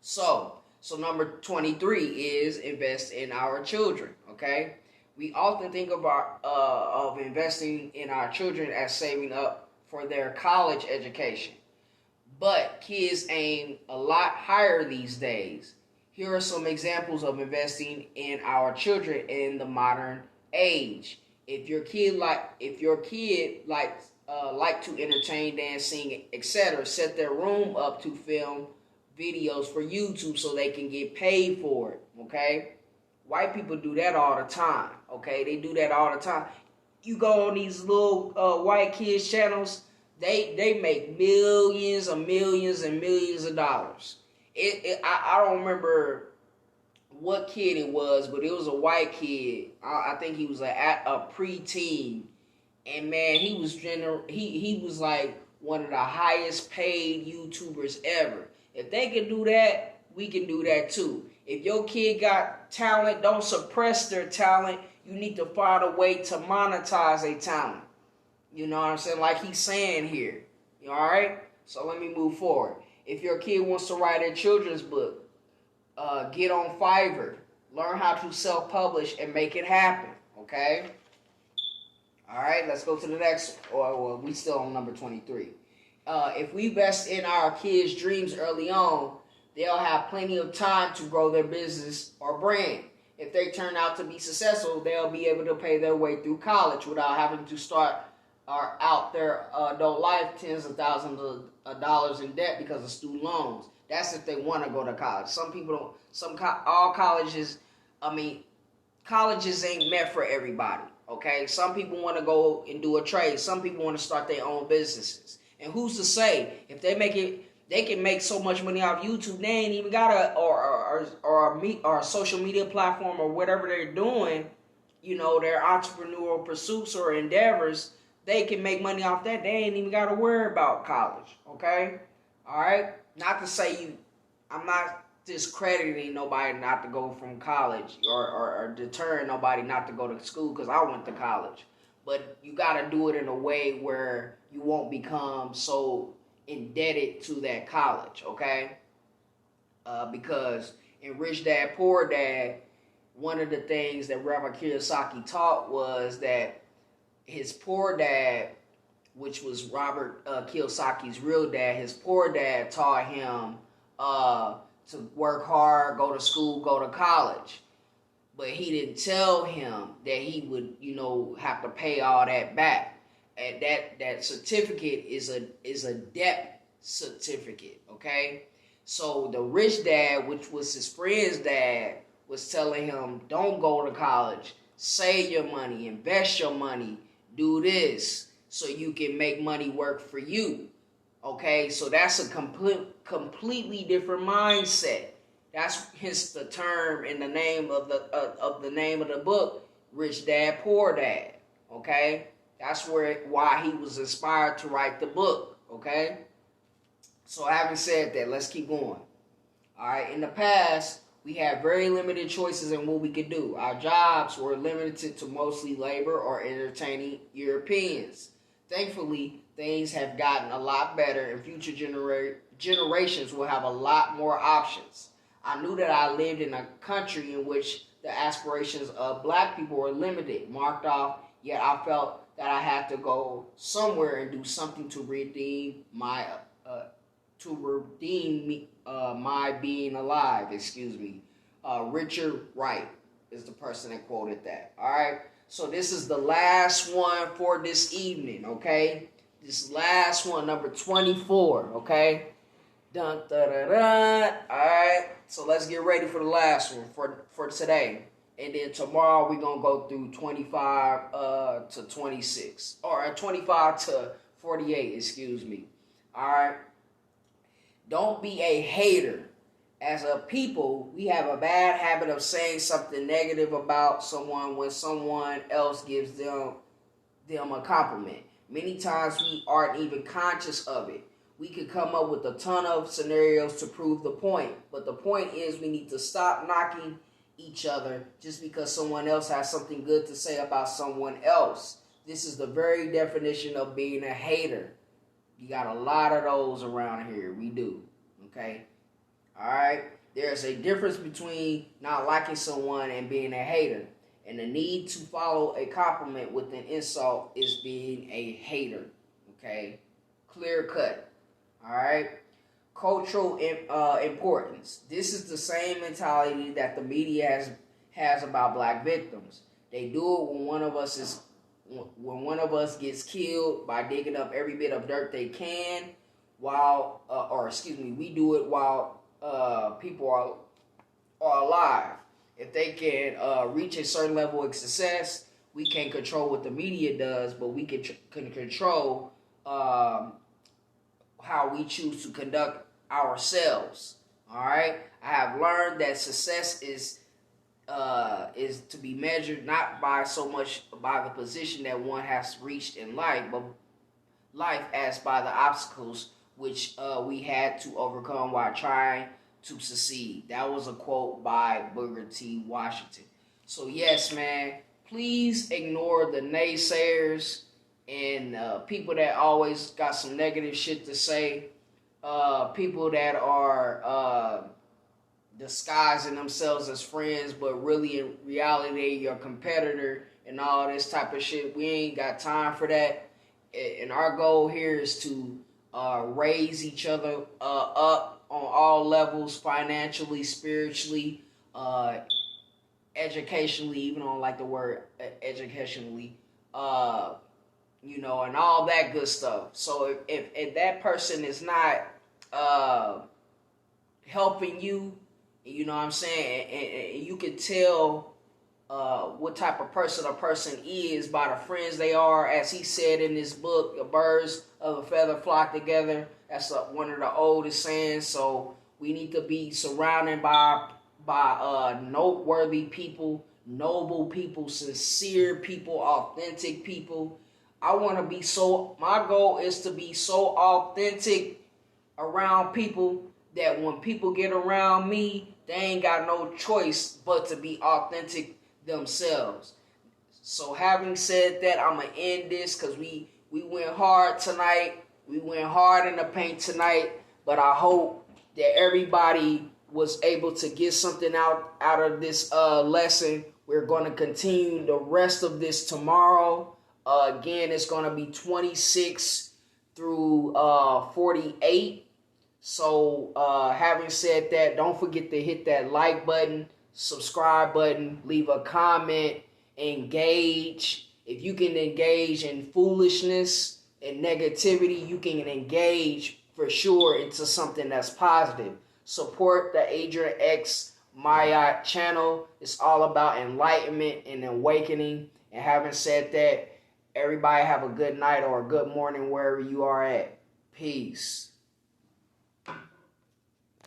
So number 23 is invest in our children, okay? We often think of investing in our children as saving up for their college education. But kids aim a lot higher these days. Here are some examples of investing in our children in the modern age. If your kid like to entertain, dance, sing, etc., set their room up to film videos for YouTube so they can get paid for it. Okay, white people do that all the time. Okay, they do that all the time. You go on these little white kids channels, they make millions and millions of dollars. I don't remember what kid it was, but it was a white kid. I think he was a preteen, and man, he was like one of the highest paid YouTubers ever. If they can do that, we can do that too. If your kid got talent, don't suppress their talent. You need to find a way to monetize a talent. You know what I'm saying? Like he's saying here. All right? So let me move forward. If your kid wants to write a children's book, get on Fiverr. Learn how to self-publish and make it happen. Okay? All right, let's go to the next. Well, we still on number 23. If we invest in our kids' dreams early on, they'll have plenty of time to grow their business or brand. If they turn out to be successful, they'll be able to pay their way through college without having to start out their adult life tens of thousands of dollars in debt because of student loans. That's if they want to go to college. Some people don't. Colleges ain't meant for everybody. Okay, some people want to go and do a trade. Some people want to start their own businesses. And who's to say if they make it? They can make so much money off YouTube. They ain't even got a social media platform or whatever they're doing. Their entrepreneurial pursuits or endeavors. They can make money off that. They ain't even got to worry about college. Okay, all right. Not to say I'm not discrediting nobody not to go from college or deterring nobody not to go to school, because I went to college. But you got to do it in a way where you won't become so indebted to that college, okay? Because in Rich Dad, Poor Dad, one of the things that Robert Kiyosaki taught was that his poor dad, which was Robert Kiyosaki's real dad, his poor dad taught him to work hard, go to school, go to college. But he didn't tell him that he would, have to pay all that back. And that certificate is a debt certificate, okay? So the rich dad, which was his friend's dad, was telling him, don't go to college, save your money, invest your money, do this so you can make money work for you. Okay, so that's a completely different mindset. That's hence the term in the name of the name of the book, Rich Dad Poor Dad. Okay, that's why he was inspired to write the book. Okay, so having said that, let's keep going. All right, in the past, we had very limited choices in what we could do. Our jobs were limited to mostly labor or entertaining Europeans. Thankfully, things have gotten a lot better, and future generations will have a lot more options. I knew that I lived in a country in which the aspirations of black people were limited, marked off, yet I felt that I had to go somewhere and do something to redeem my my being alive. Richard Wright is the person that quoted that. All right. So this is the last one for this evening. Okay. This last one, number 24. Okay. Dun, dun, dun, dun. All right. So let's get ready for the last one for today. And then tomorrow we're going to go through 25 to 26. Or 25 to 48, All right. Don't be a hater. As a people, we have a bad habit of saying something negative about someone when someone else gives them a compliment. Many times we aren't even conscious of it. We could come up with a ton of scenarios to prove the point. But the point is we need to stop knocking each other just because someone else has something good to say about someone else. This is the very definition of being a hater. You got a lot of those around here. We do. Okay? All right? There's a difference between not liking someone and being a hater. And the need to follow a compliment with an insult is being a hater. Okay? Clear cut. All right? Cultural importance. This is the same mentality that the media has about black victims. They do it when one of us gets killed by digging up every bit of dirt they can, we do it while people are alive. If they can reach a certain level of success, we can't control what the media does, but we can control how we choose to conduct ourselves. All right, I have learned that success is to be measured not by so much by the position that one has reached in life, but life as by the obstacles which we had to overcome while trying to succeed. That was a quote by Booker T. Washington. So yes, man, please ignore the naysayers and people that always got some negative shit to say. People that are disguising themselves as friends, but really in reality they're your competitor and all this type of shit. We ain't got time for that. And our goal here is to raise each other up on all levels, financially, spiritually, educationally, even though I don't like the word educationally, and all that good stuff. So if that person is not helping you, you know what I'm saying, and you can tell what type of person a person is by the friends they are, as he said in his book, "The birds of a feather flock together." That's one of the oldest sayings. So we need to be surrounded by noteworthy people, noble people, sincere people, authentic people. My goal is to be so authentic around people that when people get around me, they ain't got no choice but to be authentic themselves. So having said that, I'm going to end this because we went hard tonight. We went hard in the paint tonight, but I hope that everybody was able to get something out of this lesson. We're going to continue the rest of this tomorrow. Again, it's going to be 26 through 48. So having said that, don't forget to hit that like button, subscribe button, leave a comment, engage. If you can engage in foolishness and negativity, you can engage for sure into something that's positive. Support the Adrian X Maya channel. It's all about enlightenment and awakening. And having said that, everybody have a good night or a good morning wherever you are at. Peace.